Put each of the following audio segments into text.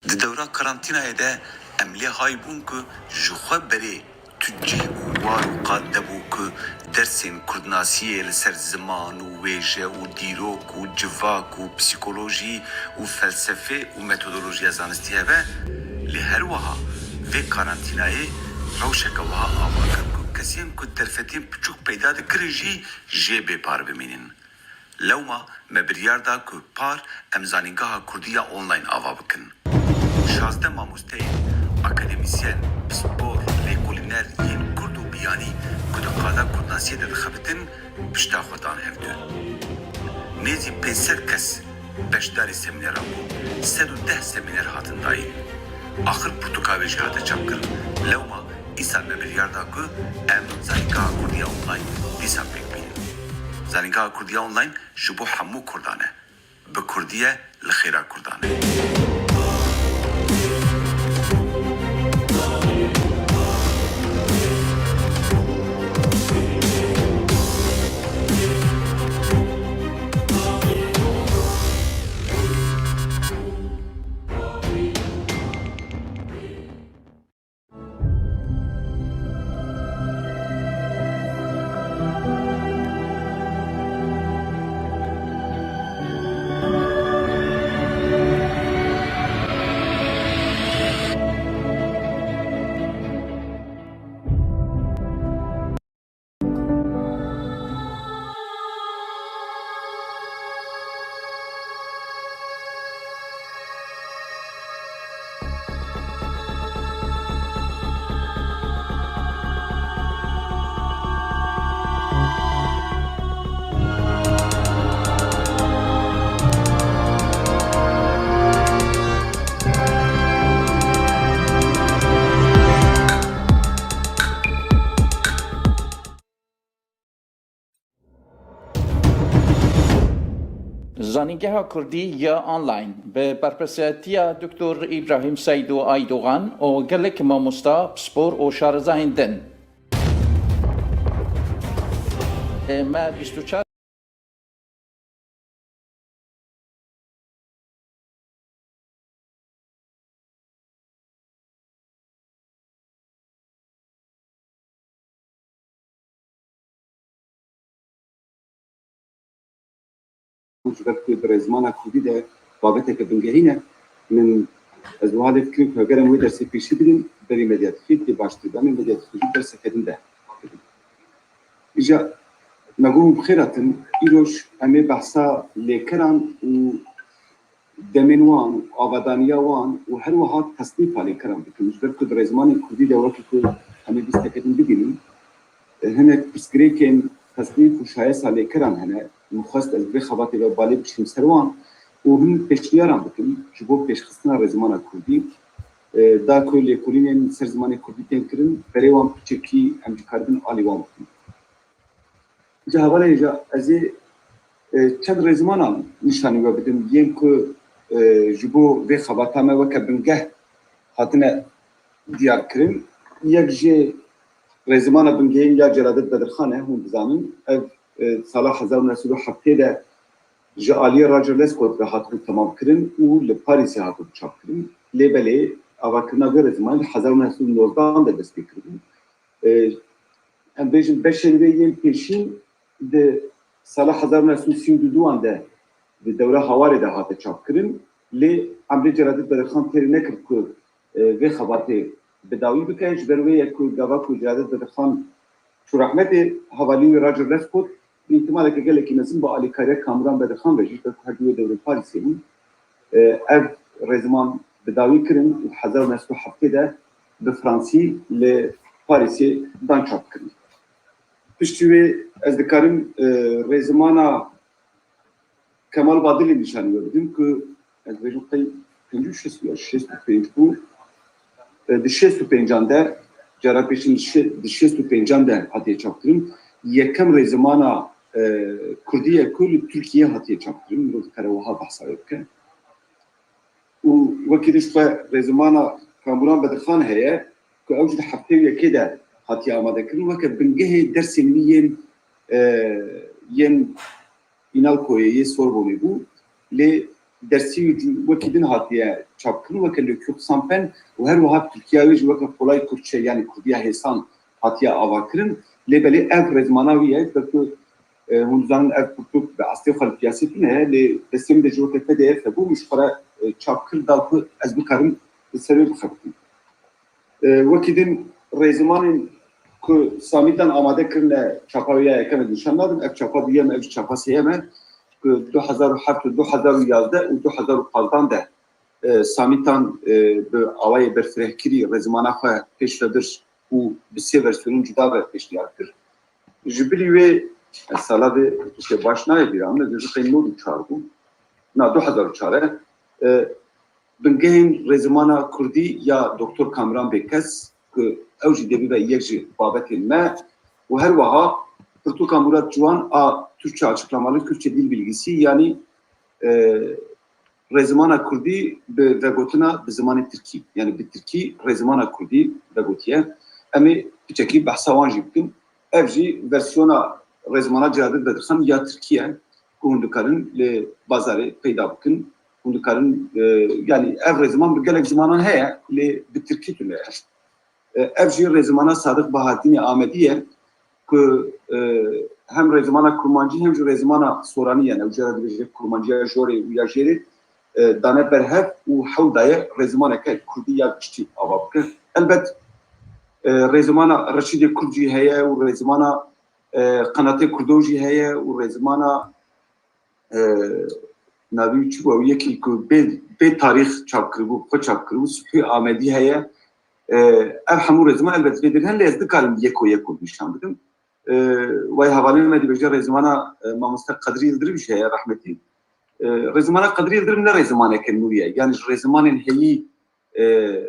Di dewra karantînayê de em lê haybûn ku ji xwe berê tu cih û war û qad debû ku dersên kurdnasiyê li ser ziman û wêje û dîrok û civak û psîkolojî û felsefê û metodolojiya zanistî hebe, lê her wiha vê karantînayê rewşeke wiha ava kir ku kesên ku derfetên piçûk peyda dikirin jî jê bêpar bimînin. Lewma me biryar da ku par em zanîngeha Kurdî ya online ava bikin. 16 mamosteyên akademisyen, spor, lêkolîner yên Kurd û biyanî ku di qada kurdnasiyê de dixebitin pişta xwe dan hevdû. Nêzî 500 kes beşdarê semînera bû, 110 semîner hatin dayîn. Axir pirtûkavê jî hate çapkirin. Lewma îsal me biryar da ku em zanîngeha Kurdî ya online dîsa pêk bînin. Zanîngeha Kurdî ya online ji bo hemû Kurdan e. Bi Kurdî ye li xêra Kurdan e. زانینگه کردی یا آنلاین به برپرسیتی دکتر ابراهیم سیدو ایدوغان و گلک ماموستا سپور و شارزه هندن. ما 24 وقتی در زمان کووید بابت که بنگهینه من از وادی فکر که اگر ما درس پیشی بدیم بری مدیات خیلی باشتر دامن مدیات خیلی درس کردن ده. ایجا نگوم بخیراتن ایروش امی بحثا لیکران و دمنوان آبادانیاوان و هر واحد تصنیف لیکران بکنیم. وقتی در زمان کووید وقتی که امی بیست کردن بدیم هنر بسکری که تصنیف و شایسته لیکران هنر مخواست از بی خواهی و بالی بشیم سروان و هم پیشنیارم بکنیم که با پیشخستنا رزمان کردی دا کلی کلین سر زمان کردی تین کرن برای وام پیچکی امجی کردن آلی وام بکنیم. جا حواله ایجا از چند رزمان هم نشانی و بدیم یم که جبو بی خواهی همه وکر بنگه حتنه دیار کرن یک جه رزمان بنگه یا جلادت بدرخانه هم بزامن سال 1907 ده جالی راجر لسکوت به هاتون تمام کردن و لپاریس هاتون چاپ کردن لیبلی آواکرنا غیر زمان 1919 ده دست کردن. ام بیشتر بشنویم پیشین ده سال 1932 ده به دوره هواری ده هات چاپ کردن لی امری جرادت بدرخان تری نکرد که و خباته بداوی بکنش بروی که گاوا که جرادت بدرخان شو رحمت حوالی راجر لسکوت ihtimalle ki gelek inasın bu Ali Kaya Kamran Bedexan ve Jüttet Hadiye Devlet Paris'in ev rezman bedavi kirin 1907'de de Fransi le Paris'e dan çap kirin. Piştüve ez dikarim rezmana Kemal Badili nişanı gördüm ki ez vejim kay 5 bu dişe süpencanda Carapeşin dişe süpencanda hadiye çap kirin. Yekem rezmana Kurdiye kul Türkiye hatiye çaptırım roz karawaha bahsa yapken. U vakitişte rezmana Kamuran Bedexan heye ku awjid hafteya keda hatiye amade kirin vaka bingehe dersiniyen yen inal koye Sorbonne bu le dersi vekî din hatiye çapkirin weke li Kurd Sampen û her wiha Tirkiye jî weke kolay Kurdçe yani Kurdiya hêsan hatiye avakirin lê belê ev rêzmana wî ye belkî hûn dizanin ev pirtûk bi astê xwe li piyasê tune heye lê destê min de ji weke PDF hebû min ji xwe re çapkir da ku ez bikarim bi serê bixebitim. Wekî din rêzimanên ku Samîtan amade kirine çapa wî ya yekeme nîşan dadin ev çapa duyem ev çapa sêyeme ku 2007 û 2011 û 2015 de Samîtan bi awayê berfirehkirî rêzimana xwe pêş vedir û bi sê versiyonên cuda ve pêşniyar kir. Ji bilî wê sala de işte baş nayê bîran ne ji qeyno du çar bû na 2004 bingehên rêzimana Kurdî ya Doktor Kamran Bêkes ku ew jî debî yek ji babetên me û her wiha Pirtûka Murat Ciwan a Türkçe açıklamalı Kürtçe dil bilgisi yani rêzimana Kurdî bi vegotina bi zimanê Tirkî yani bi Tirkî rêzimana Kurdî vegotiye em ê piçekî behsa wan jî bikin ev jî versiyona rêzimana Celadet Bedirxan ya Tirkiye ku hûn dikarin li bazarê peyda bikin hûn dikarin yani ev rêziman bi gelek zimanan heye lê bi Tirkî tune ye ev jî rêzimana Sadık Bahattinê Amedî ye ku hem rêzimana Kurmancî hem jî rêzimana Soranî yani ew jê re dibêje Kurmanciya Jorê û ya Jêrê dane berhev û hewda ye rêzimaneke Kurdî ya giştî ava bike. Elbet rêzimana Reşîdê Kurd jî heye û rêzimana Qenatê Kurdo jî heye û rêzimana navî çi bû yekî ku bê tarîx çapkiribû xwe çapkiribû Sübhê Amedî heye ev hemû rêziman elbet vê dirin lê ez dikarim yeko nîşan bidim. Vay havalê me dibêje rêzimana Mamoste Qedrî Yıldırım jî heye rahmetî. Rêzimana Qedrî Yıldırım ne rêzimaneke nû ye yani ji rêzimanên heyî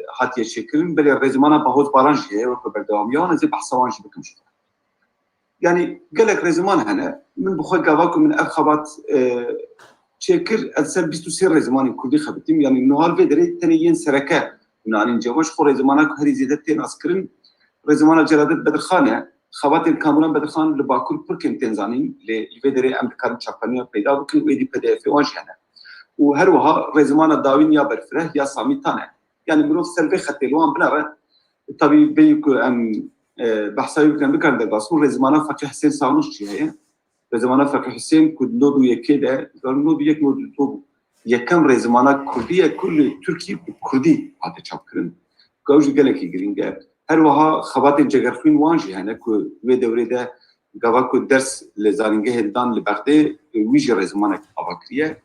hatiye çêkirin belê rêzimana Bahoz Baran jî heye weke berdewamiya wan ez ê behsa wan jî bikim ji yani gelek rêziman hene min bi xwe gava ku min ev xebat çêkir ez ser 23 rêzimanên Kurdî xebitim yani nihal vê derê tenê yên sereke nanên cewaş xwe rêzimana ku herî zêde tên askirin rêzimana Celadet Bedirxan e xebatên Kamran Bedirxan li Bakur pirkên tên zanîn lê li vê derê em dikarin çapaniya peyda bikin wê dî PDF wan jî hene û her wiha rêzimana dawîn ya berfireh ya Samîtan e yani mirov ser vê xetê li wan binare tabii bêyî ku em behsa wî bikin bikarin derbasin rêzimana Fakih Hüseyin Sanuş jî heye rêzimana Fakih Hüseyin ku nod û yekê de nod û yek nod û bû yekem rêzimana Kurdî ye ku li Tirkî bi Kurdî hate çapkirin ku ew jî gelekî giring e her wiha xebatên cegerxwîn wan jî hene ku wê dewrê de gava ku ders li zanîngehê dan li Bexdê wî jî rêzimanek ava kiriye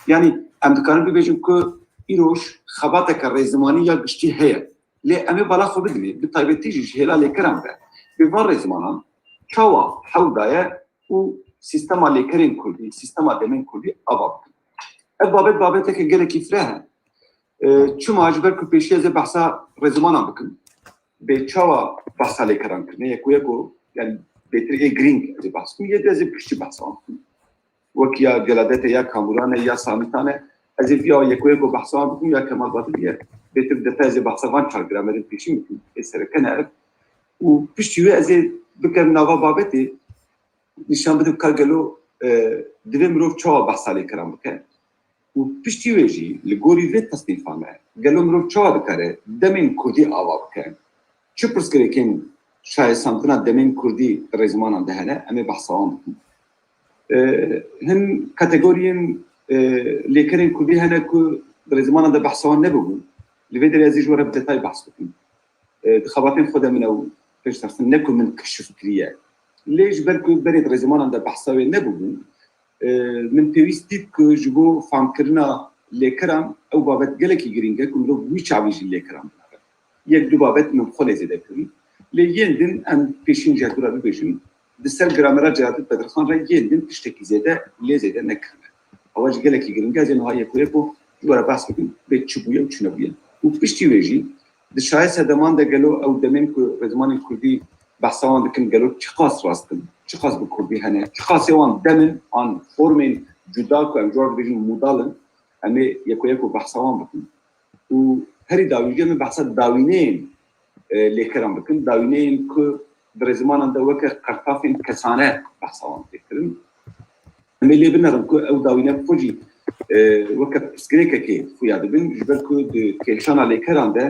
yani em dikarin bibêjin ku îroj xebateke rêzimanî ya giştî heye lê em ê bala xwe bidîne bi taybetî jî ji hêla lêkeran be bi van rêzimanan çawa hewda ye û sîstema lêkerên Kurdî sîstema demên Kurdî ava bikin ev babeteke gelekî fireh e çima ji ber ku pêşî ez ê behsa rêzimanan bikim bê çawa behsa lêkeran kirine yeko yani bêtir ê girîng ez ê behs bikim yê ez ê piştî behsa wan bikim wek ya Celadetê ya Kamuran ya Samîtan e ez ê ya yeko behsa wan bikim ya Kemal Batir ye bêtir deta ez ê behsa wan çar gramerên pêşî bikim ê sereke ne ev û piştî wê ez ê bikerim nava babetê nîşan bidim ka gelo divê mirov çawa behsa lêkeran bike û piştî wê jî li gorî vê tesnîfa me gelo mirov çawa dikare demên Kurdî ava bike çi pirsgirêkên şahêsantina demên Kurdî rêzimanan de hene em ê behsa wan bikin hin kategoriyên lêkerên Kurdî hene ku di rêzimanan de behsa wan nebibûn li vê derê ez ê ji we re bi detay behs bikim di xebatên xwe de min ew pêş dersin ne ku min keşif kiriye lê ji ber ku berê di rêzimanan de behsa wê nebibûn min pêwîst dît ku ji bo famkirina lêkeran ew babet gelekî giring e ku mirov wî çavî jî lêkeran binare yek du babet min xwe lê zêde kirin lê yên din em pêşîn ji dûra bibêjin di ser gramera Celadet Bedirxan re yên din tiştekî zêde lê zêde nekirine awa ji gelekî giring e ez ê niha yeko ji we re behs bikim bê çi bûye û çi nebûye û piştî wê jî di şahê sedeman de gelo ew demên ku rêzimanên Kurdî behsa wan dikin gelo çi qas rastin çi qas bi Kurdî hene çi qasê wan demin an formên cuda ku em ji wan dibêjin modalin em ê yeko behsa wan bikin û herî dawî em ê behsa dawîneyên lêkeran bikin dawîneyên ku di rêzimanan de weke qertafên kesane behsa wan tê kirin em ê lê binerin ku ew dawîne xwe jî وەکە پرسگرێکێکی خویا دەبن ji ber ku di kêşana lêkeran de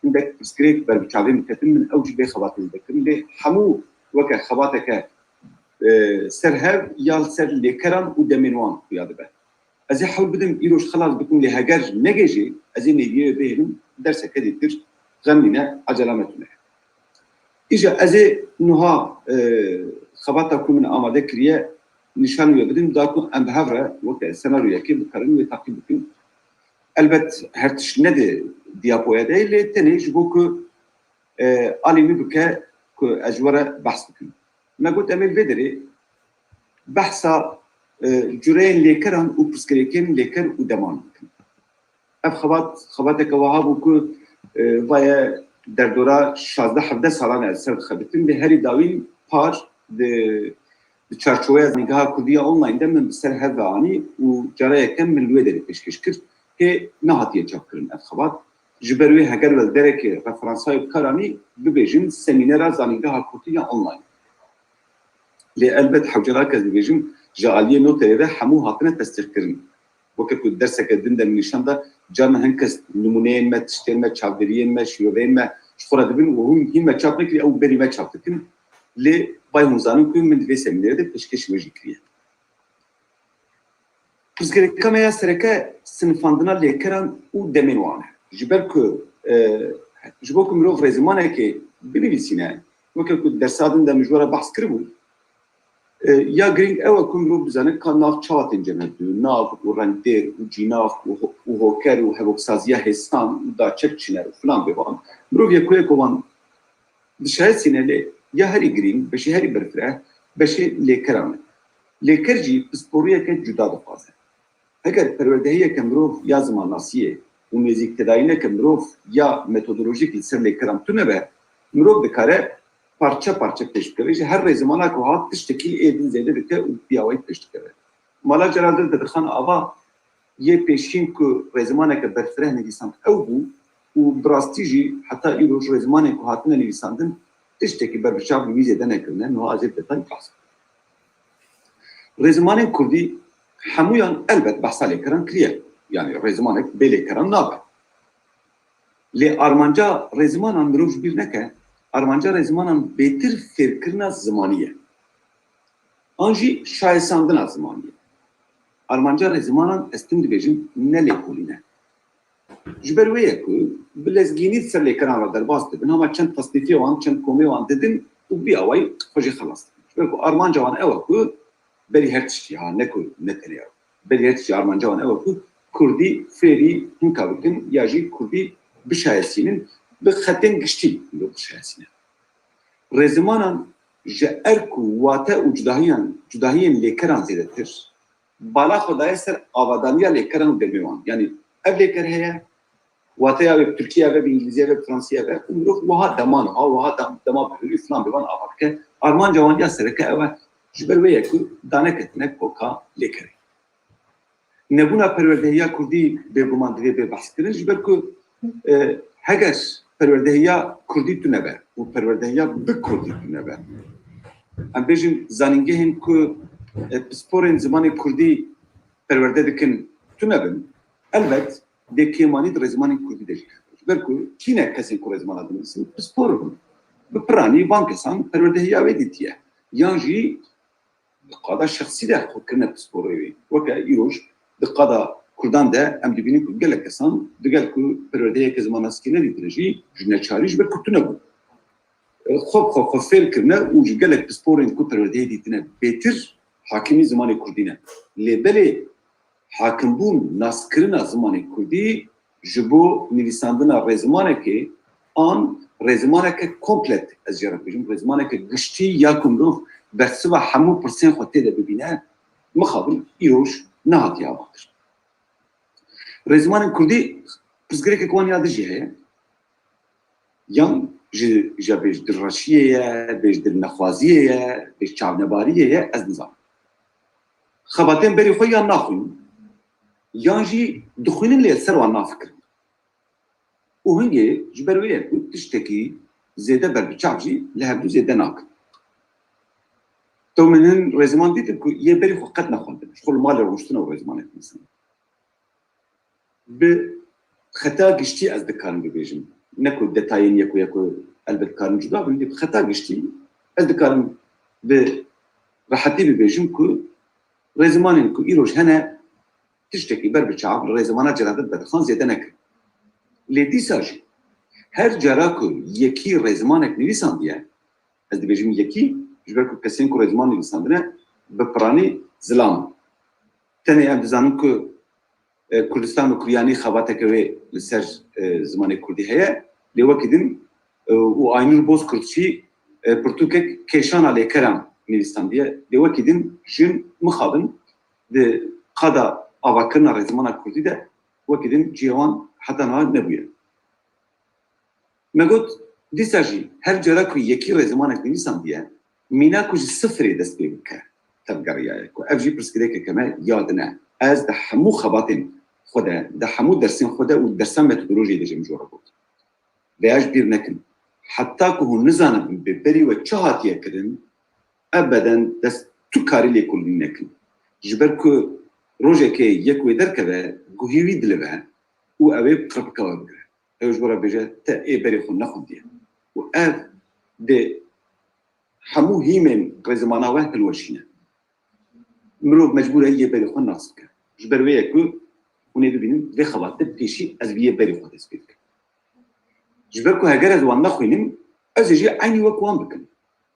hindek pirsgirêk berbiçavê diketin min ew jî bê xebatê dikin lê hemû weke xebateke serhev ya ser lêkeran û demên wan xuya dibe. Ez ê hewl bidim îroj xelas bikim lê heger negêjî ez ê nêviyê bêhêlim derseke dîtir xemîne acela metûne. Îja ez ê niha xebata ku min amade kiriye nişan wê bidim da ku em bi hev re weke senaryoyekê bikarin wê taqî bikin. Elbet her tişt nede diapoya de lê tenê ji bo ku alî min bike ku ez ji were behs bikim. Me got em ê vê derê behsa cüreyên lêkeran û pirsgirêkên lêker û deman bikin. Ev xebateke wiha bû ku vaye derdora 16-17 salan ez ser dixebitim lê herî dawîn par di çarçoveya nîgeha Kurdiya online de min bi ser hev ve anî û careyekem min li wê derê pêşkêş kir hê nehatiye çapkirin ev xebat ji ber wê heger wel derekê referansayê bikaranî bibêjin semînera zanîngeha Kurdiya online. Lê elbet hewceraka ez dibêjim ji aliyê noterê de hemû hatine tesdiqkirin. Weke ku derseke din de nîşan da carna hin kes numûneyên me, tiştên me, çavderiyên me, şîveyên me ji xwe re dibin û hûn hîn me çap nekiriye ew berî me çap dikin. Lê bay hûn zanin ku min divê semînerê de pêşkêşî wê jî kiriye. Pirsgirêka me ya sereke sinifandina lêkeran û demên wan e. Ji ber ku ji bo ku mirov rêzimanekê binivîsîne weke ku dersa din de min ji we re behs kiribû ya girîng ew e ku mirov bizane ka nav çavatên cemedû, nav û rengdêr û cînav û hoker û hevoksaziya hêstan û daçek çîner û filan bê wan. Mirov yekuyek wan dişayetsîne lê ya herî girîng, beşê herî berfireh, beşê lêkeran e. Lêker jî pisporiyeke cuda dixwaze. Eger perwerdehiyeke mirov ya zimannasiyê û nêzîktedayîneke mirov ya metodolojîk li ser lêkeran tune be, mirov dikare parça parça pêş bikeve ji her rêzimana ku hat tiştekî êdin zêde dike û piyawayî pêş dikeve. Mala celadil de dixan ava yê pêşîn ku rêzimaneke berfireh nivîsand ew bû û bi rastî jî heta îroj rêzimanên ku hatine nivîsandin tiştekî berbiçav li wî zêde nekirine niha ez ê detay behs bikim. Rêzimanên Kurdî hemûyan elbet behsa lêkeran kiriye. Yani rêzimanek bê lêkeran nabe. Lê armanca rêzimanan mirov ji bîr neke, armanca rêzimanan bêtir fêrkirina zimanî ye. An jî şayesandina zimanî ye. Armanca rêzimanan ez tim dibêjim ne lêkolîne. Ji ber wê ye ku bi lezgînî ser lêkeran re derbas dibin hema çend tasnîfê wan, çend komê wan didin û biyawayî xwe jî xelas dibin. Ji ber ku armanca wan ew e ku berî her tiştî ha ne ku ne tenê ew. Berî her tiştî armanca wan ew e ku Kurdî fêrî hinka bikin ya jî Kurdî bişayesînin bi xetên giştî bişayesîne. Rêzimanan ji erk û wate û cudahiyên lêkeran zêdetir. Bala xwe daye ser avadaniya lêkeran û demê wan. Yani ev lêker heye, wateya ve Tirkiye ve İngilizce ve Fransızca ve mirov wiha deman ha, wiha dema bihûlî filan bê wan ava dike. Armanca wan ya sereke ew e ji ber wê ye ku daneketine koka lêkerê. Nebûna perwerdehiya Kurdî bêguman divê bê behs kirin ji ber ku heger perwerdehiya Kurdî tune be û perwerdehiya bi Kurdî tune be. Em bêjin zanîngehên ku pisporên zimanê Kurdî perwerde dikin tune bin, elbet dê kêmanî di rêzimanên Kurdî de jî hebe. Ji ber ku kînek kesên ku rêzimana dinivîsin pispor bin. Bi piranî van kesan perwerdehiya wê dîtiye. Yan jî di qada şexsî de xwekirine pisporê wê. Weke îroj di qada Kurdan de em dibînin ku gelek kesan digel ku perwerdehiyeke zimanaskî nedîtire jî ji neçarî ji ber ku tune bûn. Xwe fêr kirine û ji gelek pisporên ku perwerdehiyê dîtine bêtir hakimî zimanê Kurdî ne. Lê belê hakimbûn naskirina zimanê Kurdî ji bo nivîsandina rêzimanekê an rêzimaneke komplet ez jê re bêjim rêzimaneke giştî ya ku mirov bersiva hemû pirsên xwe tê de bibîne mixabin îroj nehatiye avakir. Rêzimanên Kurdî pirsgirêkek wan ya dijî heye yan ji bêjdirreşiyê ye, bêjdirnexwaziyê ye, bêjçavnebariyê ye ez nizanim. Xebatên berî xwe yan naxwînin yan jî dixwînin lê ser wan nafikirin. û hingê ji ber wê ye ku tiştekî zêde berbiçav jî li hevdû zêde nakin. To min hin rêziman dîtin ku yê berî xwe qet nexwendin. Ji xwe li malê rûştina û rêzimanê dinivîsin. بخطا گشتی از دکارم ببیجم نکو دتاین یکو البته کارم جدا بودی بخطا گشتی از دکارم به راحتی ببیجم که رزمانین که ایروش هنه تشتکی بر بچاب رزمانات جرادت بدخان زیاده نکرد لیدی ساجی هر جرا که یکی رزمانک نویسان دیه از دبیجم یکی جبر که کسین که رزمان نویسان دیه به پرانی زلام تنه ام دزانم که کردستان و کریانی خواته که لسر زمان کردی هیا لیوا کدین و آینور باز کردشی پرتوکه کشان علی کرم نویسان دیه لیوا کدین جن مخابن ده قدا آواکرنا رزمان کردی ده وکدین جیوان حتی نه نبوده مگود دیساجی هر جرا که یکی رزمانک نویسان دیه مینا کجی صفری دست بیبکه تبگریه که افجی پرسکده که کمه یاد نه از ده همو خباتین خوده ده همو درسین خوده و درسان متدولوژی دیجه مجوره بود بیاش بیر نکن حتی که هون نزانم ببری و چه هاتیه کردن ابدا دست تو کاری لیکولی نکن جبر که روزه که یک ویدر که گوهیوی دلوه و اوه قربکه بگره اوش برا بجه تا ای بری خون نخون دیه و اف ده همو هیمن رزمانه و هلوشینه مروف مجبوره یه بری خون نقص که جبر ویه که اونه ببینیم وی خواته پیشی از ویه بری خود اسپید که جبر که هگر از وان نخوینیم از جی عینی وکوان بکن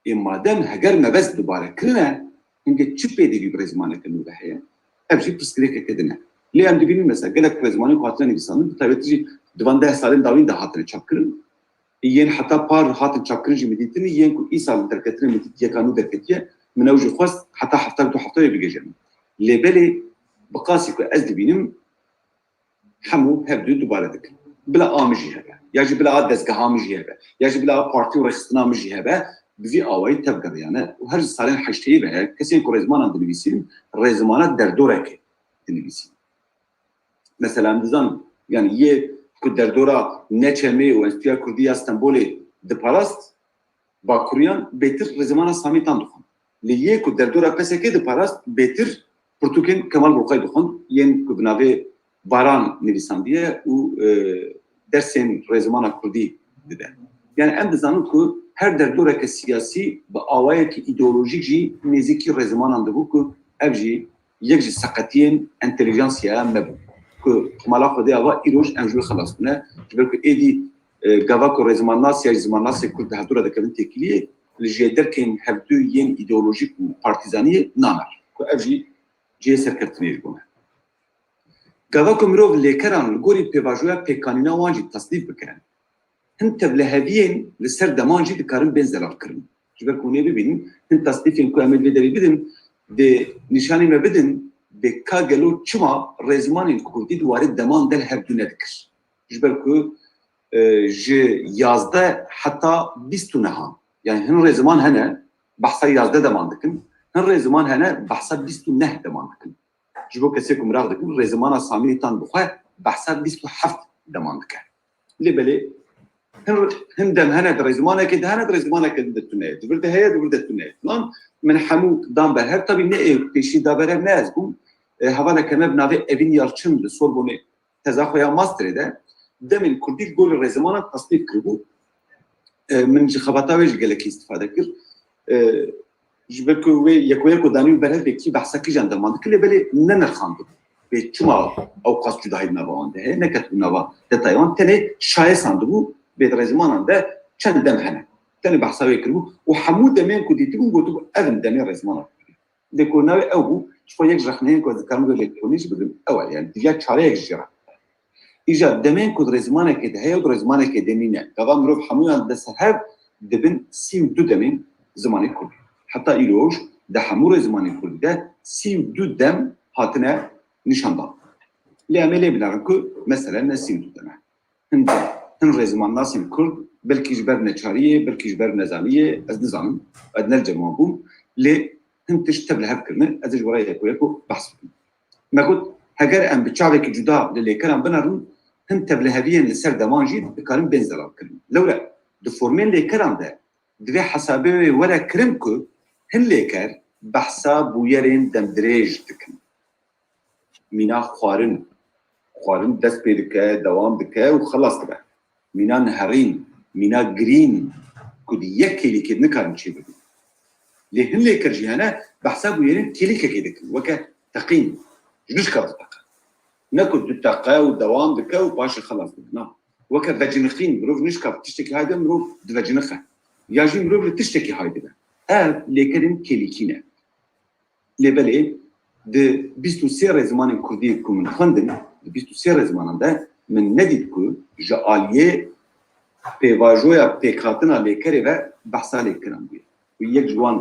این مادم هگر مبست دوباره کرنه اینگه چی پیدی بی رزمانه کنو به هیه افجی پرسکریکه کدنه لی هم دبینیم مثلا گلک رزمانی قاتل نویسانم بطبیعتی دوانده سالین داوین ده هاتن چاپ کرن یین حتی پار هاتن چاپ کرن جی مدیتنی یین کو ای سال درکتنی مدیت یکانو درکتیه من اوجی خواست حتی هفته بگیجم لی بلی بقاسی که از دبینیم همو هبدو دوباره دکن بلا آمجی هبه یا جی بلا دزگاه آمجی هبه یا جی بلا پارتی و رخصتنا آمجی هبه بفي آوای تبقر يعني وهر سالين حشتي به كسين كو رزمان عند النبيسين رزمانات در دورك النبيسين مثلا دزان يعني يه كو در دورا نچمي و استيا كردية استنبولي دپاراست باكوريان بيتر رزمانا سامي تان دخون ليه كو در دورا پسكي دپاراست بيتر پرتوكين كمال بوقاي دخون ين كو بناوي باران نویسان دیه و درسين رزمانا كردي دده يعني ام دزانو كو هر در دورك سیاسی با آوائه که ایدئولوژیک جی نزیکی رزمان آنده بود که اف جی یک جی سقطین انتلیجانسیا مبو که خمالا خوده آوا ایروش انجوی خلاص کنه جبر که ایدی گوا که رزمان ناسی یا رزمان ناسی کرد ده دورا دکلن تکیلیه لجیه درکن هفدو ین ایدئولوژیک و پارتیزانی نامر که اف جی سرکرتنیش بونه گوا که مروف لیکران لگوری پیواجویا پیکانینا وانجی تصدیف بکرن هم تبلهویین لسر دمانجی دکارن بین زرار کرن جبر کونه ببینیم هم تصدیفین که عمل بدری بدن ده نشانی ما بدن به که گلو چما رزمانین کردی دواره دمان دل هر دونه دکر جبر که جه یازده حتی 29 yani هن رزمان هنه بحثا یازده دمان دکن هن رزمان هنه بحثا 29 دمان دکن جبو کسی که مراغ دکن رزمان سامی تان بخواه بحثا 27 دمان دکن لبلی هم دم هنا درزمانه كده هنا درزمانه كده التناية دبرت هي دبرت التناية تمام من حمو دام بهر طبي نه بيشي دابره نازكم هوانا كمان بنافي ابن يالچن سوربوني تزاخو يا ماستر ده دمن كردي جول الرزمانه تصنيف كربو من خبطا ويش قالك استفاده كر جبكو يكويكو دانيو بره بكي بحثا كي جاندمان كل بالي ننرخاندو بچما اوقات جداهي نوانده نكت نوا دتايوان تنه شاي ساندو بيت رزمانان ده چند دم هنه تاني بحثاوي كربو وحمود دمين كو ديتبون قوتو اذن دمين رزمانان ديكو ناوي اوهو شكو يك جرخنين كو ذكرمو الكترونيش بدون اول يعني ديجا چاره يك جرا ايجا دمين كو رزمانه كده هي ورزمانه كده دمينه قضام روف حمويان ده سهب دبن سيو دو دمين زماني كل حتى ايلوش ده حمو رزماني كل ده سيو دو دم هاتنا نشاندان لعملي بنارنكو مثلا سيو دو دم هن رزمان ناسیم کرد بلکه جبر نچاریه بلکه جبر نظامیه از نظام از نرجمان بوم لی هم تشتبه لهب کرنه از جوره یکو بحث بیم مگود هگر ام بچاوه که جدا لیکران بنارن هم تبلهویه لسر دمانجی بکارن بین زلال کرن لولا دو فرمین لیکران ده دوی حسابه وره کرم که هن لیکر بحثا بویرین دمدریج دکن مینا خوارن خوارن دست پێ دکە دەوام دکە و خلاص دەبە مینا نهڕین مینا گرین کودی یەک کلیکێت نکارن چی ببین لێ هەن لێکەر ژیانە بەحسا بووێنن کلیکەکەی دەکەن وەکە تەقین ژنش کات دەقە نەکرد دو تەقە و دەوام دکە و پاشە خلاص دەبنا وەکە بەجنخین مرۆڤ نشکات تشتێکی هایدە مرۆڤ دڤەجنخە یاژی مرۆڤ لە تشتێکی هایدەبە ئەv لێکەرن کلیکینە لێبەلێ di 23 rêzimanên Kurdî ku min xwendin di 23 rêzimanan de min nedît ku ji aliyê pêvajoya pêkhatina lêkerê ve behsa lêkiran bûye. Yek ji wan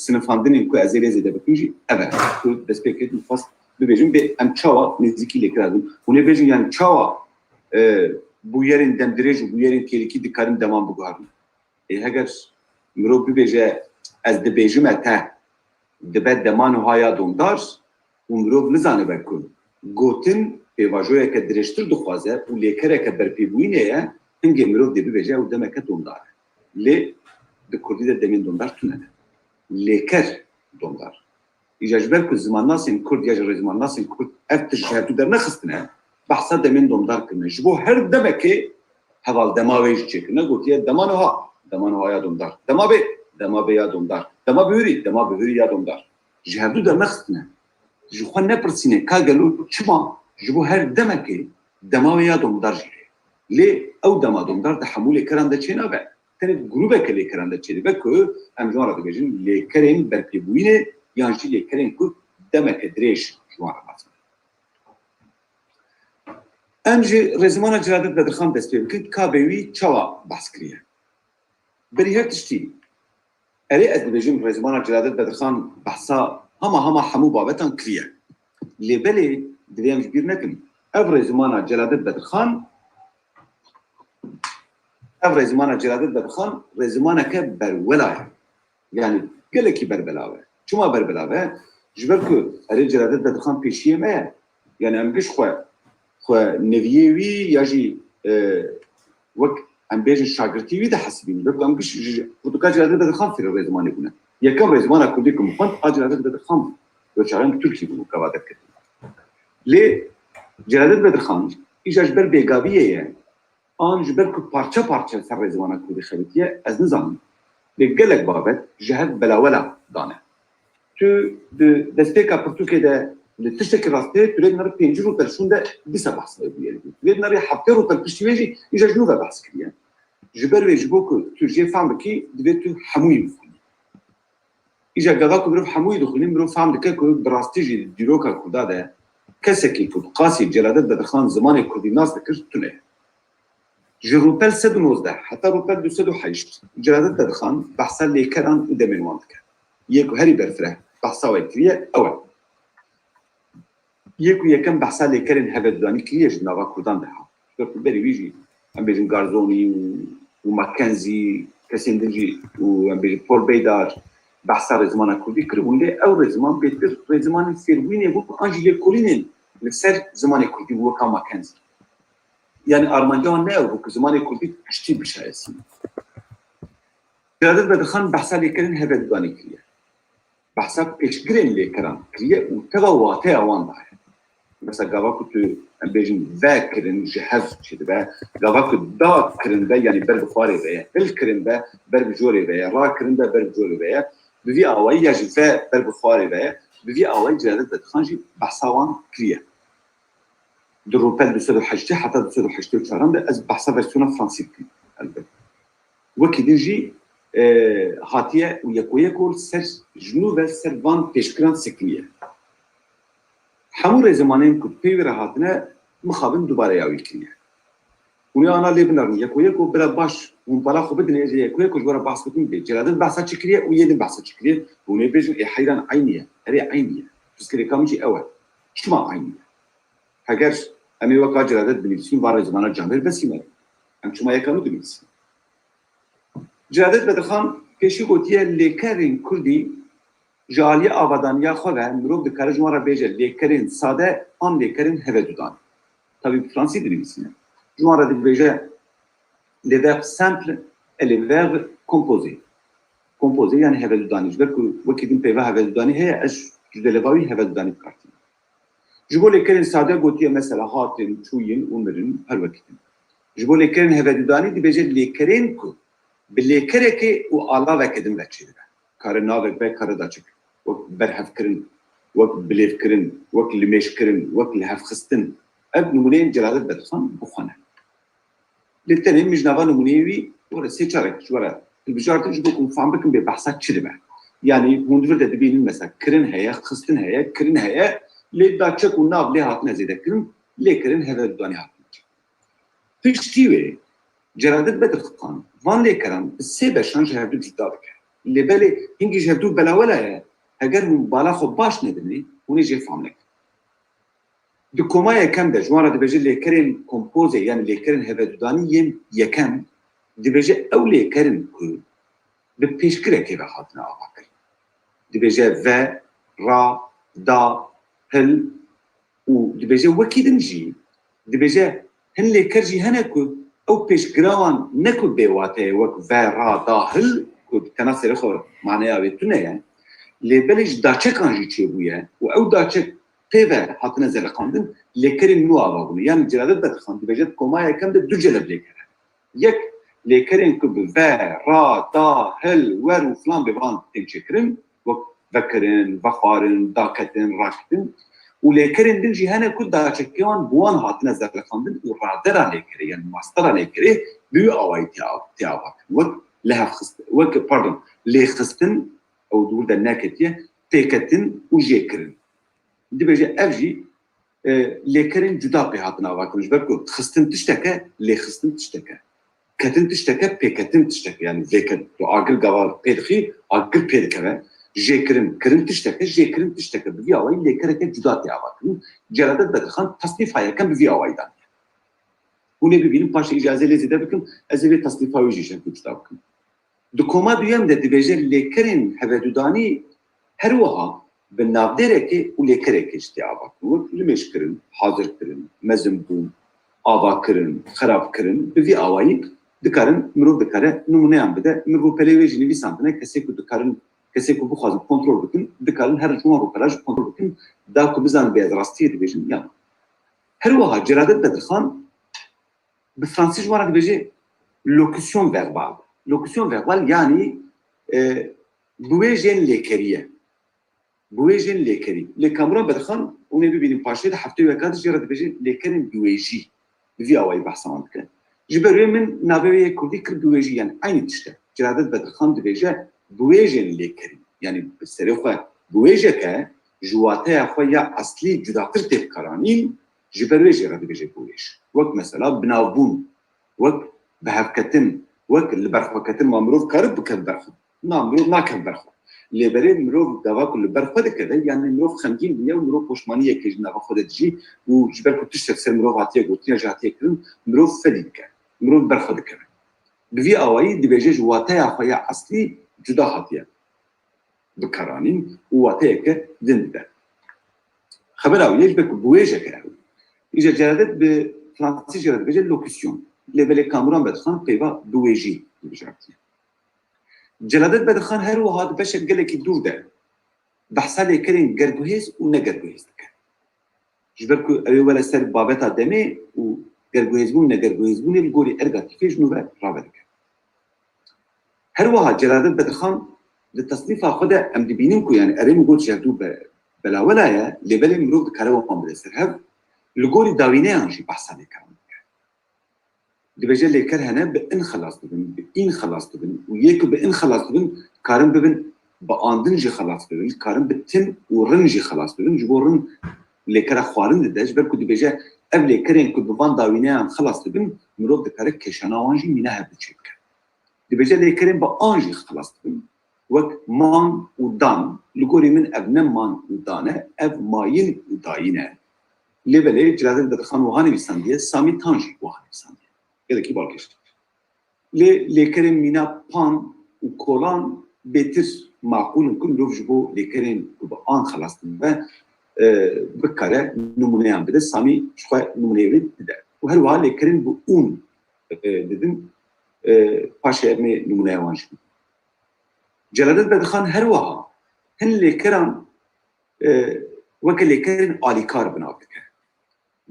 sinifandinên ku ez ê rêzê de bikin jî ev e ku destpêkê min xwast bibêjim bê em çawa nêzîkî lêkira bûn. Hûn ê bêjin yani çawa bûyerên demdirêj û bûyerên kêlikî dikarin deman biguharin. Heger mirov bibêje ez dibêjim te dibe deman û haya domdar û mirov nizanibe ku gotin pêvajoyeke dirêjtir dixwaze û lêkereke berpêbûyînê ye hingê mirov dê bibêje ew demeke domdar e. Lê di Kurdî de demên domdar tune ne. Lêker domdar. Îja ji ber ku zimannasên Kurd ya ji rêzimannasên Kurd ev tişt ji herdû dernexistine behsa demên domdar kirine. Ji bo her demekê heval dema wê jî çêkirine gotiye deman û ha deman û haya domdar. Dema bê dema bê ya domdar. Dema bihûrî dema bihûrî ya domdar. Ji herdû dernexistine. Ji xwe nepirsîne ka gelo çima ji bo her demekê dema wê ya domdar jî heye. Lê ew dema domdar di hemû lêkeran de çê nabe. Tenê grûbeke lêkeran de çê dibe ku em ji wan re dibêjin lêkerên berpêbûyînê yan jî lêkerên ku demeke dirêj ji wan re hatine. Em ji rêzimana Celadet Bedirxan dest pê bikin kabê wî çawa behs kiriye. Berî her tiştî erê ez dibêjim rêzimana Celadet Bedirxan behsa hema hemû babetan kiriye. Lê belê divê em ji bîr nekin ev rêzimana Celadet Bedirxan rêzimaneke berwela ye. Yani gelekî berbelav e. Çima berbelav e? Ji ber ku erê Celadet Bedirxan pêşiyê me ye. Yani em giş xwe neviyê wî ya jî wek em bêjin şagirtî wî de hesibîn. Ber ku em giş ji Kurduka Celadet Bedirxan fêrî rêzimanê bûne. Yekem rêzimana Kurdî ku min xwend a Celadet Bedirxan doçarên Tirkî bû gavadek kirin. Lê Celadet Bedirxan îja ji ber bêgaviyê ye. An ji ber ku parça parça ser rêzimana Kurdî xebitiye ez nizanim. Lê gelek babet ji hev belawela dane. Tu di destpêka Pirtûkê de li tiştekî rastê tu lê dinarî pêncî rûpel şûn de dîsa behs bûye. Tu lê dinarî heftê rûpel piştî wê jî îja ji nû ve behs kiriye. Ji ber wê ji bo ku tu jê fehm bikî divê tu hemûyî bixwînî. Îja gava ku mirov hemûyî dixwînî mirov fehm dike ku bi rastî jî dîroka Kurda de kesekî ku qasî Celadet Bedirxan zimanê Kurdî nas dikir tune. Ji rûpel 119 heta rûpel 208 Celadet Bedirxan behsa lêkeran û demên wan dike. Yê ku herî berfireh behsa wê kiriye ew e. Yê ku yekem behsa lêkerên hevedûdanî kiriye ji nava Kurdan de ha. Ber ku berî wî jî em bêjin Garzonî û Mackenzî kesên din jî û em bêjin Pol Beydar behsa rêzimana Kurdî kiribûn lê ew rêziman pêdivir rêzimanên fêrbûyînê bû ku an jî lêkolînên li ser zimanê Kurdî bû weka Mackenzî. Yani armanca ne ew bû ku zimanê Kurdî tiştî bişayesî. Celadet Bedirxan behsa lêkerên hevedûdanî kiriye. Behsa pêşgirên lêkeran kiriye û teva wateya wan da heye. Mesela gava ku tu em bêjin ve kirin ji hev çê dibe, gava ku da kirin be yani ber bi xwarê ve ye, hil kirin be ber bi jorê ve ye, ra kirin be ber bi jorê ve ye, bi vî awayî ya jî ve ber bi xwarê ve ye, bi vî awayî Celadet Bedirxan jî behsa wan kiriye. Di rûpel 208 heta 284 de ez behsa versiyona Fransî bikim elbet. Wekî din jî hatiye û yekoyek ser ji nû ve ser van pêşkiran sikiriye. Hemû rêzimanên ku pê wê re hatine mixabin dubare ya wî kiriye. Hûn ê ana lê binarin yekoyek û bila baş hûn pala xwe bidin ê yekoyek û ji were behs bikin bê Celadet behsa çi kiriye û yê din behsa çi kiriye hûn ê bêjin ê heyran aynî ye erê aynî ye. Piskirêka min jî ew e. Çima aynî ye. Heger em ê weka Celadet binivîsîn va rêzimana Canber Besîmer. Em çima yekamî dinivîsîn. Celadet Bedirxan pêşî gotiye lêkerên Kurdî ji aliyê avadaniya xwe ve mirov dikare ji wan re bêje lêkerên sade an lêkerên hevedûdanî. Tabî bi Fransî dinivîsîne. Ji wan re dibêje les verbes simples et les verbes composés. Composé yani hevedûdanî. Ji ber ku wekî din pêva hevedûdanî heye ez ji delêva wî hevedûdanî bikartînim. Ji bo lêkerên sade gotiye mesela hatin, çûyîn û mirin her wekîtin. Ji bo lêkerên hevedûdanî dibêje lêkerên ku bi lêkerekê û alavekê din veçî dibe. Kare navek be, kare daçik. Wek berhevkirin, wek bilêvkirin, wek limêşkirin, wek li hevxistin. Ev numuneyên Celadet Bedirxan bixwane. Lê tenê mij nava numuneyê wî were sê çarek ji were hilbijartin ji bo ku fam bikin bê behsa çi dibe. Yani hûn divir de dibînin mesela kirin heye, xistin heye, kirin heye, lê daçik û nav lê hatine zêdekirin, lêkirin hevedûdanî hatine çekirin. Piştî wê Celadet Bedirxan van lêkeran bi sê beşan ji hevdû cuda dike. Lê belê hingî ji hevdû belawela ye, eger hûn bala xwe baş nedinê, hûn ê jê fam nekin. Di koma yekem de ji wan re dibêje lêkerên kompozê yani lêkerên hevedûdanî yên yekem dibêje ew lêkerin ku bi pêşkirekê ve hatine avakirin. Dibêje ve, ra, da, hil û dibêje wekî din jî dibêje hin lêker jî hene ku ew pêşgira wan ne ku bêwateye wek ve, ra, da, hil ku tena serê xwe maneya wê tune ye lê belê ji daçekan jî çêbûye û ew daçek pêve hatine zeleqandin lêkerên nû ava bûne. Yani Celadet Bedirxan dibêje koma yekem de du celeb lêker e. Yek lêkerên ku bi ve, ra, da, hil, wer û filan bi van tên çêkirin wek vekirin, vexwarin, daketin, rakitin û lêkerên din jî hene ku daçekê wan bi wan hatine zeleqandin û radera lêkerê yani mastera lêkerê bi wî awayî tê avakirin. Wek li hevxistin, wek pardon lêxistin ew dûr de neketiye pêketin û jêkirin. Dibêje ev jî lêkerên cuda pê hatine avakirin ji ber ku xistin tişteke, lêxistin tişteke. Ketin tişteke, pêketin tişteke. Yani vêket tu agir gava pê dixî, agir pê dikeve. Jêkirin, kirin tişteke, jêkirin tişteke. Bi vî awayî lêkereke cuda tê avakirin. Celadet Bedirxan tasnîfa yekem bi vî awayî daniye. Hûn ê bibînin paşê îcazê lê zêde bikin, ez ê vê tasnîfa wî jî şevkê cuda bikim. Di koma duyem de dibêje lêkerên hevedûdanî her wiha bi navdêrekê û lêkerekê ji tê avakirin. Wek limêşkirin, hazirkirin, mezin bûn, avakirin, xerabkirin bi vî awayî dikarin mirov dikare numuneyan bide. Mirov pelê wê jî nivîsandine kesê ku dikarin kesê ku bixwazin kontrol bikin dikarin her ji wan rûpela jî kontrol bikin da ku bizanin bê ez rastiyê dibêjin yan. Her wiha Celadet Bedirxan bi fransî ji wan re dibêje lokusyon verbal. Lokusyon verbal yani bi wê jên lêkeriye. Bi wê jên lêkerî. Lê Kamran Bedirxan hûn ê bibînin paşê de heftê weka jî re dibêje lêkerên biwêjî bi vî awayî behsa wan dike. Ji ber wê min navê wê yê Kurdî kir biwêjî yani aynı tişte. Celadet Bedirxan dibêje bi wê jên lêkerî. Yani bi serê xwe biwêjeke ji wateya xwe ya eslî cudatir tê bikaranîn ji ber wê jê re dibêje biwêj. Wek mesela binavbûn, wek bihevketin, wek li berxweketin ma mirov karib bike berxwe. Na mirov nake berxwe. Lê berê mirov deva ku li ber xwe dike de yani mirov xemgîn bûye û mirov poşmaniyekê ji nava xwe de dijî û ji ber ku tiştek ser mirov hatiye gotiya ji hatiye kirin mirov fedî dike. Mirov ber xwe dikeve. Bi vî awayî dibêje ji wateya xwe ya eslî cuda hatiye bikaranîn û wateyeke din dide. Xebera wî ye ji ber ku biwêjeke ew. Îja Celadet bi fransî jî re dibêje lokusyon. Lê belê Kamran Bedirxan peyva biwêjî dibijartiye. Celadet Bedirxan her wiha di beşek gelekî dûr de behsa lêkerên gerguhêz û negerguhêz dike. Ji ber ku ew ê were ser babeta demê û gerguhêzbûn negerguhêzbûnê li gorî erga tîfê ji nû ve rave dike. Her wiha Celadet Bedirxan li tasnîfa xwe de em dibînin ku yani erê min got ji hevdû belawela ye lê belê mirov dikare wan bide ser hev li gorî dawîneyan jî behsa lêkeran dike. Dibêje lêker hene bi in xelas dibin, bi în xelas dibin û yê ku bi in xelas dibin karin bibin bi andin jî xelas bibin, karin bi tin û rin jî xelas bibin. Ji bo rin lêkera xwarin dide ji ber ku dibêje ev lêkerên ku bi van dawîneyan xelas dibin mirov dikare keşana wan jî mîna hev biçe bike. Dibêje lêkerên bi an jî xelas dibin. Wek man û dan li gorî min ev ne man û dan e ev mayîn û dayîn e. Lê belê Celadet Bedirxan wiha nivîsandiye Samî Tan jî wiha nivîsandiye. Gelekî balkêştir. Lê lêkerên mîna pan û kolan bêtir maqûlin ku mirov ji bo lêkerên ku bi an xelas dibin ve bikare numuneyan bide. Samî ji xwe numuneyê wê dide. û her wiha lêkerên bi ûn didin paşê em ê numuneya wan jî. Celadet Bedirxan her wiha hin lêkeran وەکە لێکەرن ئالیکار بناو بکە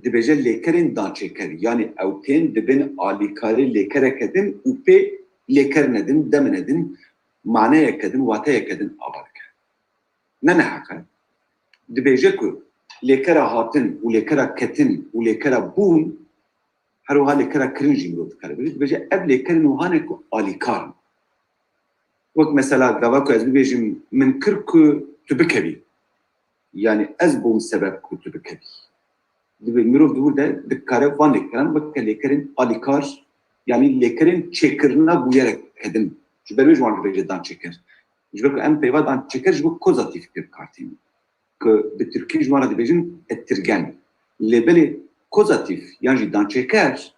dibêje lêkerên dançêker yanî ew tên dibin alîkarê lêkereke din û pê lêker nedin demin edin maneyeke din wateyeke din ava dike ne neheqe dibêje ku lêkera hatin û lêkera ketin û lêkera bûn her wiha lêkera kirin jî mirov dikare bêje dibêje ev lêkerên wiha ku alîkar in wek mesela gava ku ez bibêjim min kir ku tu bikevî yani ez bûm sebeb ku tu bikevî dibê mirov dibû de dikare van lêkeran weke lêkerên alîkar yani lêkerên çêkirina bûyereke din ji ber wê ji wan dibêje dançêker ji ber ku em peyva dançêker ji bo kozatif pê bikartînin ku bi Tirkî ji wan re dibêjin ettirgen lêbelê kozatif yan jî dançêker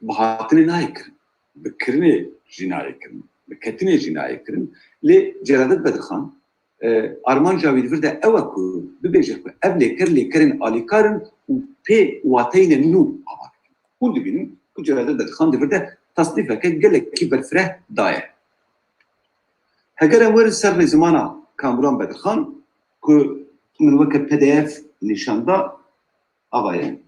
bi hatinê nayê kirin bi kirinê jî nayê kirin bi ketinê jî nayê kirin lê Celadet Bedixan armanca wî divir de ew e ku bibêje ku ev lêker lêkerên alîkar in û pê wateyînê nû ava dikin hûn dibînin ku Celadet Bedixan divir de tasnîfeke gelekî berfireh daye heger em werin ser rêzimana Kamuran Bedixan ku min weke PDF nîşanda ava ye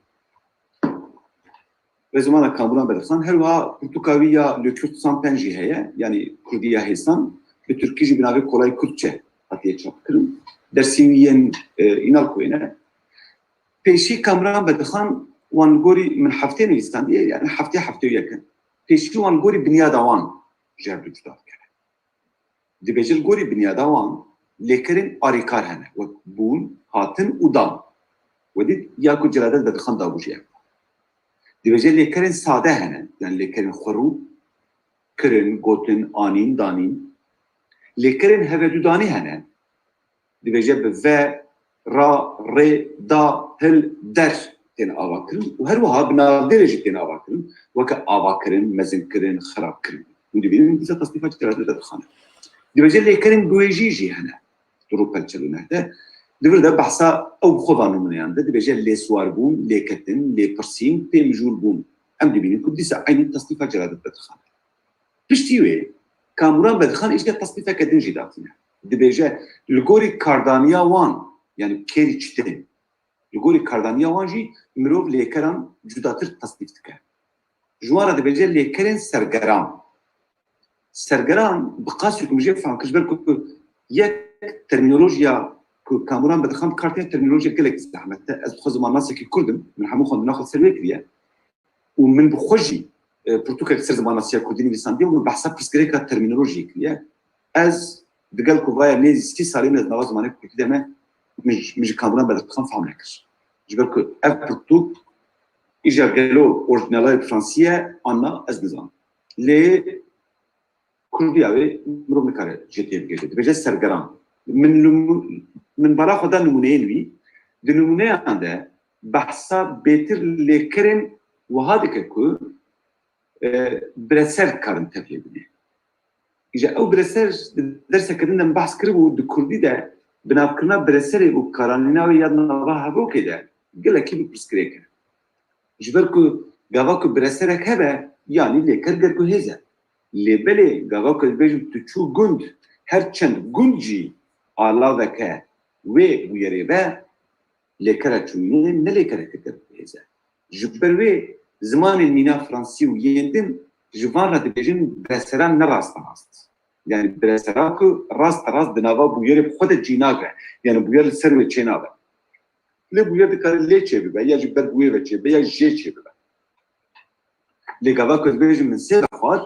rêzimana Kamuran Bedixan her wiha Pirtûka wî ya li Kurdistan Pen jî heye yani Kurdî ya Hêsan bi Tirkî jî bi navê Kolayê Kurdçe hatiye çapkirin dersî wî yên înal koyne pêşî Kamuran Bedixan wan gorî min heftê nivîstandiye yani heftê yekin pêşî wan gorî binyada wan ji hev du cuda dikire dibêje li gorî binyada wan lêkerên alîkar hene wek bûn hatin û dan wedî ya ku Celadet Bedixan dabû jî ev dibêje lêkerên sade hene yani lêkerên xwerû kirin gotin anîn danîn lêkerên hevedûdanî hene dibêje bi ve ra rê da hil der tên ava kirin û her wiha bi navdêrê jî tên ava kirin weke avakirin mezinkirin xerabkirin hûn dibînin dîsa tasnîfa Celadet Bedixan dibêje lêkerên guêjî jî hene durup pelçelûneh de divir de behsa ew xwe nûmaneyan de dibêje lêswarbûn lêketin lêpirsîn pê mijûl bûn em dibînin ku dîsa aynî tasnîfa Celadet Bedixan piştî wê Kamuran Bedixan îşke tasnîfeke din jî datîne dibêje li gorî kardaniya wan yani kêrî çitê li gorî kardaniya wan jî mirov lêkeran cudatir tasnîf dike ji wan re dibêje lêkerên sergeran bi qasî ku mijê fehm kir ji ber ku yek terminolojiya ku Kamuran Bedixan bikartîne terminolojiya gelek zehmet te ez dixwazim zamanesekî Kurdim min hemû xwendina xwe ser wê kiriye û min bi xwe jî Pirtûkek ser zamanasiya Kurdî nivîsandiye û min behsa pirsgirêka terminolojiyê kiriye ez digel ku vaya nêzî 30 salî min ez nava zimanê Kurdî de me min ji Kamuran Bedixan fehm nekir ji ber ku ev pirtûk îja gelo orjinalaya Fransî anna ez nizanim lê Kurdiya wê mirov nikare jê tê bigêje dibêje sergeran min bala xwe da nûmuneyên wî di nûmuneyan de behsa bêtir lêkerên wiha dike ku bireser dikarin tevlî bine îja ew bireser derseke din de min behs kiribû di Kurdî de binavkirina bireserê û karanîna wê ya nava hevokê de gelekî bi pirsgirêk e ji ber ku gava ku bireserek hebe yanî lêker gerguhêz e lêbelê gava ku dibêjim tu çû gund her çend gund jî alaveke wê bûyerê ve lêkera çûyînê ne lêkereke gerguhêz e ji ber wê zimanên mîna Fransî û yên din ji van re dibêjin bireseran ne rast yani biresera ku rast di nava bûyerê xwe de cî nage yani bûyer li ser wê çê nabe lê bûyer dikare lê çê bibe ya ji ber bûyê ve çê bibe ya jê çê bibe lê gava ku dibêjim min sê xwar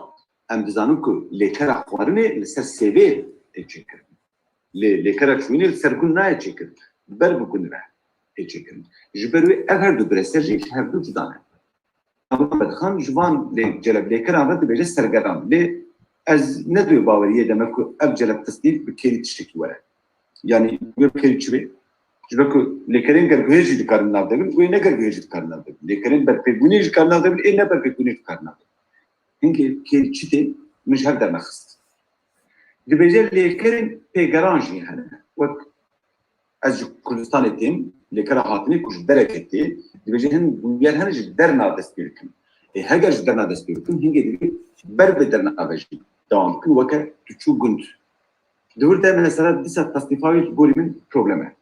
em dizanin ku lêkera xwarinê li ser sêvê tê çêkirin lê lêkera çûyînê li ser gund nayê çêkirin ber bi gund re tê çêkirin ji ber wê ev her du bireser jî her du cuda ne Kamuran Bedixan ji van lêkeran re dibêje sergeran lê ez nedû baweriye demek ku ev celeb tasnîf bi kêrî tiştekî were yani wê bi kêrî çi wê ji ber ku lêkerên gerguhêz jî dikarin nav debin wê ne gerguhêz jî dikarin nav debin lêkerên berpêbûnê jî dikarin nav debin ê ne berpêbûnê jî dikarin nav debin hingê kêrî çi tê min ji hev dermexist dibêje lêkerên pêgeran jî hene wek ez ji Kurdistanê têm lêkera hatinê ku ji dereke tê dibêje hin bûyer hene ji derna dest pê dikin heger ji derna dest pê dikin hingê divê ber bi dernave jî dewam bikin weke tu çû gund divir de mesela dîsa tasnîfa wê gorî min problem e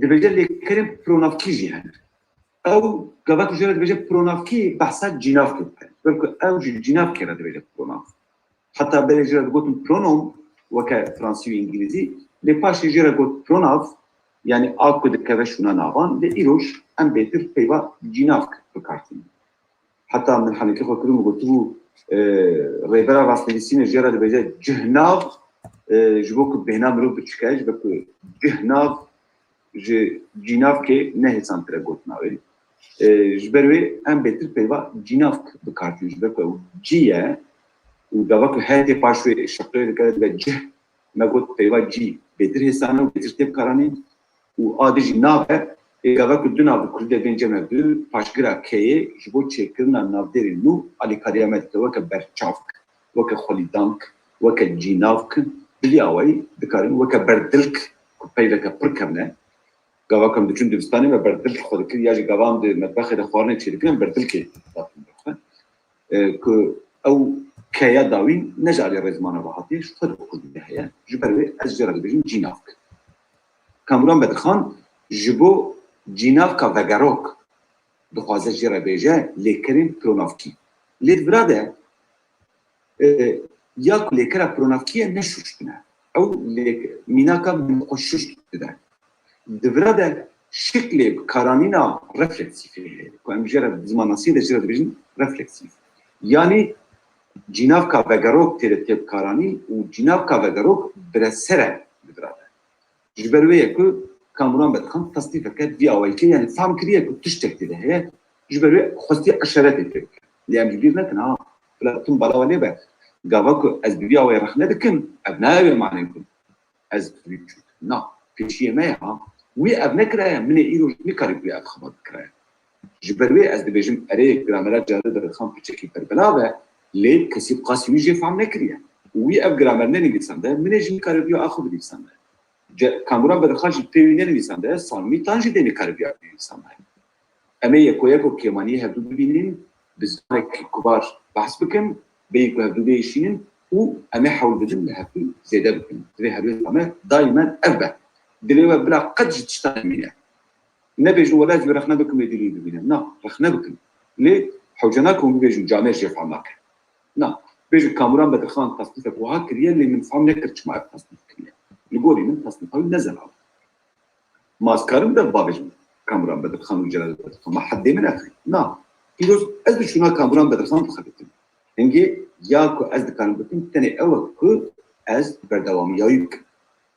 دبجه لکرم پرونافکی جی هن او گواه کجا دبجه پرونافکی بحثا جیناف کرد بلکه او جیناف کرد دبجه پروناف حتی بلجه گوتن پرونوم وکه فرانسی و انگلیزی لپاش جره گوت پروناف یعنی آکو دکوه شونا ناوان ده ایروش ام بیتر پیوا جیناف بکارتیم حتی من حنکه خود کرم گوتو ریبرا واسنویسین جره دبجه جهناف جبوك بهنا مرو بتشكاج بكو جهناف جيناف كي نه سانتر غوتناوي جبروي ام بيتر بيوا جيناف بكارتي جبكو جيه ودابك هادي باشوي شقير كانت جه ما قلت بيوا جي بيتر هسانو بيتر تيب كاراني وادي جيناف دابك الدنا بكل ده بين جمع دو باشغرا كي جبو تشيكرنا نافدير نو علي كاريامات وك برچافك وك خوليدانك وك جينافك بلی آوایی دکارن وکه بردلک پیدا که پرکمنه گاوا کم دچون دبستانی و بردلک خود کردی یا جی گاوام د مطبخ دخوارنه چیلی کنم بردلکی داتون بخواه که او کیا داوین نجاری رزمانه بحاتیش خود بکردی هیا جبروی از جرد بجیم جینافک کامران بدرخان جبو جینافکا وگروک دخوازه جرد بجه لیکرین پرونافکی لید براده یا لیکرا پرونافکیه نشوش کنه او میناکا مخشوش ده دبراده شکل کارانینا رفلکسیفه که امجره زماناسی ده جره بجن رفلکسیف یعنی جینافکا وگروک تیرتیب کارانی و جینافکا وگروک برسره دبراده جبرویه که کامران بدخان تصدیفه که بی آوائی که یعنی فهم کریه که تشتک دیده هیه جبرویه خواستی اشارت دیده لیم جبیر نکن ها فلاتون بالاوانه به گاواکو از بیا و رخنه دکن ابنای معنی کن از بیچود نه پیشیه ما وی ابن کرایه من ایرو میکاری بی اب خبر کرایه جبروی از دبیجم اره گرامرات جاده در خام پیچکی پر بلاوه لی کسی قاسی ویجی فهم نکریه وی اب گرامر ننویسن ده من جی میکاری بیا آخو بنویسن ده کامران بدخانش پیوی ننویسن ده سالمی تانجی دنی کاری بیا بنویسن ده اما یکو کیمانی هدو ببینین بزنه کبار بحث بکن بيكو هبدو بيشين و أما حول بدن لهبدو زيادة بكن دري هبدو أما دايما أربع دريوا بلا قد تشتغل منها نبيجو ولا رخنا بكم يديروا بينا نا رخنا بكم ليه حوجناكم بيجو جامع شيف عماك نا بيجو كامران بدخان تصنيفك وهاكريا اللي من فهم نكرتش مع التصنيف كريا نقولي من تصنيفه نزل على ماسكارم ده بابجم كامران بدخان وجلال بدخان ما حد من أخي نا يقول أزد شونا كامران بدخان بخبتهم هنگی یا کو از دکان بکن تنی اول کو از بردوامیایی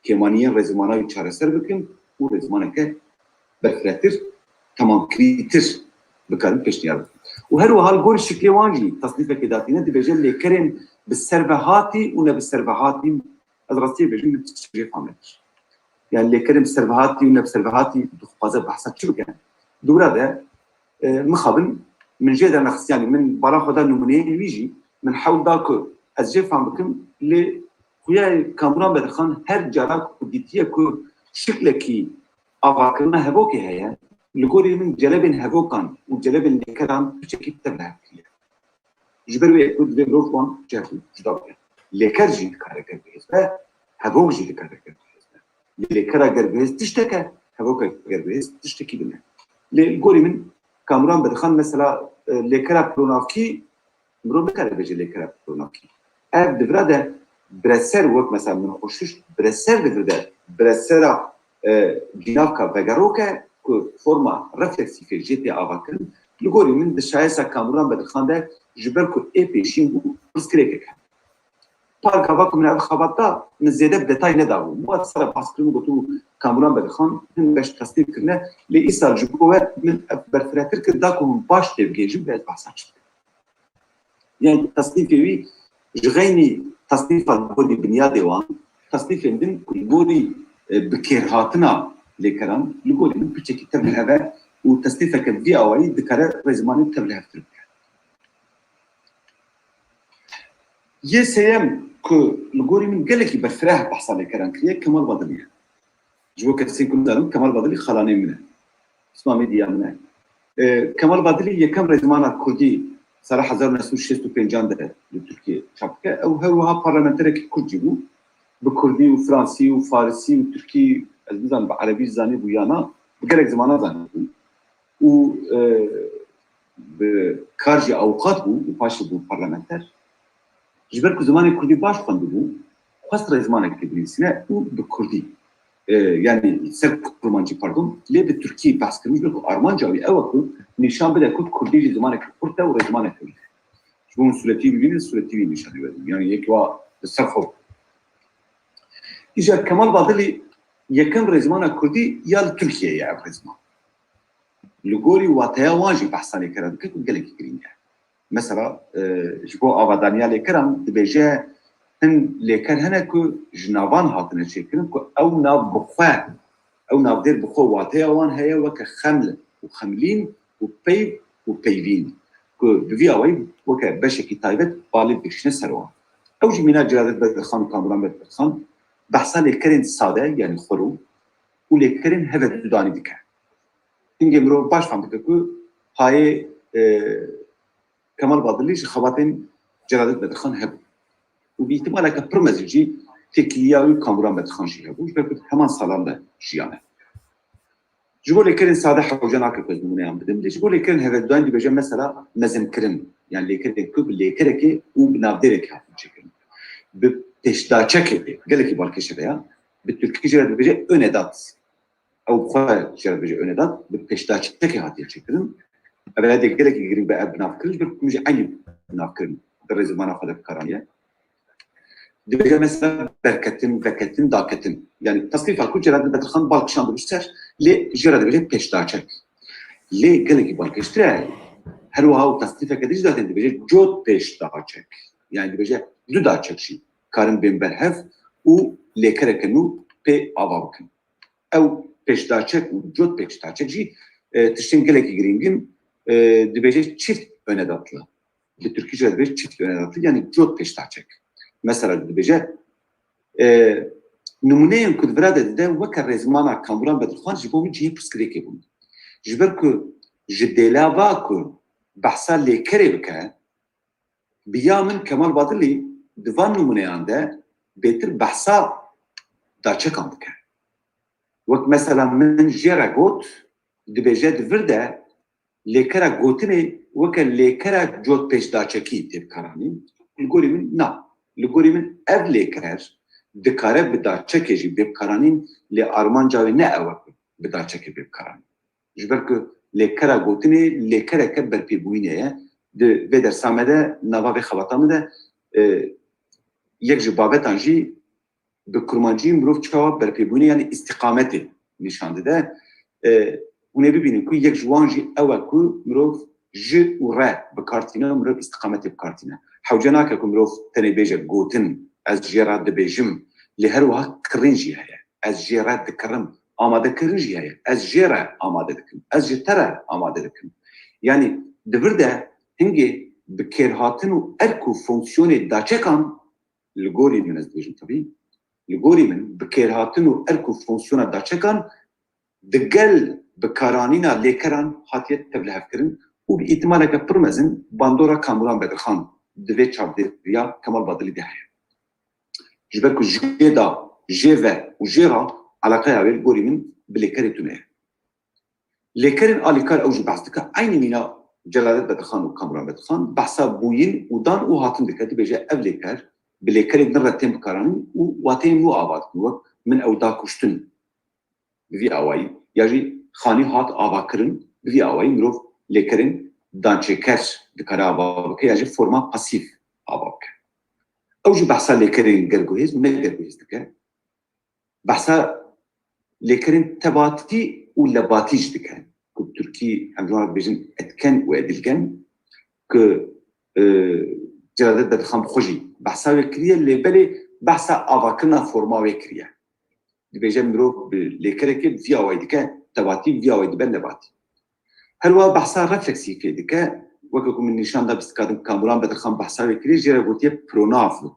کمانیان رزمانای چاره سر بکن و رزمانه که برفرتر تمام کریتر بکن پیشنیار بکن و هر وحال گور شکلی وانجی تصنیفه که داتینه دی بجن لیکرین بسربهاتی و نه بسربهاتی از راستی بجن بتشجیع فاملش يعني لیکرین بسربهاتی و نه بسربهاتی دخوازه بحثات چی بکن دوره ده مخابن من جهة نخص يعني من برا خدا نمونيه ويجي من حول داكو از جه فهم بكم ل خويا كامران بدخان هر جاراك وديتيه كو شكلكي افاكرنا هبوكي هيا لقولي من جلبن هبوكان وجلبن لكران بشكل تبلها كليا جبروي كود دي روفون جاكو جدابك لكرجي كاركر بيزبا هبوكجي كاركر بيزبا لكرا غربيز تشتكى هبوكا غربيز تشتكي بنا لقولي من کامران بدخان مثلا لیکرا پرونافکی مرو بکره بجه لیکرا پرونافکی اب دفراده برسر وقت مثلا من خوشش برسر دفراده برسرا جنافکا وگروکه که فرما رفلکسیفی جیتی آواکن لگوری من دشایسا کامران بدخان ده جبر که ای پیشین بو بسکریکه که پار گاواکو من اب خباتا من زیده بدتای نداو مواد سر پاس کرنو گوتو کامران بدخان من بش تصدیق کرنه لی ایسال جبوه من برفراتر کرداکو من باش تبگیجم باید بحثات شد يعني تصنيف وي جغيني تصنيف البودي بنيادي وان تصنيف عندن البودي بكيرهاتنا لكرام البودي من بتشكي تبل هذا وتصنيفك في اوي ذكر رزماني تبل هفتر يسيم كو الغوري من قال لك برفراه بحصل لكرام كريه كمال بدليه جو كتسين كل دارم كمال بدلي خلاني منه اسمه ميديا منه كمال بدلي يكم رزمانا كردي صراحة 1965 ده لتركيا شبكة أو هو برلمانتري كردي بو بكردي وفرنسي وفارسي وتركي بزن به عربی زانی بویانا بگرک زمانه زانی و به کارج اوقات بود و پاش بود پارلمانتر جبر که زمان کردی باش خونده بود خواست را زمانه که بنویسینه او به کردی yani ser kurmancı pardon le de Türkiye baskınmış bir Armanca ve evakı nişan bile Kürtçe zamanı Kürt'te ve zamanı Kürt. Bunun sureti gibi sureti nişan verdim. Yani yekva sarfo. İşte Kemal Badili yakın rezmana Kürdi ya Türkiye ya rezman. Lugori wataya vaji bahsani kırdı ki gelek girin ya. Mesela bu avadaniya lekram dibece هن لیکن هنه که جنابان هاتنه چکرن که او ناب بخواه او ناب دیر بخواه واته اوان هیا وکه خمل و خملین و پیو و پیوین که دوی اوی وکه بشکی تایبت بالی بکشنه سروان او جمینا جرادت بدرخان و کامران بدرخان بحثا لیکرین ساده یعنی خورو و لیکرین هفت دودانی دیکه اینگه مرو باش فهم دیکه که های کمال بادلیش خواتین جرادت بدرخان هبو و باحتمال که پرمزیجی تکیه‌ای کامران بدخانشی هبوش بکن همان سالان ده جیانه. جبولی کردن ساده حوجنا که کدومونه هم بدم. جبولی کردن هفدوان دی بجام مثلا مزن کردن یعنی لیکردن کوب لیکره که او بنابدره که هفت چکن. به تشداچه که گله کی بالکش بیا به ترکی جرد بجا önedat او خواه جرد بجا önedat به تشداچه که هاتی چکن. اولی دیگه گله کی گرین به بنابکرش بکمیج عین بنابکرن در زمان خود کارانیه. دبجه مثلا برکتن وکتن داکتن yani tasnif akıl cerrahı bedrxan balkışandırmışlar le cerrahı böyle peştaçak le geleki balkıştıra her o tasnif akedici zaten dibece jot peştaçak yani dibece dudaçak şey karın benberhef u lekerekenu pe avavkın ev peştaçak u jot peştaçak şey tişten geleki giringin dibece çift önedatlı de Türkçe dibece çift önedatlı yani jot peştaçak mesela dibece نمونه که برای ده وکر رزمانا کامران بدرخوان جبومی جیه پسکری که بود جبر که جدیلا با که بحثا لیکره بکه بیا من کمال بادلی دوان نمونه آنده بهتر بحثا داچه کام بکه وقت مثلا من جیره گوت دبیجه دورده لیکره گوتنی وکر لیکره جوت پیش داچه کی تیب کرانی لگوری من نه لگوری من ev لیکره دکاره بداچه جی بکارانین لی آرمانجا و نه اوه بداچه که بکاران. جبر که لیکره گوتنی لیکره که برپیبوینه و در سامده نواب خواتامه ده یک جبابت آنجی بکرمانجی مروف چه برپیبوینه یعنی استقامتی نشانده ده. اونه ببینیم که یک جوانجی اوه که مروف ج و ره بکارتینه مروف استقامتی بکارتینه. حوجنا که مروف تنی بیجه گوتن از جرات دبیجم لهر وقت کرنجی هیا از جرات دکرم آماده کرنجی هیا از جرا آماده دکم از جتره آماده دکم یعنی دبرده هنگی بکرهاتن و ارکو فونکسیون داچکان لگوری من از دبیجم طبیعی لگوری من بکرهاتن و ارکو فونکسیون داچکان دگل بکارانینا لیکران حاتیت تبلهف کرن و به احتمال که پرمزن باندورا کامران بدرخان دوی چابدیا کمال بادلی ده هیا جبر که جدا جیوه و جیرا علاقه اویل گوری من بلیکری تونه لیکرین آلیکار اوجی بحث دکه aynı مینا جلالت بدرخان و کامران بدرخان بحثا بوین و دان و هاتن دکتی بجه اف لیکر بلیکری نرتیم بکارانی و واتین نو آباد کنو من او دا کشتن بوی آوائی یاجی خانی هات آوا کرن بوی آوائی مروف لیکرین دانچکر دکاره آوا بکه یاجی فرما پاسیف آوا بکه اوجي بحثا ليكرين جرجوهيز وما جرجوهيز دكا بحثا ليكرين تباتي ولا باتيج دكا كتركي عندنا بيجن اتكن وادلكن ك جرادت بدخم خوجي بحثا وكريه اللي بالي بحثا افاكنا فورما وكريه دي بيجن مرو ليكريك فيا وايدكا تباتي فيا وايد بنباتي هل هو بحثا ريفلكسي في دكا وكم من نشان ده بستخدم كامران بدرخان بحثا وكريه جرا قوتيه بروناف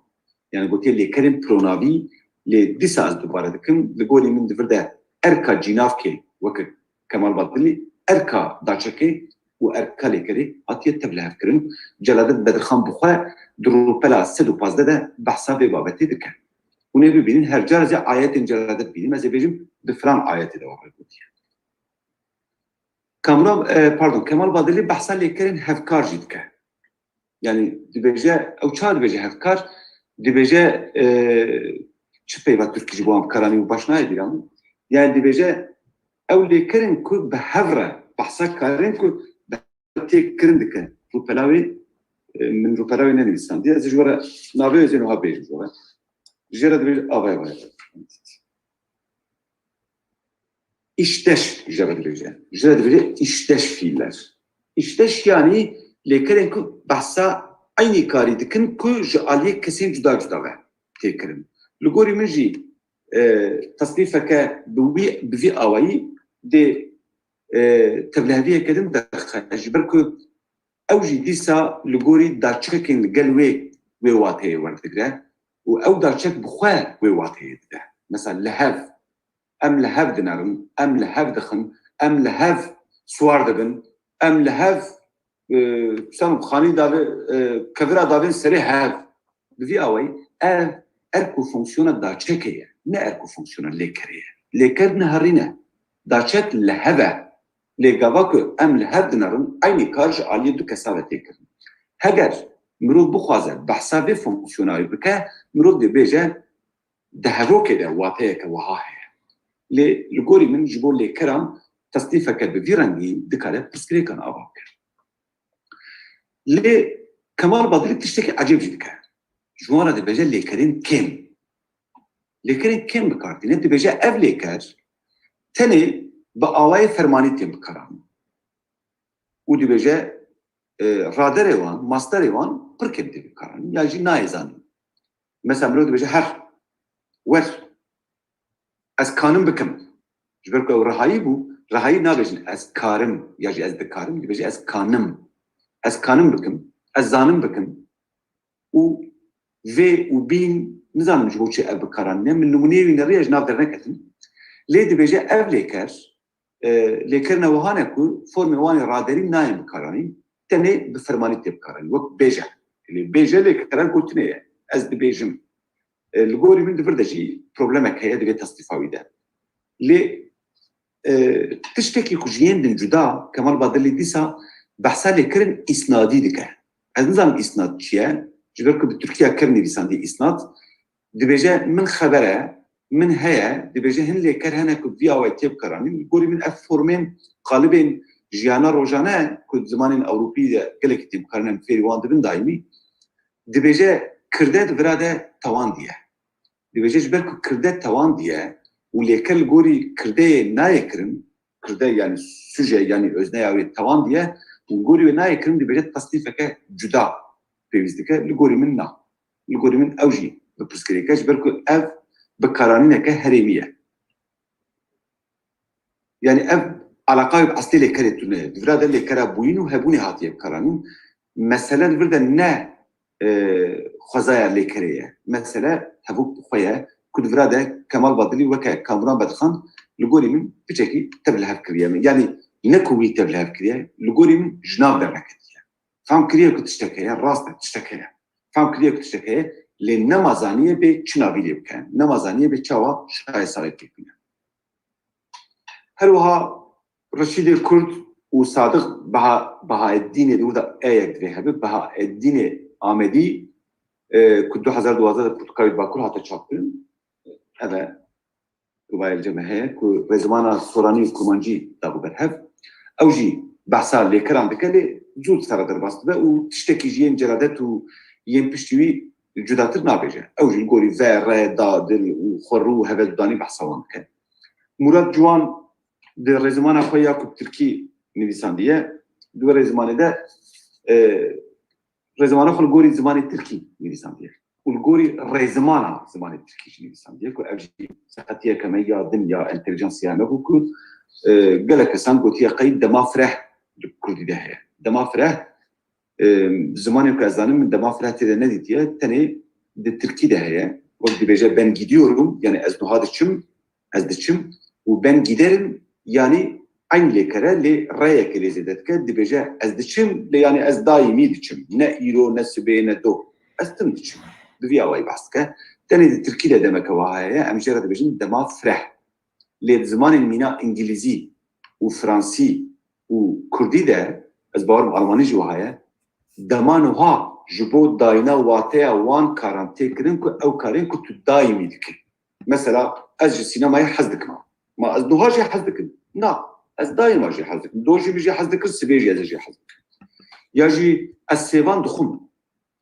يعني قلت لي كريم برونافي لديساز دوباره دكم لقولي من دفرده اركا جينافكي وك كمال باطلي اركا داچكي واركا لكري اتيه تبلها فكرن جلادت بدرخان بخوا درو بلا سد وبازده ده بحثا ببابتي دكه ونبي بينين هر جارزه ايات جلادت بينين مثلا بيجم di filan ayetê de wahê gotiye. Kemal Badilî behsa lêkerên hevkar jî dike. Yani dibêje ew çar dibêje hevkar, dibêje çi peyva Tirkî ji bo em karanî û baş nayê bîran. Yani dibêje ew lêkerên ku bi hev re behsa karên ku bi têk kirin dikin. Rûpelavê min rûpelavê nenivîsandiye. Ez ji were navê êzên wiha bêjim ji were. Ji re dibêje avaya. İşteş ji re dibêje. Ji re dibêje işteş fiiller. İşteş yani lêkerên ku behsa aynî karî dikin ku ji aliyê kesên cuda cuda ve têk kirin. Li gorî min jî tasnîfeke bi vî awayî dê tevliheviyeke din derxe ji ber ku ew jî dîsa li gorî daçikekên li gel wê wateyê werdigire û ew daçik bi xwe wê wateyê dide. Mesela lehev, em lehev dinarin, em lehev dixin, em lehev swar dibin, em lehev san xanî davê kevira davên serê hev. Bi vî awayî ev erku fonksiyona daçekê ye, ne erku fonksiyona lêkerê ye. Lêker neherîne. Daçek lehev e. Lêgava ku em lehev dinarin, aynî kar ji aliyê du kesa ve têk kirin. Heger mirov bixwaze behsa vê fonksiyonayî bike, mirov dibêje di hevokê de wateyeke wiha heye. Lê li gorî min ji bo lêkeran tasnîfeke bi vî rengî dikare pirsgirêkan ava bike. Lê Kemal Badilî tiştekî ecêb jî dike. Ji wan re dibêje lêkerên kêm. Lêkerên kêm bikardîne dibêje ev lêker tenê bi awayê fermanî têm bikaranîn. û dibêje raderê wan, masterê wan pir kêm tê bikaranîn ya jî nayê zanîn. Mesela mirov dibêje her wer ez kanim bikim. Ji ber ku ew rihayî bû, rihayî nabêjin ez karim ya jî ez dikarim, dibêje ez kanim. Ez kanim bikim, ez zanim bikim û vê û bîn nizanim ji bo çi ev bikaranîne. Min numûneyê wî neriya ji nav derneketim. Lê dibêje ev lêker lêkerine wiha ne ku formê wanê raderî nayên bikaranîn, tenê bi fermanî tê bikaranîn. Wek bêje. Bêje lêkeran gotinê ye. Ez dibêjim. Li gorî min divir de jî problemek heye divê tasnîfa wî de. Lê tiştekî ku ji yên din cuda Kemal Badilî dîsa behsa lêkirin îsnadî dike. Ez nizanim îsnad çi ye? Ji ber ku bi Tirkiya kir nivîsandiye îsnad, dibêje min xebere, min heye, dibêje hin lêker hene ku vî awayê tê bikaranîn. Li gorî min ev formên qalibên jiyana rojane ku zimanên Ewropî de gelekî tê bikarin em fêrî wan dibin daîmî, dibêje kirde divira de tawan diye. Dibêje ji ber ku kirde tawan diye û lêker li gorî kirdeyê nayê kirin, kirde yani suje yani özneya wê tawan diye û gorî wê nayê kirin dibêje tasnîfeke cuda pêwîst dike. Li gorî min na. Li gorî min ew jî bi pirsgirêke ji ber ku ev bikaranîneke herêmî ye. Yani ev alaqayê bi eslê lêkerê tune ye. Divira de lêkera bûyîn û hebûnê hatiye bikaranîn. Mesele divir de ne xwezaya lêkerê ye. Mesele hevok bi xwe ye ku divira de Kemal Badilî weke Kamran Bedixan li gorî min piçekî tevlihev kiriye min. Yani ne ku wî tevlihev kiriye, li gorî min ji nav derneketiye. Fam kiriye ku tiştek heye, rast e tiştek heye. Fam kiriye ku tiştek heye, lê nemazaniye bê çi navî lê bike, nemazaniye bê çawa şaheserê têk bîne. Her wiha Reşîdê Kurd û Sadık Bahaeddînê de wida eyek divê hebe. Bahaeddînê Amedî ku 2012 de Portugalî Bakur hate çapkirin. Ev rivayê ceme heye ku rezmana Soranî û Kurmancî da bû berhev. Ew jî behsa lêkeran dike lê zû sere derbas dibe û tiştekî ji yên celadet û yên piştî wî cudatir nabêje. Ew jî li gorî ve, re, da, dil û xwe rû heveddanî behsa wan dike. Murat Ciwan di rêzimana xwe Yakub Tirkî nivîsandiye. Di we rêzimanê de rêzimana xwe li gorî zimanê Tirkî nivîsandiye. û li gorî rêzimana zimanê Tirkî jî nivîsandiye ku ev jî seqetiyeke me ya din ya entelijansiya me bû ku gelek kesan gotiye qey dema fireh li Kurdî de heye. Dema fireh zimanê ku ez zanim min dema fireh tê de nedîtiye tenê di Tirkî de heye. Wek dibêje ben gidiyorum yani ez niha diçim, ez diçim û ben giderim yani aynı lêkere lê rêyekê lê zêde dike. Dibêje ez diçim lê yani ez daîmî diçim. Ne îro ne sibê ne do. Ez tim diçim. Bi vî awayî behs dike. Tenê di Tirkî de demeke wiha heye. Em jê re dibêjin dema fireh. لی زمان مینا انگلیزی و فرانسی و کردی ده از باورم آلمانی جوهایه دمانوها جبو داینا واتیا وان کاران تکرین که او کارین که تو دایمی دکن مثلا از سینمای حز دکم ما از دوها جی حز دکن نه از دایما جی حز دکن دو جی حز دکن سبی جی حز دکن یا جی از سیوان دخم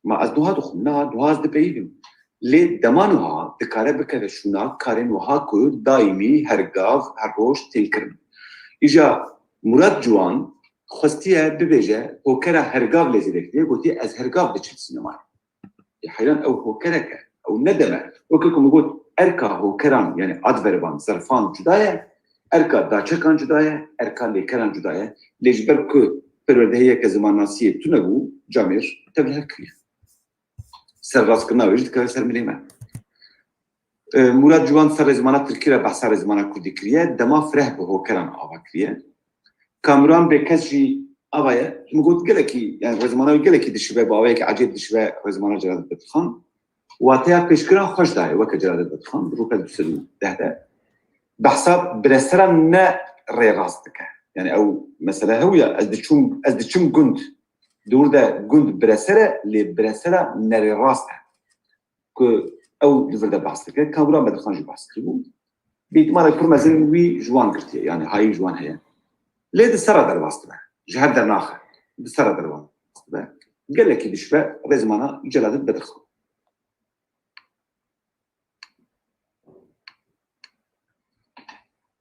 ما از دوها دخم نه دوها از دپیدیم لی دمانوها دکاره بکره شونا کارین وها که دایمی هرگاف هر روش تکرین ایجا مراد جوان خستیه ببیجه هوکره هرگاف لزیدکتیه گوتی از هرگاف دچل سینمای حیران او هوکره که او ندمه وکلکم گوت ارکا هوکران یعنی ادوربان ظرفان جدایه ارکا داچکان جدایه ارکا لیکران جدایه لیجبر که پروردهیه که زمان ناسیه تو نبو جامیر تبلیغ کریه سر راست کرنا ویجد که سر ملیمه مراد جوان سر زمانه ترکیه بحث سر زمانه کردی کریه دما فره به هوکران آوا کریه کامران به کسی آوایه مگود گلکی یعنی رزمانه گلکی دشبه با آوایه که عجیب دشبه رزمانه جلالت بدخان واتیا پیشکران خوش داره وکه جلالت بدخان روپه دوستدو ده بحثا برسرا نه ری راست دکه یعنی او مثلا هویا از دچم گند دور ده گند برسره لی برسره نری راست که او دور ده بحث دکه کامران بدخان جو بحث کرد بیتمال پرمزن وی جوان کرتیه یعنی های جوان هیه ليه السرى در واسطه جهاد در ناخر السرى در واسطه قال لك دشبه رزمانه جلالت بدرخو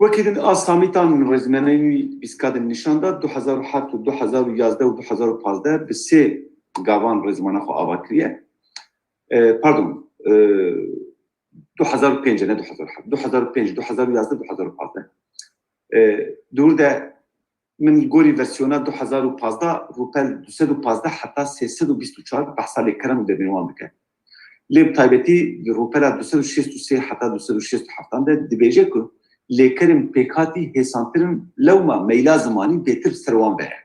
وكيد آسامیتان رزمانه بیسکاد نشان داد 2007 و 2011 و 2015 به سه گاوان رزمانه خو آوا کریه پاردون 2005 نه 2007 2005 2011 2015 دور ده من گوری ورسیونا 2015 روپل 215 حتی 324 بحثا لیکرم در بینوان بکن لیب تایبتی روپل 263 حتی 267 ده دبیجه که لیکرم پیکاتی حسانترم لوما میلا زمانی بیتر سروان بره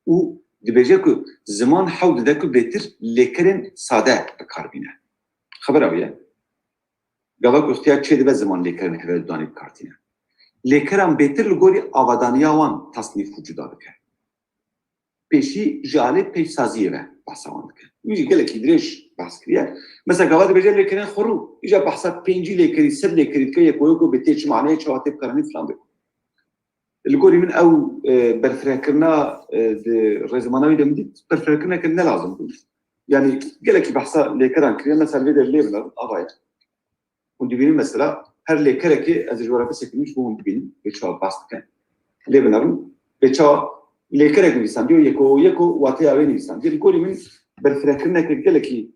و دبیجه که زمان حول ده که بیتر لیکرم ساده بکار بینه خبر آویه گوه که اختیار چه ده زمان لیکرم هفه دانی بکارتینه لیکرم بهتر لگوری آوادانیاوان تصنیف وجود داده که پیشی جاله پیش سازیه و بحثا وان که میجی گله کی درش بحث کریه مثلا گواد بجه لیکرین خورو ایجا بحثا پینجی لیکری سر لیکری که یکویو که بتیچ معنی چواتیب کرنی فلان بکن لگوری من او برفرکرنا رزمانوی دمدید برفرکرنا که نلازم بود یعنی گله کی بحثا لیکران کریه مثلا ویدر لیبنر آقای اون دیبینی مثلا هر لیکره که از جواره بسکنیش بوم ببینیم بچه باست کن لیبنرم بچه لیکره که نیستم دیو یکو واتی آوی نیستم دیو گوری من برفرکرنه که گله کی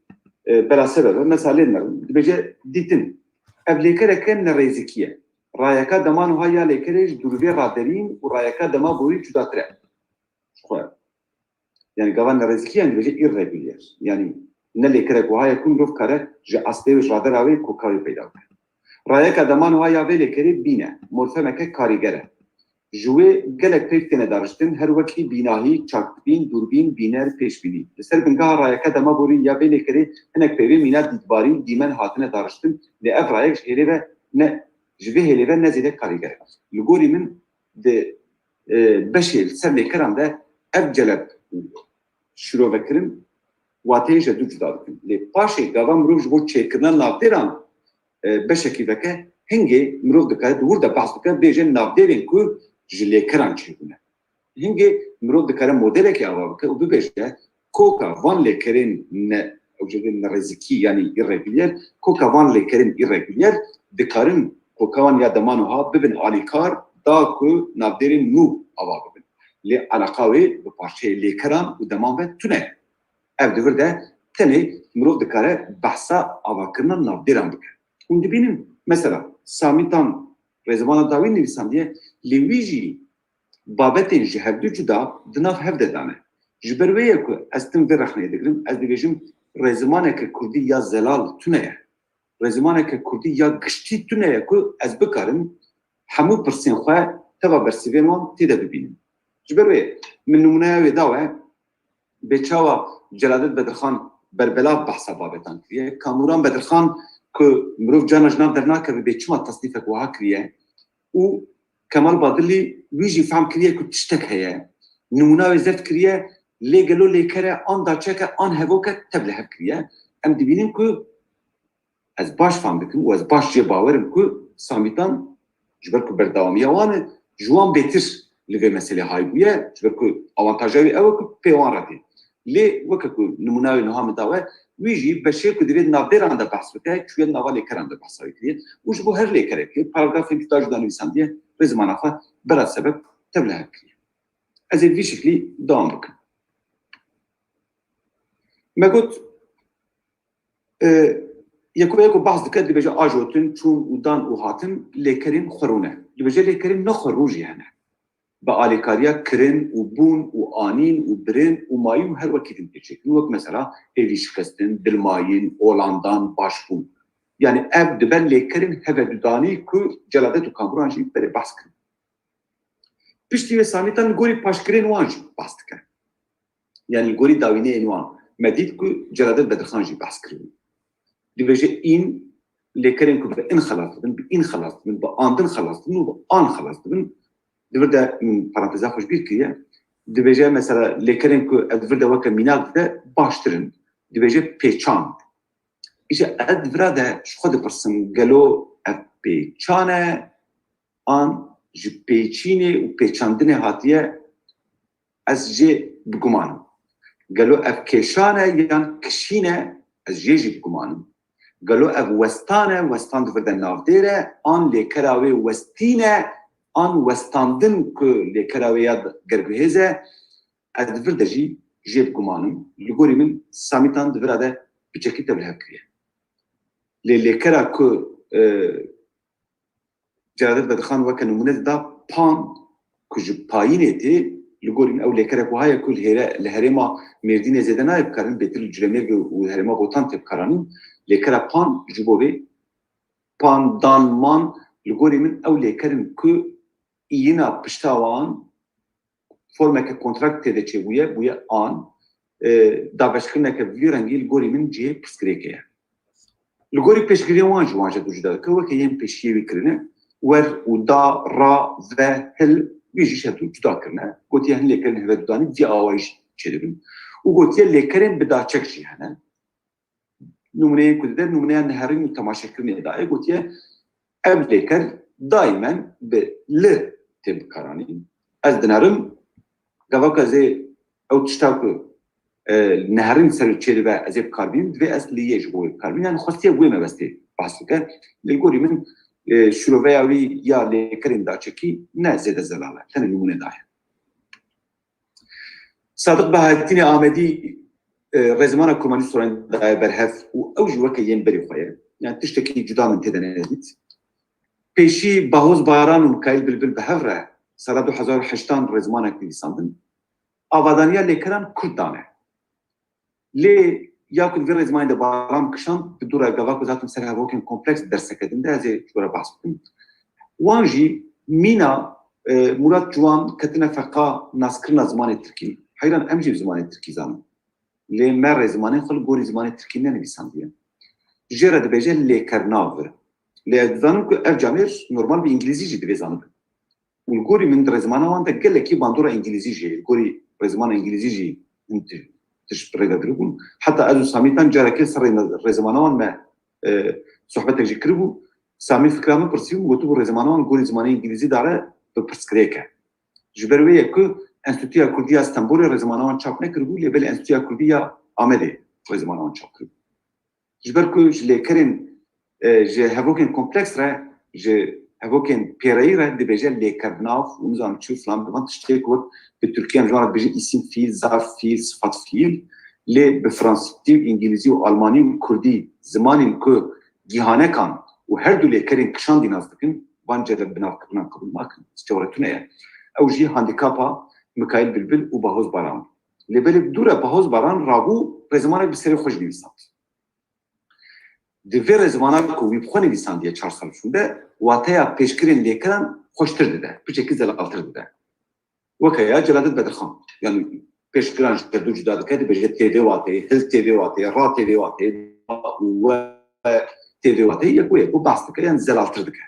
براسه بده مثلا لیبنرم بجه دیتن اب لیکره که نریزکیه رایکا دمانو ها لیکرهش دوروی رادرین و رایکا دما بوری جدا تره خواه یعنی گوان نریزکیه بجه ایرگولیر یعنی نه لیکره که های کن روف کاره جه اصلیوش رادر آوی کوکاوی پیدا کنه رایک دمان های اولی کری بینه مرفمه که کاریگره جوه گلک پیفت ندارشتن هر وقتی بیناهی چاکبین دوربین بینر پیش بینی لسر بنگاه رایک دما بوری یا ولی کری هنک پیوی مینا دیدباری دیمن هاتنه دارشتن لی اف رایک هلیوه نه جوه هلیوه نزیده کاریگره لگوری من ده بشیل سر لیکرم ده اف جلب شروع بکرم واتیج دو جدا بکن لی پاشه گاوام روش بو چیکرنن نافدیران بشکی وکه هنگی مروف دکاره دور ده بحث دکاره بیجه نافدیرین که جلیکران چیگونه هنگی مروف دکاره مدل که آوا بکه و ببیجه کوکا وان لیکرین نه او جده نرزکی یعنی ایرگولیر کوکا وان لیکرین ایرگولیر دکارن کوکا وان یا دمانوها ببین آلیکار دا که نافدیرین نو آوا ببین لی علاقاوی بپارچه لیکران و دمان به تونه اف دور ده تنه مروف دکاره بحثا آوا کرنن نافدیران بکه اون دبینیم مثلا سامیتان رزمان داوی نویسم دیه لیویجی بابتین جهدو جدا دناف هفده دانه جبرویه که از تم در رخنه دگرم از دیویجم رزمانه که کردی یا زلال تونه رزمانه که کردی یا گشتی تونه که از بکارم همو پرسین خواه تبا برسیویمان تیده ببینیم جبرویه من نمونه ویداوه بچاوا جلالت بدرخان بربلا بحثا بابتان کریه کاموران بدرخان که مروف جانش نام در ناکه به چما تصنیف که وها کریه و كمال باضلي ويجي فهم كريه كنت تشتك هي نمونه وزرت كريه لي قالوا لي كره ان دا تشيك ان هبوكه تبله كريه ام دبينين كو از باش فهم بكم و از باش جي باورم كو ساميتان جبركو برداوميه وانا جوان بيتر لفي مساله هاي بويا جبركو اوانتاجاوي او كو بيوان راتي لي وككو نموناوي نهام داوه ويجي بشي كو ديريد نافدير عند بحث بتاعي شويه نافالي كران ده بحث كريه وجبو هر لي كريه باراجراف انتاج دانو سانديه لازم نعرفها بلا سبب تبلها كريه ازي في شكلي دوام بكم ما قلت يكو بحث دكات اللي بيجا اجوتن شون ودان وهاتن ليكرين خرونه اللي بيجا ليكرين نخروج يعني بآليكاريا كرين وبون وآنين وبرين ومايون هر وقت تنتشك وقت مثلا هيفي شكستن بالماين اولاندان باشبون يعني اب دبل ليكرين هذا داني كو جلادت وكامبران جي بري بحث كرين بيشتي وساميتان غوري باشكرين وانج بحث كرين يعني غوري داويني انوان مديد كو جلادت بدرخان جي بحث كرين ديفيجي ان ليكرين كو بان خلاص بان خلاص من باندن خلاص من بان خلاص من ديفيدا من بارانتيزا خوش بير كيه ديفيجي مثلا ليكرين كو ديفيدا وكا مينال ده باشترن ديفيجي بيچان ايش ادفرا ده خود برسم قالو بيچانه ان جي بيچيني و بيچاندني هاتيه از جي بگمان قالو اف كيشانه يعني كشينه از جي بگمان قالو اف وستانه وستان دفردا نافديره ان ليكراوي وستينه ان وستاندن كو ليكراويات قربهزه ادفردا جي بگمانم لغوري من ساميتان دفرا ده بچكي تبلها كريه ليكرا كو جرادت بدخان وكا نمونه دا بان كو جو باينتي لغوري من او ليكرا كو هاي كل الهرما مردين زيده نايب كارن بيتر الجرمير والهرما بوتان تب كارانين ليكرا بان جبوبي بان دان مان لغوري من او ليكرن كو اینا پشتاوان فرمك كونتراكت ده چه بويا آن دابشكرنا كبير رنگي لغوري من جي بسكريكيه لغوري بيشكري وانجا دوجدا كو كيين بيشي وكرنا ور ودا را و هل بيجي شدو جدا كرنا قوتي هن ليكرن هبداني دي اوايش چدبن وقوتي ليكرن بدا چكشي هنا نمونه كده نمونه نهرين وتماشا كرنا دا قوتي اب ليكر دائما بل تب كاراني از دنارم قواكا زي او تشتاكو نهرين سر تشيري با ازيب كاربين دوي از ليش بوي كاربين يعني خاصية بوي ما بستي بحثك للقوري من شروفياوي يا لكرين داچكي نا زيادة زلالة تاني نمونه داهي صادق بهاتيني آمدي رزمانا كرماني سوران داهي برهف و اوجي وكا ينبري خويا يعني تشتكي جدا من تدنيت پیشی باهوز باران و مکایل بلبل به هفره سال 2008 رزمانه کلیساندن آوادانیا لیکران کردانه لی یا کل وی رزمانه ده بارام کشان بدور گواکو ذاتم سر هواکن کمپلکس درس کردن ده از جورا بحث کنم وانجی مینا مراد جوان کتنه فقا ناسکرنا زمان ترکی حیران امجی زمان ترکی زمان لی مر رزمانه خل گوری زمان ترکی ننویساندیه جره ده بیجه لیکرناور لأنه أفجامير نورمال بإنجليزي جدي بيزانه والكوري من رزمانه وانت قال لك باندورا إنجليزي جي الكوري رزمانه إنجليزي جي انت تشبريدا دربون حتى أزو ساميتان جارا كل سر رزمانه وان ما صحبتك جي كربو سامي فكرامه برسيو وتو رزمانه وان كوري زمانه إنجليزي داره ببرسكريكا جبرويه كو انستوتيا كردية اسطنبول رزمانه وان چاپ نكربو لبل انستوتيا كردية آمده رزمانه وان چاپ كربو جبركو جلي كرين جه هفوكن كومبلكس را جه هفوكن بيري را دي بيجي ليكرناف ونزام تشوف لام بمن تشتيك وقت بالتركيا مجموعة بيجي اسم فيل ظرف فيل صفات فيل لي بفرنسي وانجليزي والماني وكردي زمان كو جهانه كان وهر دو ليكرين كشان دي نازدكن بانجر بناف كبنان قبل ما كان استورتنا يعني او جي هانديكابا مكايل بلبل وباهوز باران لي بالك دورة باهوز باران رابو رزمانه بسري خوش بيسات دیگر زمانه که وی بخونه بیساندیه 4 سال شده واتیا پیشکرین لیکران خوشتر دیده بچه زلالتر دیده وکیا جلادت بدرخان یعنی پیشکران جدو جدا دکه بجه تیوی واتی هل تیوی واتی را تیوی واتی و تیوی واتی یکو بحث دکه یعنی زلالتر دکه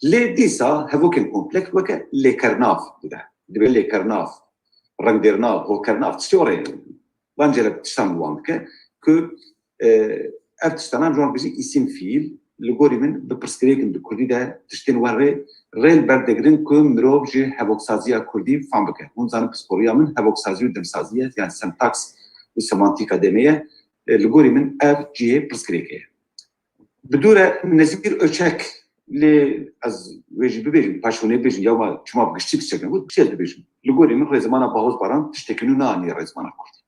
لێ دیسا هەڤۆکên kompleks وەکە lêkernav dide. Dibe lêkernav, rengdêrnav, hokernav tiştê oraya vancere tiştan wan dike ku ev tiştanan ciwan bijî îsim fiil li gorî min bi pirsgirêkin di Kurdî de tiştên we rê berdegirin ku mirov ji hevoksaziya Kurdî fan bike. Hûn zanin psikolojiya min hevoksazi û demsazî ye, yani sentaks û semantîka demê ye. Li gorî min ev cihê pirsgirêk ye. Bi dû re Nezîr Öçek lê ez wê jî bibêjim paşonê bêjim ya çima giştî biçekin û çêl dibêjim. Li gorî min rêzimana Bahozbaran tiştekî nû neanîye rêzimana Kurdî.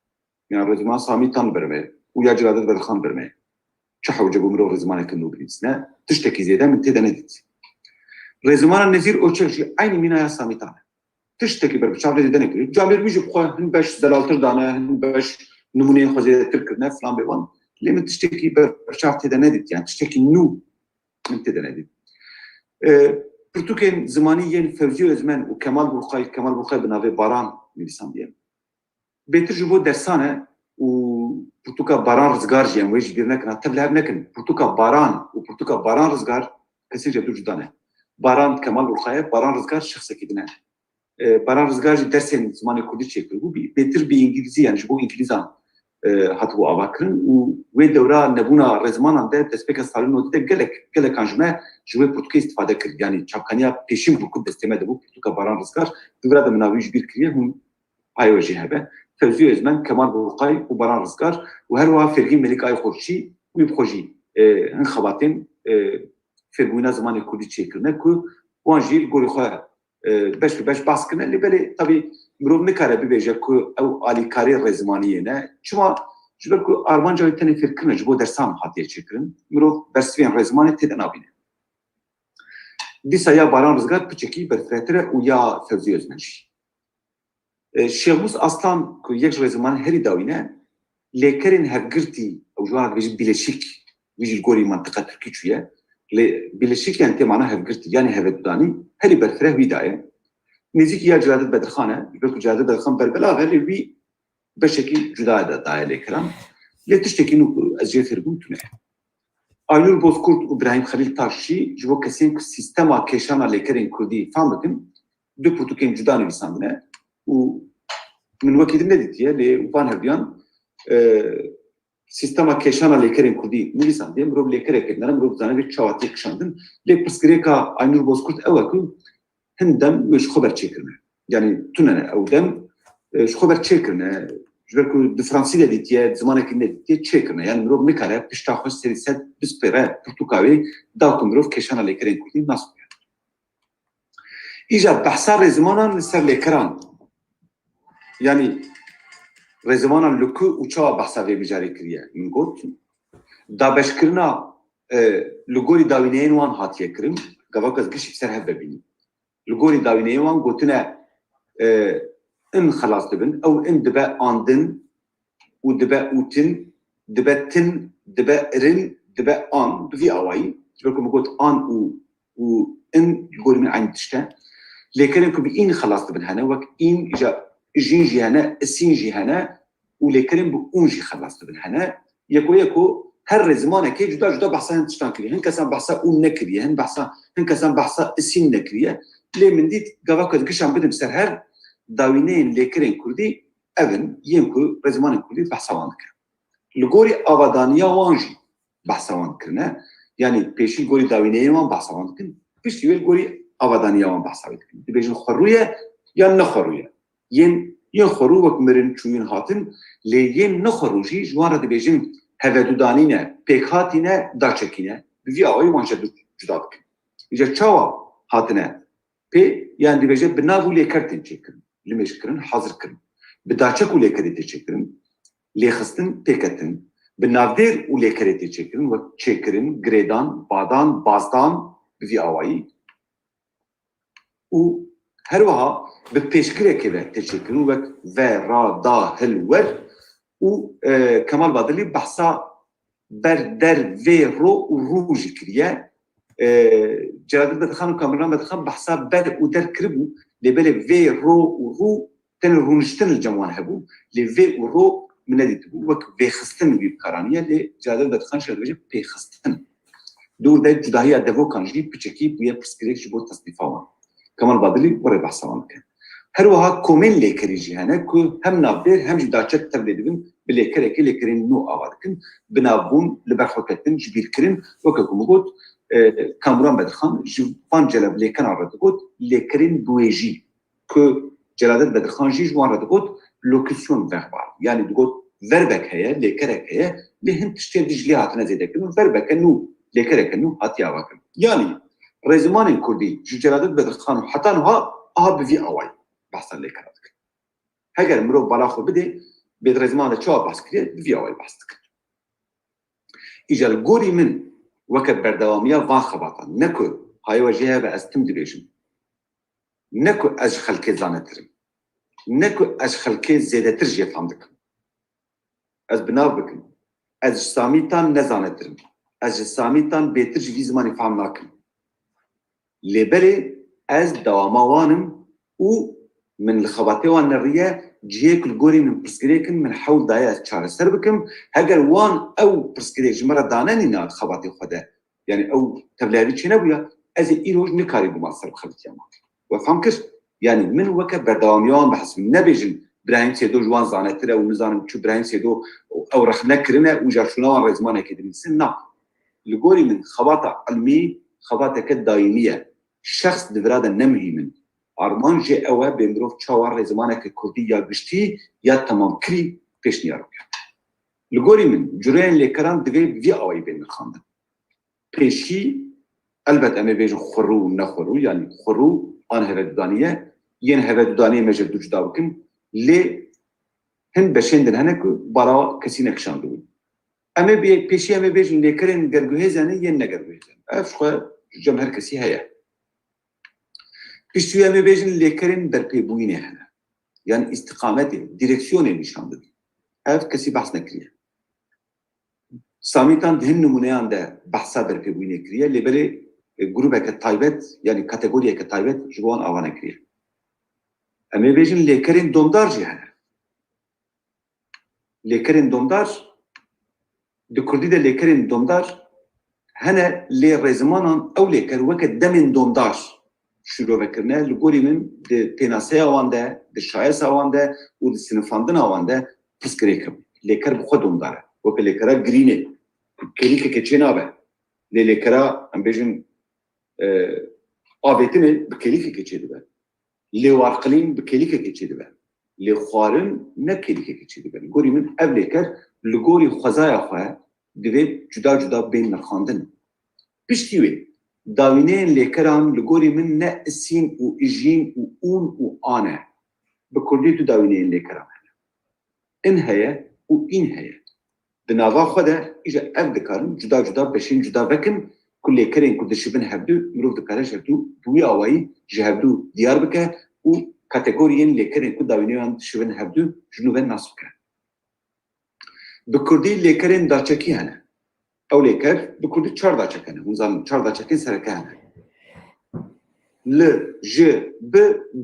Yani rêzimana Samî tan birme û ya Ciladet Bedixan birme. Çi hewce bû mirov rêzimaneke nû binîsine tiştekî zêde min tê de nedît. Rêzimana Nezîr Öçek jî aynî mînaya Samî tan e. Tiştekî berbiçav lê zêde nekiriye. Camêr wî jî xwe hin beş zelaltir dane, hin beş numuneyên xwe zêdetir kirine filan bêwan. Lê min tiştekî berbiçav tê de nedît, yani tiştekî nû min tê de nedît. Pirtûkên zimanî yên Fevzî Özmen û Kemal Burxay bi navê Baran nivîsandiye. Bêtir ji bo dersan e û pirtûka Baran Rizgar jî em wê ji bîr nekin, tev li hev nekin. Pirtûka Baran û pirtûka Baran Rizgar kesî ji du cuda ne. Baran Kemal Burxay, Baran Rizgar şexsekî din e. Baran Rizgar jî dersên zimanê Kurdî çêkiribû, bêtir bi îngilîzî yani ji bo îngilîzan hatibû avakirin û wê dewra nebûna rêzimanan de destpêka Stalîn notî de gelekan ji me ji wê pirtûkê îstîfade kir. Yani çapkaniya pêşîn bi Kurd destê me dibû pirtûka Baran Rizgar divra de min navî ji bîr kiriye hûn ayê jî hebe. Fevzî Özmen, Kemal Burxay û Baran Rizgar û her wiha Fergîn Melik Ayxurşî wî bi xwe jî hin xebatên fêrbûyîna zimanê Kurdî çêkirine ku wan jî li gorî xwe beş bi beş bahs kirine. Lê belê tabî mirov nikare bibêje ku ew alîkarî rêzimaniyê ne. Çima ji ber ku armanca wê tenê fêrkirine ji bo dersan hatiye çêkirin, mirov bersiviyên rêzimanê tê de nabîne. Dîsa ya Baran Rizgar piçekî berfirehtir e û ya Fevzî Özmen jî. Şêxmûz Aslan ku yek ji rêzimanên herî dawîne, lêkerên hevgirtî ew ciwan dibêjin bileşik wî jî li gorî mantiqa Tirkî çûye. Bileşikên tê mana hevgirtî yani hevedanî herî berfireh wî daye. Nêzîkî ya Ciladet Bedixan e, ji ber ku Ciladet Bedixan berbelav e lê wî beşekî cuda de daye lêkiran. Lê tiştekî nû ku ez jê fêrbûm tune. Aynur Bozkurt û İbrahim Xelîl Taş jî ji bo kesên ku sîstema kêşana lêkerên Kurdî fan bikin, du pirtûkên cuda nivîsandine û min wekî din nedîtiye lê van hevdiyan sîstema kêşana lêkerên Kurdî nivîsandiye mirov lêkerek kirine mirov dizane vê çawatiyê kişandin. Lê pirsgirêka Aynur Bozkurt ew e ku hin dem wê ji xwe berçêkirine. Yani tunene ew dem ji xwe berçêkirine. Ji ber ku di Fransî de dîtiye, zimanekî de dîtiye çêkirine. Yani mirov nikare pişta xwe serî sed bispêre pirtûka wê da ku mirov kêşana lêkerên Kurdî nas bike. Îja behsa rêzimanan li ser lêkeran. Yani rêzimanan li ku û çawa behsa vê bijarê kiriye. Min got dabeşkirina li gorî dawîneyên wan hatiye kirin, gavak ez gişî ser hev bibînî. Li gorî dawîneyê wan gotine im xelas dibin, ew im dibe andin û dibe ûtin, dibe tin, dibe irin, dibe an, bi vî awayî. Ji ber ku min got an û in li gorî min aynî tişte. Lêkerên ku bi în xelas dibin hene, wek în jîn jî hene, isîn jî hene û lêkerên bi ûn jî xelas dibin hene. Yeko her rêzimanekê cuda cuda behsa hin tiştan kiriye. Hin kesan behsa ûn nekiriye, hin kesan behsa isîn nekiriye. Lê min dît gavak ez gişan bidim ser her dawîneyên lêkerên Kurdî evin yên ku rêzimanên Kurdî behsa wan dikirin. Li gorî avadaniya wan jî behsa wan dikirine. Yani pêşî gorî dawîneyên wan behsa wan dikin, piştî wê gorî avadaniya wan behsa wê dikin. Dibêjin xwerûye ya nexwerûye. Yên xwerû wek mirin çûyîn hatin, lê yên nexwerû jî ji wan re dibêjin hevedûdanî ne, pêkhatî ne, daçekî ne. Bi vî awayî wan jî cuda dikin. Îja çawa hatine pê yani dibêje bi nav û lêker tên çêkirin. Limêjkirin, hazir kirin. Bi daçek û lêkerê tê çêkirin, lêxistin pêketin, bi navdêr û lêkerê tê çêkirin, wek çêkirin, girêdan, badan, bazdan bi vî awayî. û her wiha bi pêşgirekê ve tê çêkirin wek ve, ra, da, hil, wer û Kemal Badilî behsa ber, der, vê, ro û rû jî kiriye. Ciladet Bedixan û Kamran Bedixan behsa ber û der kiribû, lê belê vê, ro û rû tenê rûniştin li cem wan hebû, lê vê û ro min nedîtibû, wek vêxistin wî bikaraniye, lê Ciladet Bedixan şer dibêje pêxistin. دور ده جداهی دوکان جی پیچکی بوی پرسکریک جبو تصنیفا وان کمال بادلی وره بحثا وان کن هر وها کومن لیکری جهانه که هم نابدر هم جداچت تبلیدون بلیکره که لیکرین نو آواد کن بنابون لبرخوکتن جبیر کرن وککم گوت کامران بدرخان جوان جلب لیکن آرد گوت لیکرین بویجی که جلادت بدرخان جی جوان رد گوت لوکسیون وغبار یعنی گوت وربک هیا لیکرک هیا لهن تشتیر دیجلی هاتنه زیده کنون وربک نو لیکرک نو هاتی آوا کن یعنی رزمان کردی جلادت بدرخان حتی نها آها بوی آوای بحثا لیکرات کن هگر مرو بالا خو بده بید رزمان چا بحث کریه بوی آوای بحث کن ایجال گوری من وقت بردوامیا وان خباتان نکو های وجهه و از تم دبیشم نکو از خلقه زانترم نکو از خلقه زیده تر جیفام دکم از بناو بکن از سامیتان نزانترم از سامیتان بهتر جوی زمانی فهم ناکم لبری از دواموانم و من الخباطي وان الريا جيك الجوري من برسكريكن من حول دايا تشار سربكم هاجر وان او برسكريك جمرة داناني ناد خباطي خدا يعني او تبلاري تشنبويا از ايروج نكاري بمصر بخلتي ما وفهم كش يعني من وقت بردواميان بحسب نبيجن براين سيدو جوان زانتر او نزانم شو براين سيدو او رخ نكرنا وجارشونا وان رزمانه كده سنة الجوري من خباطة علمي خباطة كدايمية شخص دفرادا نمهي من آرمان جه اوه بمروف چاوار زمانه که کردی یا گشتی یا تمام کری پیش نیارو کرد. لگوری من جرین لیکران دوی وی آوی بین خواندن. پیشی البته اما بیجن خورو و نخورو یعنی خورو آن هودانیه ین هودانیه مجد دو جدا بکن لی هن بشندن هنه که برا کسی نکشان دوی. اما پیشی اما بیجن لیکرین گرگوه زنه ین نگرگوه زنه. افشخواه جمهر کسی هیا. پیشتوی می بیشن لیکرین در پیبوینه هنه یعنی استقامت دیرکسیون نشان دادی اف کسی بحث نکریه سامیتان دهن نمونهان ده بحثا در پیبوینه کریه لیبره گروبه که تایبت یعنی کاتگوریه که تایبت جوان آوانه کریه اما بیشن لیکرین دومدار جی هنه لیکرین دومدار دو کردی ده لیکرین دومدار هنه لی رزمانان او لیکر وکت دمین دومدار شروع بکرنه لگوری من ده تناسه آوانده ده شایس آوانده و ده سنفاندن آوانده پسکره کم لیکر بخودم داره وکه لیکره گرینه کلیکه که چه نابه لیکره هم بیشن آبیتنه بکلیکه که چه دبه لیوارقلین بکلیکه که چه دبه لیخوارن نه کلیکه که چه دبه لگوری من او لیکر لگوری خوزای خواه دوی جدا جدا بین نخاندن پشتیوی داوینه لیکران لگوری من نه اسین و اجین و اون و آنه بکردی تو داوینه لیکران این هیا و این هیا دناوا خوده ایجا اف دکارن جدا جدا بشین جدا بکن کل لیکرین کل دشبن هبدو مروف دکارش هبدو دوی آوائی جه هبدو دیار بکه و کاتگورین لیکرین کل داوینه وان دشبن هبدو جنوبن نصب که بکردی لیکرین داچکی هنه او لیکر بکردی چار داچکانه اونزان چار داچکین سرکه هنه ل ج ب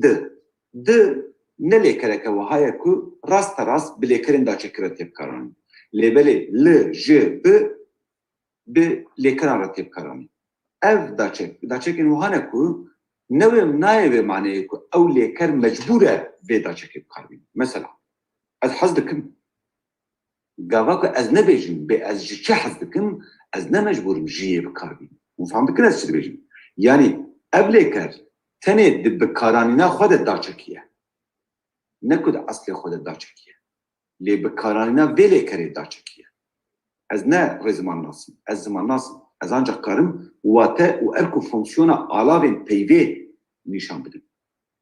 د د نه لیکره که وهایه که راست راست بلیکرین داچکی را تیب کرانی لیبلی ل ج ب ب لیکران را تیب کرانی اف داچکین وهانه که نویم نایوه معنیه که او لیکر مجبوره به داچکی بکاربین مثلا از حضد کم گاوا که از نبیجیم به از چه حس دکم از نمجبورم جیه بکاربیم مفهم دکن از چه بیجیم یعنی ابله کر تنه بکارانینا خود داچکیه نکود اصل خود داچکیه لی بکارانینا ولی کری داچکیه از نه رزمان ناسم از زمان ناسم از آنجا کارم واته و ارکو فونکسیونا آلاوین پیوه نشان بدم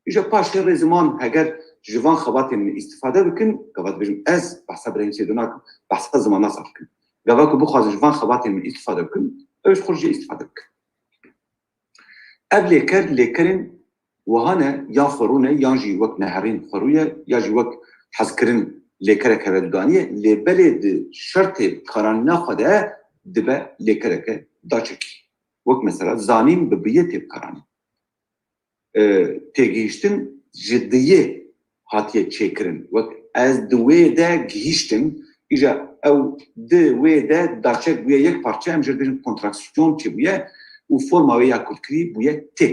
ایجا پاشه رزمان اگر جوان خباتی من استفاده بکن گواد بجم از بحثا برای سیدونا بحثا زمان نصف کن گواد که بخواست جوان خباتی من استفاده بکن اوش خورجی استفاده بکن اب لیکرین وهانه یا خورونه یا جی وقت نهرین خورویه یا جی وقت حذکرین لیکره که بدانیه لیبلی ده شرط کارانی نخواده دبه لیکره که داچکی وقت مثلا زانیم ببیه تیب کارانی تیگیشتن جدیه هاتیه چیکرن وقت از دوی ده گیشتن ایجا او د وی د داچک بویه یک parça em jir bêjin kontraksiyon çi bûye û forma wê ya kurtkirî bûye tê.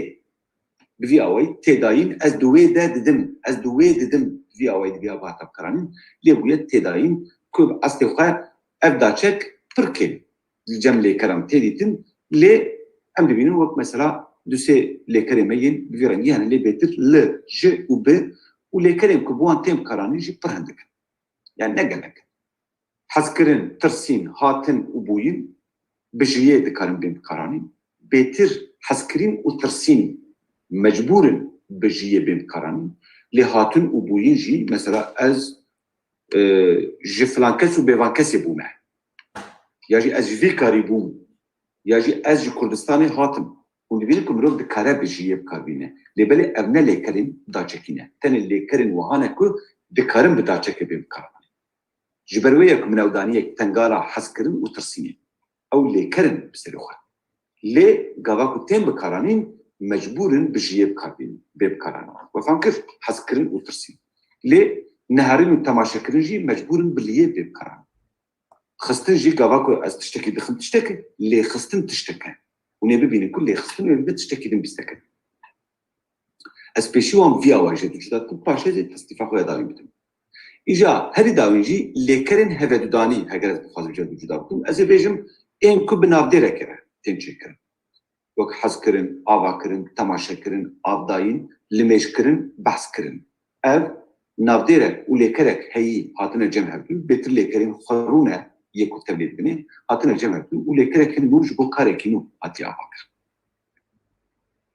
Bi vî awayî têdayîn ez di wê de didim, ez di wê didim vî awayî di vîya bahata bikaranîn lê bûye têdayîn ku astê xwe ev daçek pir kêm di cem lêkeran tê dîtin lê em dibînin wek mesela du sê lêkerê me yên bi vî rengî hene lê bêtir li, ji û bi û lêkerên ku bi wan têm bikaranîn jî pir hindik in. Yani ne gelek? Hezkirin, tirsîn, hatin û bûyîn bi jiyê dikarin bên bikaranîn. Bêtir hezkirin û tirsîn mecburin bi jiyê bên bikaranîn. Lê hatin û bûyîn jî mesela ez ji filan kes û bêvan kesê bûme. Ya jî ez ji vî karî bûm. Ya jî ez ji Kurdistanê hatim. Hûn dibînin ku mirov dikare bi jiyê bikarbîne. Lêbelê ev ne lêkerên daçekî ne. Tenê lêkerên wiha ne ku dikarin bi daçekê bên bikaranîn. Ji ber wê ye ku min ew daniyek tengala hezkirin û tirsînê. Ew lêkerin bi serê xwe. Lê gava ku tên bikaranîn mecburin bi jiyê bikarbînin, bê bikaranîn. Wefan kir hezkirin û tirsîn. Lê neherîn û temaşekirin jî mecburin bi liyê bê bikaranîn. Xistin jî gava ku ez tiştekî dixim tiştekî, lê xistin tiştek e. Hûn ê bibînin ku lê xistin û ê tiştekî din bîstek e. Ez pêşî wan vîya wa jê diçû datim, paşê jê testîfa xwe ya dawî bidim. İja herî dawîn jî lêkerên hevedudanî heger ez bixwazim jê diçû bikim, ez ê bêjim ên ku bi navdêrek re tên çêkirin. Wek hezkirin, avakirin, temaşekirin, avdayîn, limêjkirin, behskirin. Ev navdêrek û lêkerek heyî hatine cem hebdûn, bêtir lêkerên xwerû ne yê ku tevlî dibîne, hatine cem hebdûn û lêkerekên nû ji bo karekî nû hatiye avakirin.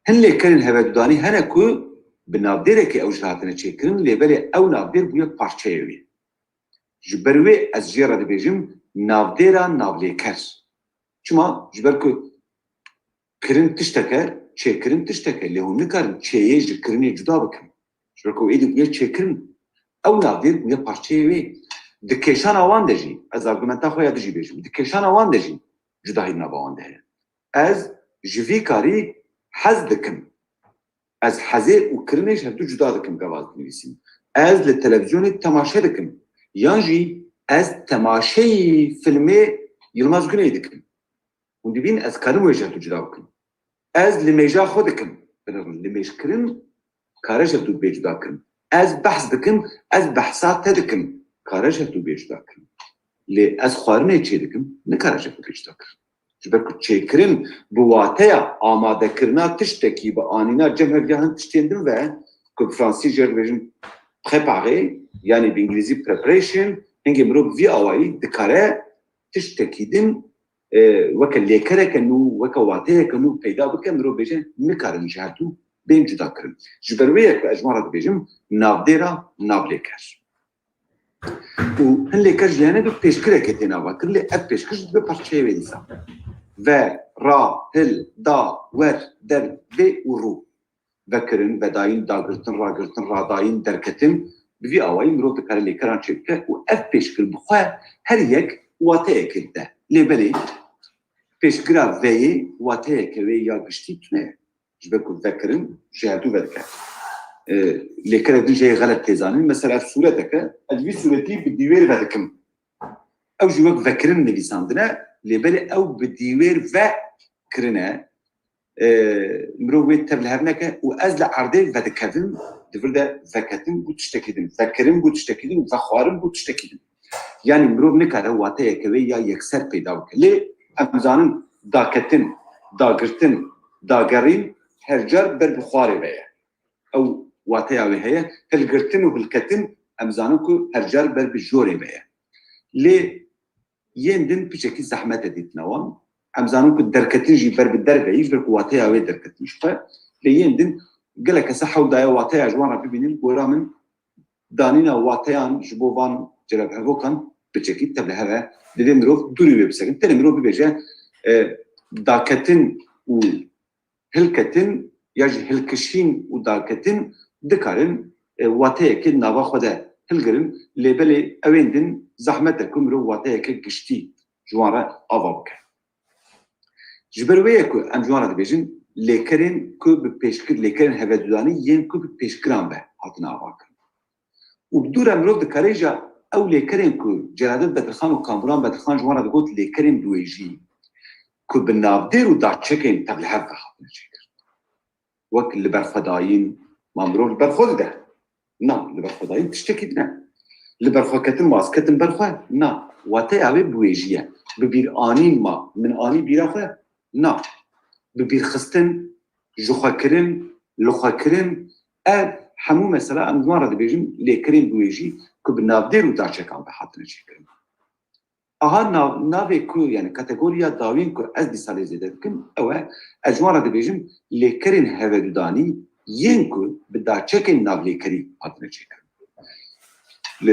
Hin lêkerên hevedudanî hene ku bi navdêrekê ew jî hatine çêkirin, lêbelê ew navdêr bûye parçeyê wê. Ji ber wê ez jê re dibêjim navdêra navlêker. Çima ji ber ku kirin tiştek e, çêkirin tiştek e. Lê hûn nikarin çêyê ji kirinê cuda bikin. Ji ber ku êdî bûye çêkirin. Ew navdêr bûye parçeyê wê. Di kêşana wan de jî, ez argumenta xwe ya dijî bêjim, di kêşana wan de jî cudahî nava wan de heye. Ez ji vî karî hez dikim. Ez hezê û kirinê ji hevdû cuda dikim gavaz dinivîsim. Ez li televizyonê temaşe dikim. Yan jî ez temaşeyî filmê Yılmaz Güney dikim. Hûn dibînin ez karim wê ji hevdû cuda bikim. Ez li mêja xwe dikim. Li mêjkirin kare ji hevdû bê cuda kirin. Ez behs dikim, ez behsa te dikim. Kare ji hevdû bê cuda kirin. Lê ez xwarinê çê dikim, nikare ji hevdû bê cuda kirin. Ji ber ku çêkirin bi wateya amadekirina tiştekî bi anîna cem hevgehan tiştên din ve ku Fransî jê dibêjin préparé yani bi İngilîzî preparation hingê mirov vî awayî dikare tiştekî din weke lêkereke nû weke wateyeke nû peyda bike mirov bêje nikarin ji hevdû bên cuda kirin. Ji ber wê ye ku ez jwan re dibêjim navdêra navlêker. û hin lêker ji hene du pêşkireke tê nava kirin lê ev pêşkir ji bi parçeyê wê dîsa. Ve, ra, hil, da, wer, der, vê û rû. Vekirin, vedayîn, dagirtin, ragirtin, radayîn, derketin bi vî awayî mirov dikare lêkeran çê bike û ev pêşkir bi xwe her yek wateyekê dide. Lêbelê pêşkira veyê wateyeke wê ya giştî tune. Ji ber ku vekirin ji hevdû vedike. Lêkerek din jê xelet têzanîn. Mesela sûreteke, ez vî sûretî bi dîwêr vedikim. Ew jî wek vekirin nivîsandine, lêbelê ew bi dîwêr ve kirine mirov wê tevlihev neke û ez li erdê vedikevim divir de veketim got tiştekî din, vekirim got tiştekî din, vexwarim got tiştekî din. Yani mirov nikare wateyeke wê ya yekser peyda bike. Lê em zanin daketin, dagirtin, dagerîn her car ber bi xwarê ve ye. Ew wateya wê heye. Hilgirtin û hilketin em zanin ku her car ber bi jorê ve ye. Lê yên din piçekî zehmetê dîtin wan. Em zanin ku derketin jî ber bi derveyî ji ber ku wateya wê derketin ji xwe. Lê yên din gelek kese hewl daye wateya ji wan re bibînin gora min danîna wateyan ji bo van celebhevokan piçekî tevliheve divê mirov dûrî wê bisekin. Tenê mirov bibêje daketin û hilketin ya jî hilkişîn û daketin dikarin wateyekê nava xwe de hilgirin lêbelê ewên din zehmet ku mirov wateyeke giştî ji wan re ava bike. Ji ber wê ye ku em ji wan re dibêjin lêkerên ku bi pêşkir lêkerên hevedudanî yên ku bi pêşkiran ve hatine ava kirin. û bi dûre mirov dikare jî او ليكرين كو جلالت بدرخان وكامبران بدرخان جوانا دقوت ليكرين دويجي كو بالنافدير وداعتشكين تبلحف بحاطنا شكر وك اللي برخداين مامرور برخود ده نا اللي برخداين تشتكي بنا اللي برخوكتن ماسكتن برخوه نا واتي اوي بويجيه ببير آنين ما من آني بيرخوه نا ببير خستن جوخا كرن لوخا كرن همو مثلا ام زمان را دبیجم لیکرین بویجی که بنافدیر و داچکان به حاطن چیکرن. آها ناوی کو یعنی کاتگوریا داوین کو از دی سالی زیده کن اوه اجوان را دبیجم لیکرین هودانی ین کو به داچکین ناو لیکری حاطن چیکرن.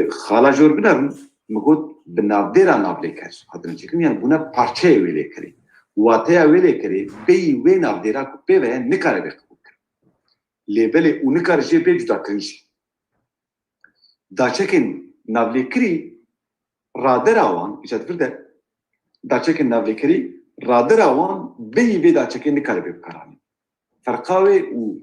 خالا جور بنرم مگود بنافدیر ناو لیکر حاطن چیکرن یعنی بنا پارچه وی لیکری. واته وی لیکری بی وی نافدیرا کو بی وی نکاره بکن. لیبل اونکار جبه جدا کنشی. داچکن ناولیکری رادر آوان ایجاد کرده. داچکن ناولیکری رادر آوان به داچکن نکاره بکارانی. فرقاوی و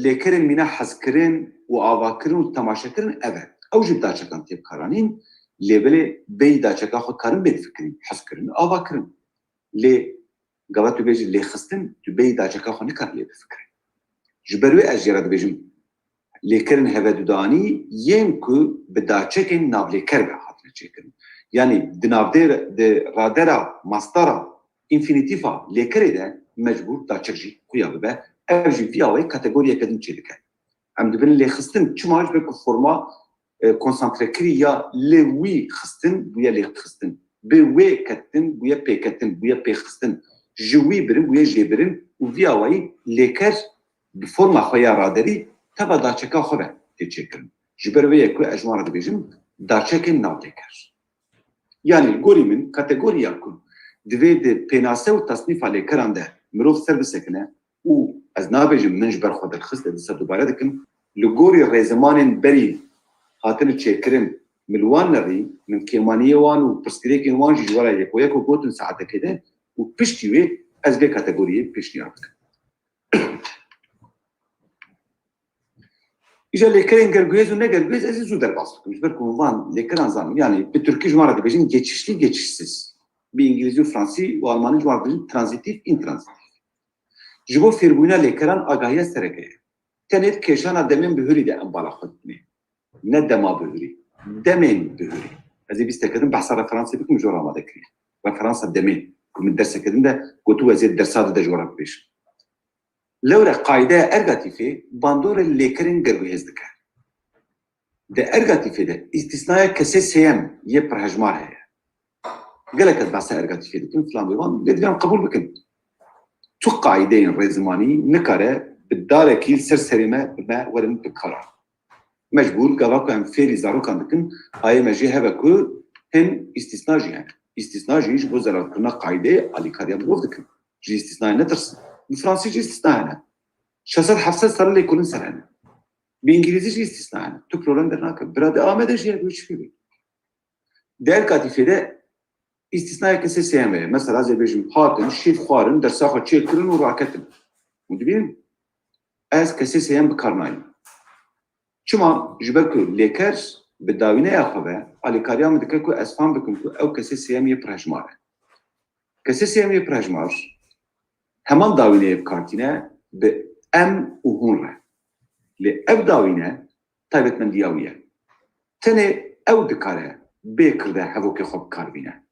لیکرین مینا حس کرن و آواکرن و تماشا کرن اوه. اوجب داچکان تیب کارانین لیبل به داچکا خود کارن بید فکرین حس کرن آواکرن. لی گواه تو بیجی لی خستن تو به داچکا خود نکار لی بفکرین. جبروی اجرا دبیجم لیکرن هودانی یم کو بداچکن ناولیکر به حاطن چیکن یعنی دنافدر د رادرا ماسترا انفینیتیفا لیکر ده مجبور داچکجی کویا به اوجی فیاوی کاتگوریه کدن چیدکه ام دبن لی خستن چماج به فرما کنسانتره کری یا لوی خستن بویا لی خستن به وی کتن بویا پی کتن بویا پی خستن جوی برن بویا جی برن و فیاوی لیکر بفرما خویا رادری تبا داچکا خوبه تیچکن جبرویه که اجوان را دبیجم داچکن ناولیکر یعنی گوری من کاتگوریا کن دوی ده پیناسه و تصنیف لیکران ده مروف سر بسکنه و از نابیجم منج برخود الخست ده دوباره دکن لگوری ریزمان بری حاطن چیکرن ملوان نری من کیمانیه وان و پرسکریکی وان جوارا یکو یکو گوتن ساعته کده و پشتیوی از به کاتگوریه پیشنیاد کن İşte lekerin gergüyüz ne gergüyüz aziz der bastık. Bir konudan lekeran zanım yani bir Türkçe cumara dibecin geçişli geçişsiz. Bir İngilizce Fransız ve Almanca cumara dibecin transitif intransitif. Jibo firbuna lekeran agahiye sereke. Tenet keşana demin bühüri de embala xutni. Ne dema bühüri. Demin bühüri. Azı biz tekedim bahsara Fransa bikum jorama dekri. Ve Fransa demin. Kum derse kedim de gotu vaziyet dersadı da jorama beş. لورا قاعده ارغاتيفي باندور ليكرين غرغيز دكا ده ارغاتيفي ده استثناء كسي سيم يبر هجمار هي قالك بس ارغاتيفي ده فلان بيوان لدغان قبول بكن تو قاعدين رزماني نكره بالدار كيل سرسريمه بما ورن بكرار مجبور قالك ام فيري زارو كان هاي مجي هبكو هن استثناء يعني استثناء جيش بوزرات كنا قاعده علي كاريا بوفدكن جي استثناء نترس الفرنسية استثناءنا شاسات حفصة صار لي كلن سرنا بإنجليزي استثناءنا تو بروبلم درناك براد آمده شيء يقولش فيه دير كاتيفي ده استثناء كسي سيامه مثلا زي بيجم هاتن شيف خوارن در ساخة تشيكرن وراكتن مدبين از كسي سيام بكارناي شما جبركو ليكر بالداوينة يا خبا على كاريام دكاكو اسفان بكم او كسي سيام يبرهجمار كسي سيام يبرهجمار همان داوینه بکارتینه به ام و هون ره لی او داوینه تایبت من دیاویه تنه او دکاره بکرده هفو که خوب کار بینه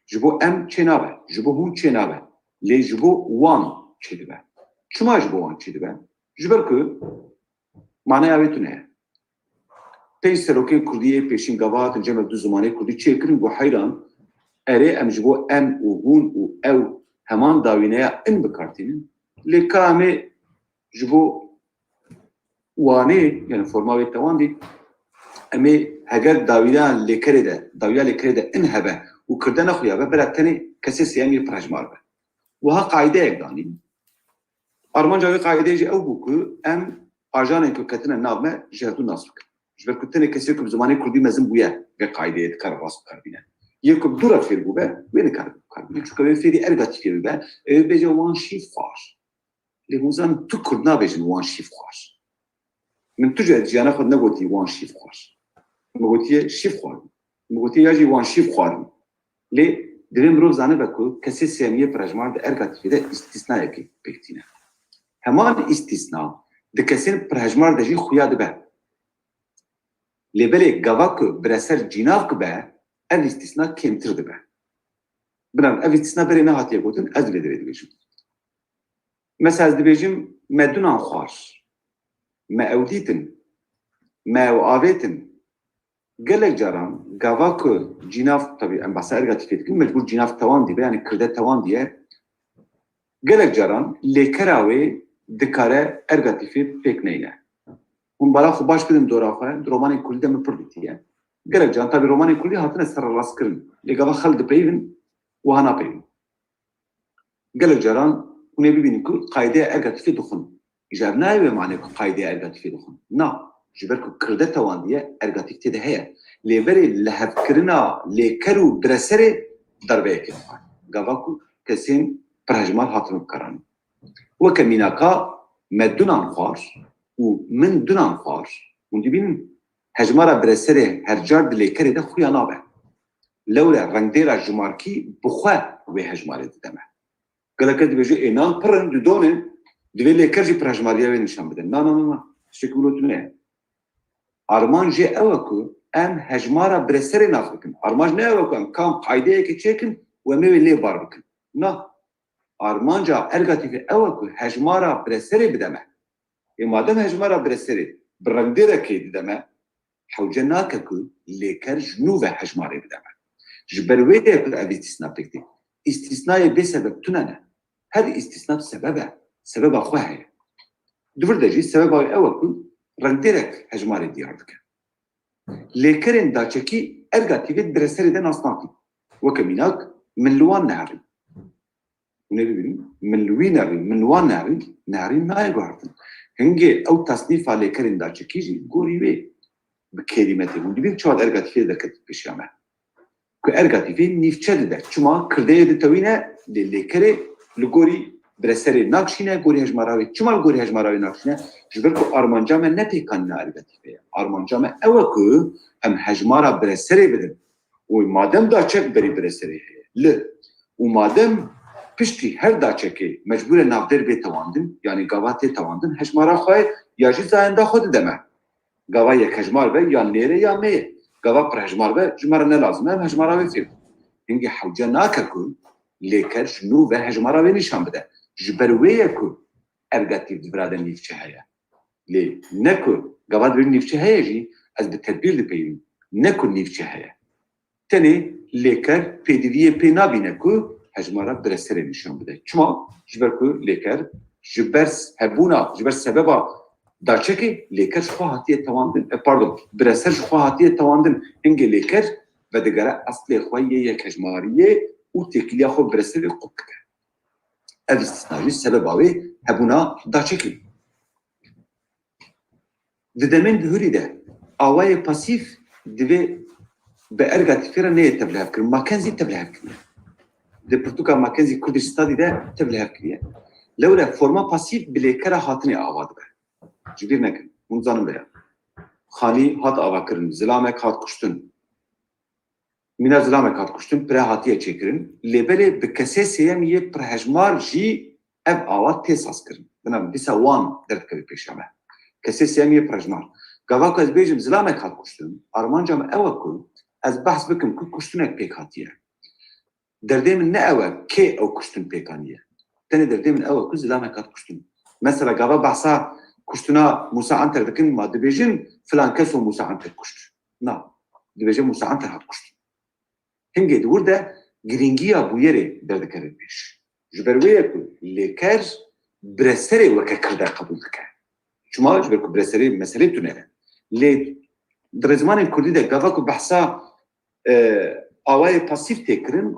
جبو ام چه نابه جبو هون چه نابه لی جبو وان چه دبه چما جبو وان چه دبه جبر که معنی آویتونه پیش سروکه کردیه پیشین گوات جمع دو زمانه کردی چه کرن بو حیران اره ام جبو ام و هون و او همان داوینه ان بکارتین لکامه جبو وانه یعنی فرماوی توان دی امی هگر داوینه لکره ده ان هبه و کردن خویا به براتنی کسی سیامی پرجمار به و ها قاعده یک دانی ارمانجاوی قاعده جی او بو که ام آجانه که کتنه نابمه جهدو ناس بکن جبر کتنه کسی که بزمانه کردی مزم بویا به قاعده دکار راست بکاربینه یکم دورا فیر بو به وین کار بکاربینه چون که فیری ارگاتیفی به بیجه وان شیف خوار لیموزان تو کردنا بیجن وان شیف خوار من تو جد جانا خود نگوتی وان شیف خوار مگوتیه شیف خوارم مگوتیه یا جی وان شیف خوارم لی دویم روز زنه بکو کسی سیمیه پرجمار ده ارگاتیفی ده استثناء کی بکتینه همان استثناء ده کسی پرجمار ده جی خویا ده به لبلی گواک برسر جناق به اف استثناء کمتر ده به بنام اف استثناء بری نه هاتیه گوتن از بده بیشم مثلا از دیجیم مدونان خوار ما اودیتن ما اوابتن گلک جارم گواک جناف طبعا ام بحث ارگاتیفی کن مجبور جناف توان دی به یعنی کرده توان دیه گلک جارم لیکراوی دکاره ارگاتیفی پک نیه اون بالا خوب باش بدم دورافه رومانی کلی دم پردیه گلک جان طبعا رومانی کلی هاتن سر راست کردن لگاوا خلد پیون و هنا پیون گلک جارم اونه ببینیم که قاعده ارگاتیفی دخون جاب نایه معنی که قاعده ارگاتیفی دخون نه جبرك كردة تواندية ارغاتيفتي ده هي ليبري لهفكرنا ليكرو برسري ضربه كده غاواكو كسين برهجمال هاتنو بكران وكميناكا مدونان خوار ومن دونان خوار وندي بين هجمارا برسري هرجار ليكري ده خويا نابه لولا رنگديرا جماركي بخوا وهجماري دمه قالك دي بيجي انان برن دونن دي ليكرجي برهجماليا نشان بدن نا شكلو تنه ارمان جه اوکو ام هجمارا برسر نافکن ارمان نه اوکو ام کام قاعده که چکن و می لی بار بکن نه ارمان جا ارگاتیف اوکو هجمارا برسر بدمه مادام هجمارا برسر برندره کی بدمه حوجنا ککو لیکر جنوب هجمارا بدمه جبروی ده استثناء بکتی استثناء بسبب تنانه هر استثناء سبب خواه دور دجی سبب اوکو رندرك هجمار الديار بك لكرن داچكي ارغاتيفيت برسري ده ناسناكي وكميناك من لوان نهري من لوان نهري ما يغارتن هنگي او تصنيف على لكرن داچكي جي غوري وي بكلمته ودي چواد ارغاتيفيت ده كت بشامه كو ارغاتيفيت نيفچه ده چما كرده ده توينه لكري لغوري برسری نقشینه گوری هجماراوی چما گوری هجماراوی نقشینه جبر کو ارمانجا من نپیکان ارگاتیفه ارمانجا من اوکو ام هجمارا برسری بدن و مادام داچک بری برسری ل و مادام پشتی هر داچکی مجبور نافدر به تواندن یعنی گاوات تواندن هجمارا خواه یا جی زاینده خود دمه گاوا یک هجمار به یا نیره یا می گاوا پر هجمار به جمار نه لازمه ام هجماراوی فیم هنگی حوجه ناککو لیکر شنو به هجماراوی نشان بده جبرويه كو ارغاتيف دبرادن نيفچه هيا لي نكو قبل بين نيفچه هيا جي از بالتدبير دبين نكو نيفچه هيا تاني ليكر بيديفيه بينابينه كو هجمارا برسره نشان بده چما جبركو ليكر جبرس هبونا جبرس سببا داچكي ليكر خواهاتيه تواندن باردون برسر خواهاتيه تواندن انگ ليكر ودگره اصل خويه یک هجماريه و تكليا خو برسره قبكه ev istisnacı sebep abi hebuna da çekil. Didemin bihuri de avaya pasif dive be ergatifira neye teblev kirin? Makenzi teblev kirin. De Portugal Makenzi Kurdistani de teblev kirin. Levle forma pasif bile kara hatını avadı be. Cibir nekin. Bunu zanım be ya. Khani hat ava kirin. Zilamek hat kuştun. Mina zilamek hat kuştun. Pre hatiye çekirin. Lebele be kesesiyem ye prehejmar ji ev avat tesas kirin. Bina bisa wan dert kari peşame. Kesesiyem ye prehejmar. Gavak ez bejim zilamek hat kuştun. Armancam eva kul. Ez bahs bikim ku kuştunek pek hatiye. Derdemin ne eva ke ev kuştun pekaniye. Tene derdemin eva ku zilamek hat kuştun. Mesela gava bahsa kuştuna Musa Anter dikin ma dibejin filan keso Musa Anter kuştu. Na. Dibejin Musa Anter hat kuştu. Hinge de burada giringiya bu yere derdikere peş. Jberweye ku leker bresere veke kırda kabul dike. Çuma jber ku bresere mesele tünere. Le drezmanın Kurdi de gava ku bahsa avay pasif tekrin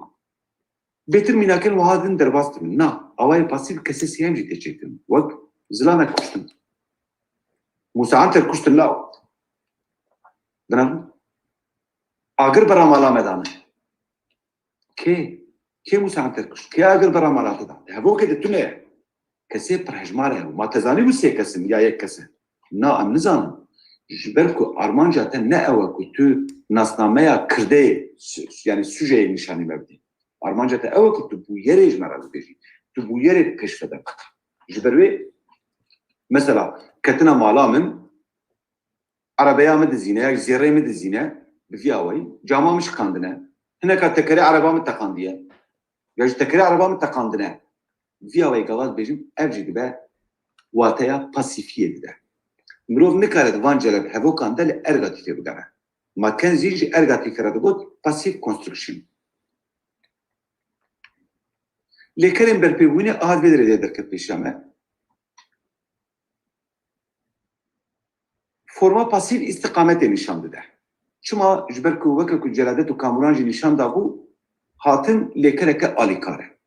betir minaken vahadin derbastın. Na. Avay pasif kesesi hemci teçektin. Vak zilame kuştun. Musa Anter kuştun la. Bana agır baramala medanı. Ke Musa Anter kuştun. Ke agır baramala medanı. Havo ke de tüne. Kese perhejmare. Ma tezani bu se kesim ya yek kese. Na am nizanım. Jiber ku armanca te ne ewe ku tu nasnameya kirde yani süjeye nişanî mevdî. Armanca te ewe ku tu bu yerê ji me re dibêjî. Tu bu yerê pêşvede. Jiber wê mesela ketina mala min arabeya me dizîne ya zêrê me dizîne bi vî awayî cama min şikandine. Hineka tekerê araba min teqandiye. Ya ji tekerê araba min teqandine. Vî awayî gavaz dibêjim ev jî dibe wateya pasîfiyê dide. Mirov nikare divan celeb hevokan de li ergatî tê bigere. Mackenzie ji ergatî kire digot passive construction. Lêkerên berpêbûnê ahad vê derê derket pêşiya me. Forma pasîv istikametê nîşan dide. Çima ji ber ku weke ku celadet û kamuran jî nîşan dabû hatin lêkereke alîkar e.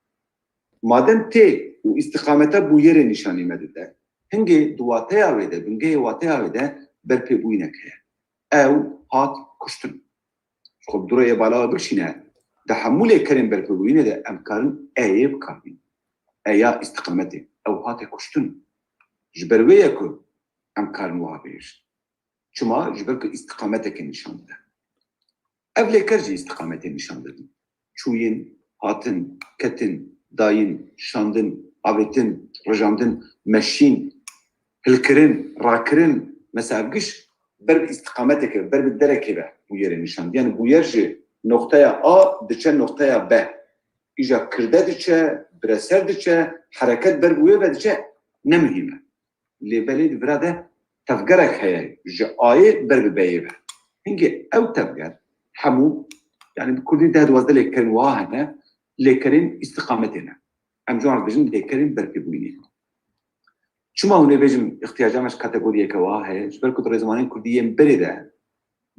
Madem tê û istikamete bû yerê nîşanî me dide, hingê di wateya wê de, bingehê wateya wê de berpêbûyînek heye. Ew hat kuştin. Xwe bi dureyê bala bikişîne, di hemû lêkerên berpêbûyînê de em karin eyê bikarbîn. Eya istikametê. Ew hate kuştin. Ji ber wê ye ku em karin wiha bêjin. Çima ji ber ku istikameteke nîşan dide. Ev lêker jî istikametê nîşan didin. Çûyîn, hatin, ketin, dayîn, şandin, avêtin, rejandin, meşîn, hilkirin, rakirin, mesela giş ber bi istikameteke, ber bi derekê ve bu yerê nîşan. Yani bu yer ji noktaya A diçe noktaya B. İja kirde diçe, bireser diçe, hareket ber bu wê ve diçe ne mühim e. Lêbelê di vira de tevgerek heye ji A'yê ber bi B'yê ve. Hingê ew tevger hemû yani bi Kurdî deh duwazde lêkerên wiha hene lêkerên istikametê ne. Em ciwan dibêjin lêkerên berpêbûyînê. Çima hûn ê bêjin ihtiyaca me ji kategoriyeke wiha heye ji ber ku di rêzmanên Kurdî yên berê de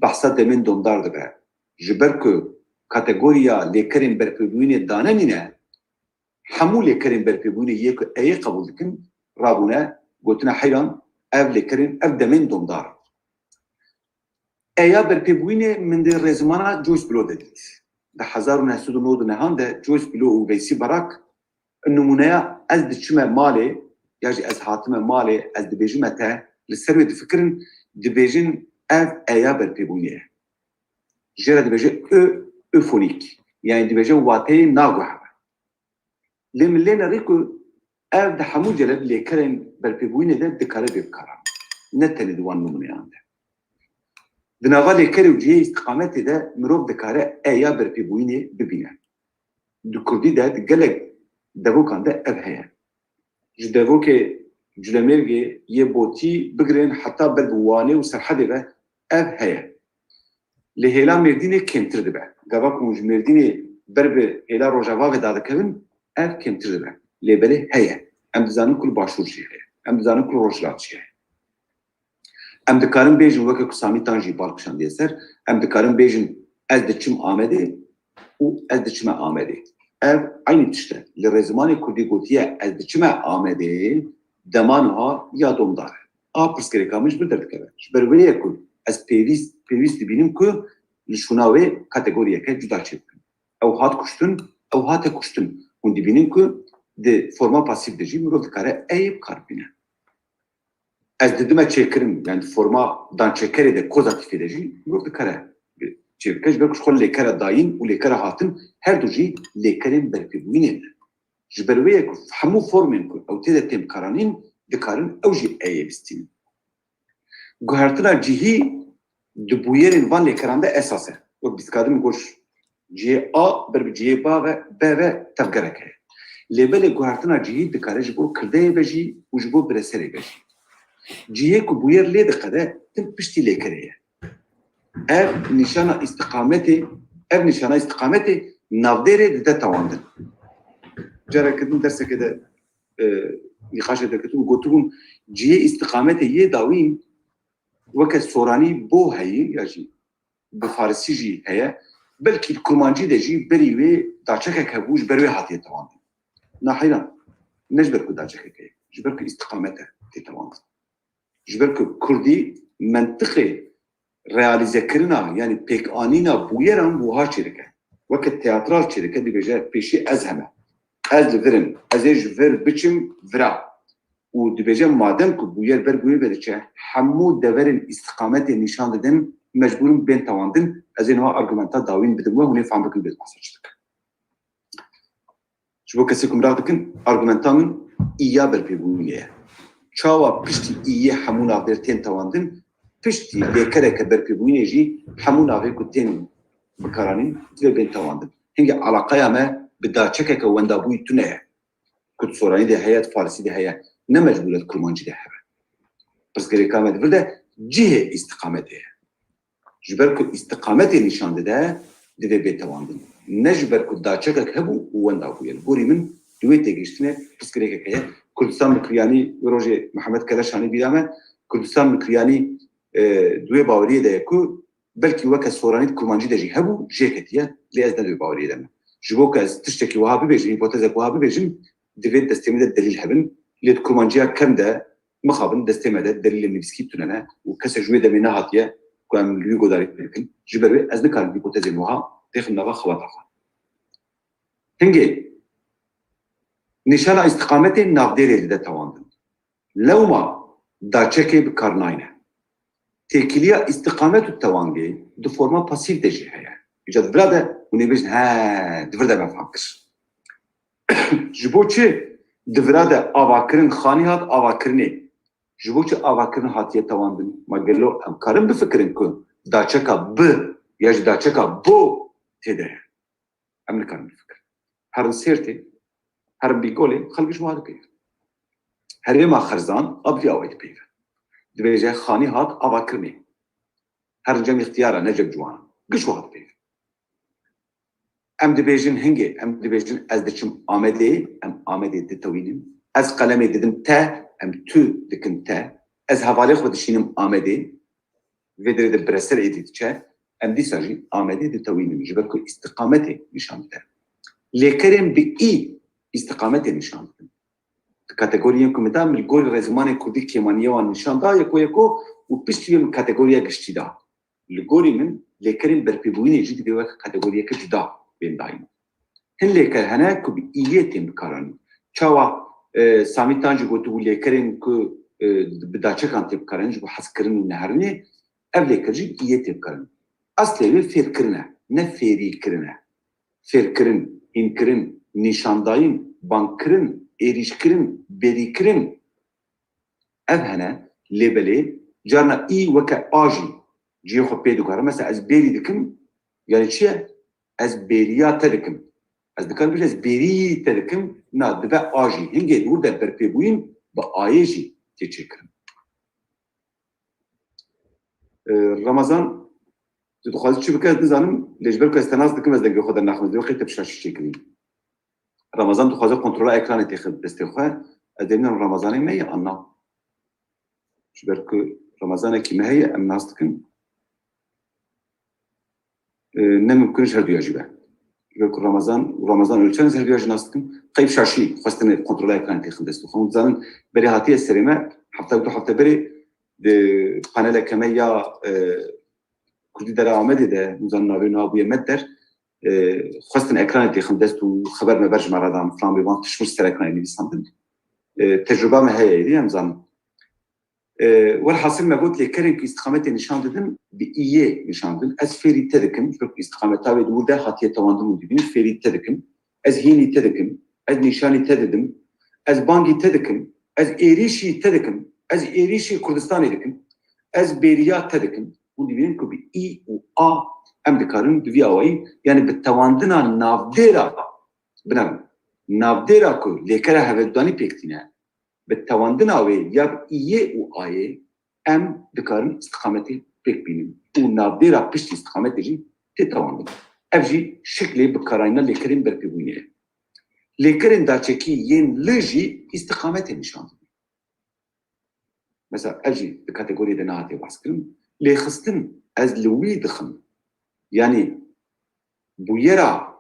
behsa demên domdar dibe. Ji ber ku kategoriya lêkerên berpêbûyînê danenîne hemû lêkerên berpêbûyînê yê ku eyê qebûl dikin rabûne gotine heyran ev lêkerên ev demên domdar. Eya berpêbûyînê min di rêzmana Joyce Bilo de dît. Di 1999 de Joyce Bilo û Veysî Barak numuneya ez diçime malê ya jî ez hatime malê ez dibêjime te li ser wê difikirin dibêjin ev eya berpêbûyînê ye. Jê re dibêje öfonîk yani dibêje wateyê naguhebe. Lê min lê nerî ku ev di hemû celeb lêkerên berpêbûyînê de dikare bê bikaran. Ne tenê di wan numuneyan de. Di nava lêkerê û cihê istikametê de mirov dikare eya berpêbûyînê bibîne. Di Kurdî de gelek devokan de ev heye. Ji devokê Culemêrgê yê botî bigirin heta ber bi Wanê û Serhedê ve ev heye. Li hêla Mêrdînê kêmtir dibe. Gava ku ji Mêrdînê ber bi hêla Rojava ve dadikevin ev kêmtir dibe. Lêbelê heye. Em dizanin ku li başûr jî heye. Em dizanin ku li Rojhilat jî heye. Em dikarin bêjin weke ku Samî Tan jî balkişandiye ser, em dikarin bêjin ez diçim Amedê û ez diçime Amedê. Ev aynı tişte. Li rêzimanê Kurdî gotiye ez diçime Amedê deman ha ya domdar. A pirsgirêka min ji bir derdikeve. Ji ber wê ye ku ez pêwîst dibînim ku li şûna wê kategoriyeke cuda çêbikim. Ew hat kuştin, ew hate kuştin. Hûn dibînin ku di forma pasîv de jî mirov dikare eyê bikarbîne. Ez didime çêkirin yani forma dançekerê de kozatifê de jî mirov dikare çêbike ji ber ku ji xwe lêkera dayîn û lêkera hatin her du jî lêkerên berpêbûyînê ne. Ji ber wê ye ku hemû formên ku ew tê de têm karanîn dikarin ew jî eyê bîstînin. Guhertina cihî di bûyerên van lêkeran de esas e. Wek bîstkadim goş cihê A ber bi cihê B ve tevgerek heye. Lêbelê guhertina cihî dikare ji bo kirdeyê ve jî û ji bo bireserê ve jî. Cihê ku bûyer lê dikade tim piştî lêkerê ye. Ev nîşana istikametê navdêrê dide tewandin. Careketin derseke de nîqaşê derketim gotibûn cihê istikametê yê dawîn weke soranî bo heyî ya jî bi Farsî jî heye belkî kurmancî de jî berî wê daçekek hebû ji ber wê hatiye tewandin. Na heyran ne ji ber ku daçekek heye ji ber ku istikamet e tê tewandin. Ji ber ku Kurdî mentiqê realîzekirina yani pêkanîna bûyeran wiha çêdike. Weke teatral çêdike dibêje pêşî ez heme. Ez li virim, ez ê ji vir biçim vira. و dibêje madem ku bu yer ber guyê vediçe hemû deverên istîqametê nîşan didin mecbûrin bên tewandin ez ê niha argumenta dawîn bidim we hûnê fehm bikin bê masaj dikin. Ji bo kesê ku merak dikin argumenta min îya berpêbûnê ye. Çawa piştî îyê hemû navbêr tên tewandin piştî lêkereke berpêbûnê jî hemû navê ku tên bikaranîn divê bên tewandin. Hingê alaqeya me bi daçekeke wendabûyî tune ye. Kurd soranî de heye, Farsî de heye. Ne mecburet kurmancı de hebe. Pirsgirêka me divir de cihê istîqametê ye. Ji ber ku istîqametê nîşan dide divê bê tewandin. Ne ji ber ku daçekek hebû û wenda bûye. Gorî min divê têgihiştinê pirsgirêkek heye. Kurdistan bi kiryanî rojê Mihemed Keleşanî bîra me Kurdistan bi kiryanî divê baweriyê de ye ku belkî weke soranî kurmancî de jî hebû jê ketiye lê ez ne divê baweriyê de me. Ji bo ku ez tiştekî wiha bibêjim, hîpotezek wiha bibêjim divê destê me de delîl hebin. Lê kurmanciya kem de mixabin destê me de delîlê nivîskî tunene û kesek ji wê demê nehatiye ku em li wî godarî bikin. Ji ber wê ez nikarim hîpotezên wiha têxin nava xewata xwe. Hingê nîşana istîqametê navdêrê dide tewandin. Lewma daçekê bi kar nayne. Têkiliya istîqamet û tewangê di forma pasîv de jî heye. Îca divira de hûnê bêjin he divir de me fehm kir. Ji bo çi divira de avakirin xanî hat avakirinê. Ji bo çi avakirin hatiye tewandin. Ma gelo em karin bifikirin ku daçeka bi ya ji daçeka bo têde ye. Em nikarin bifikirin. Herin sêrtê, herin bîgolê xelkî ji wiha dipeyve. Herêma xerzan a biriya wê dipeyve. Dibêje xanî hat avakirinê. Herin cem ixtiyara ne cem ciwana. Giş wiha dipeyve. Em dibêjin hingê, em dibêjin ez diçim Amedê, em Amedê ditewînim. Ez qalemê didim te, em tu dikin te. Ez hevalê xwe dişînim Amedê. Vê derê de bireser êdî diçe. Em dîsa jî Amedê ditewînim. Ji ber ku istîqametê nîşan dide. Lêkerên bi î istîqametê nîşan didin. Kategoriyên ku me da li gorî Rezîmanê Kurdî Kêmaniye wan nîşan da yeko û piştî min kategoriya giştî da. Li gorî min lêkerên berpêbûyînê jî divê wek kategoriyeke cuda bên dayîn. Hin lêker hene ku bi îyê tên bikaranîn. Çawa Samî Tan jî gotibû lêkerên ku bi daçekan tê bikaranîn ji bo hezkirin û neherinê ev lêker jî îyê tê bikaranîn. Aslê wê fêrkirin e, ne fêrîkirin e. Fêrkirin, hînkirin, nîşandayîn, bankkirin, êrîşkirin, berîkirin ev hene lêbelê carna î weke a jî ciyê xwe pê dikarim. Mesela ez bêrî dikim yani çi ye? Ez bêriya te dikim. Ez dikarim bîje ez bêrî te dikim na dibe a jî. Hingê dûr de berpêbûyîn bi ayê jî tê çêkirin. Ramazan dixwazî çi bike ez nizanim lê ji ber ku ez tenaz dikim ez dengê xwe dernaxim. Divê qîtib şaşî çêkirî. Ramazan dixwaze kontrola ekranê tê xwe destê xwe ez dêmînim Ramazanê me ye anna. Ji ber ku Ramazanekî me heye em nas dikin ne mümkün her duya jî be. Ji ber ku Ramazan ölçeniz her duya jî nas dikin qeyb şaşî xwestinê kontrola ekranê tê xwe destê xwe. Hûn dizanin berê hatiye serê me hefta du hefte berê di paneleke me ya Kurdî dera Amedê de hûn navê nû bûye me der xwestin ekranê tê xwe dest û xeber me ber ji me re dan filan bê wan tişmir ser ekranê nivîsandin. Tecrüba me heye êdî em zanin. Welhasıl me got lêkerên ku istîqametê nîşan didin bi îyê nîşan didin. Ez fêrî te dikim. Ji ber ku istîqameta wê dûr de hatiye tewandin û dibînin fêrî te dikim. Ez hînî te dikim. Ez nîşanî te didim. Ez bangî te dikim. Ez êrîşî te dikim. Ez êrîşî Kurdistanê dikim. Ez bêriya te dikim. Hûn dibînin ku bi î û a em dikarin bi vî awayî yani bi tewandina navdêra binevin. Navdêra ku lêkera heveddanî pêk tîne bi tewandina wê ya bi îyê û ayê em dikarin istîqametê pêk bînin û navdêra piştî istîqametê jî tê tewandin. Ev jî şiklê bikarayîna lêkerên berpêbûyînê ye. Lêkerên daçekî yên li jî istîqametê nîşan didin. Mesela ev jî di kategoriyê de nehatê bahs kirin. Lêxistin ez li wî dixim. Yani bu yera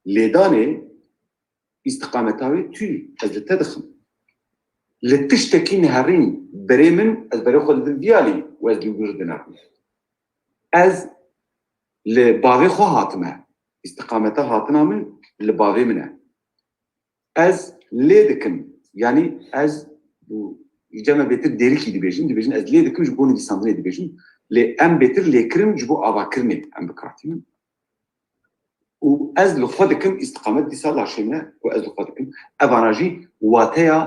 lêdanê istîqameta wê tû ez li te dixim. Li tiştekî neherîn berê min ez berê xwe didim diyalî û ez li wir dinabim. Ez li bavê xwe hatime. İstîqameta hatina min li bavê min e. Ez lê dikim. Yani ez bu cema betir deri ki dibejin ez lê dikim ji bo nivîsandinê dibêjin lê em bêtir lêkirin ji bo avakirinê em bikatînin û ez li xwe dikim îstîqamet dîsa laşê û ez li xwe dikim evana jî wateya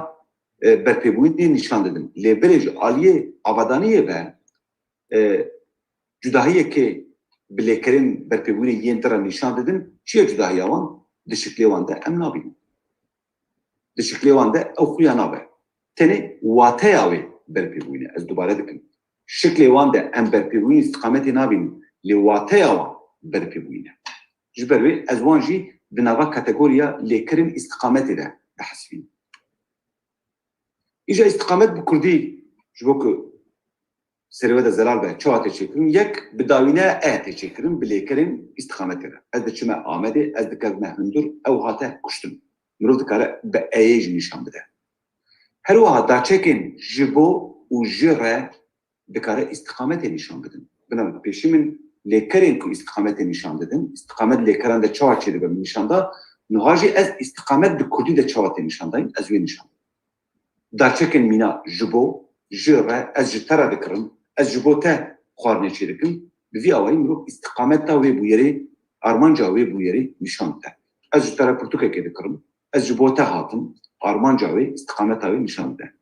berpêbûyînê nîşan didin lê birê ji aliyê avadaniyê ve cudahiyekê bi lêkirin berpêbûyînê yên te re nîşan didin çi ye cudahiya wan di şiklê wan de em nabînin di şiklê wan de ew xuya nabe tenê wateya wê berpêbûyîne ez dubare dikim şiklê wan de em berpêbûyîn îstîqametê nabînin lê wateya wan berpêbûyîne ji ber wê ez wan jî di nava kategoriya lêkirin îstîqametê de dihesibînim. Îja îstîqamet bi Kurdî ji bo ku serî de zelal be çawa tê çêkirin yek bi dawîne tê çêkirin bi lêkirin îstîqametê de ez diçime Amedê ez dikevime Hundur ew hate kuştin mirov dikare bi eyê jî nîşan bide her wiha daçekên ji bo û ji re dikare îstîqametê nîşan bidin bina pêşî min lêkerên ku îstîqametê nîşan didin îstîqamet lêkeran de çawa çêdibe min nîşanda niha jî ez îstîqamet bi Kurdî de çawa tê nîşan dayîn ez wê nîşan daçekên mîna ji bo ji re ez ji te re dikirim ez ji bo te xwarinê çê dikim bi vî awayî mirov îstîqameta wê bûyerê armanca wê bûyerê nîşan bide ez ji te re pirtûkekê dikirim ez ji bo te hatim armanca wê îstîqameta wê nîşan bide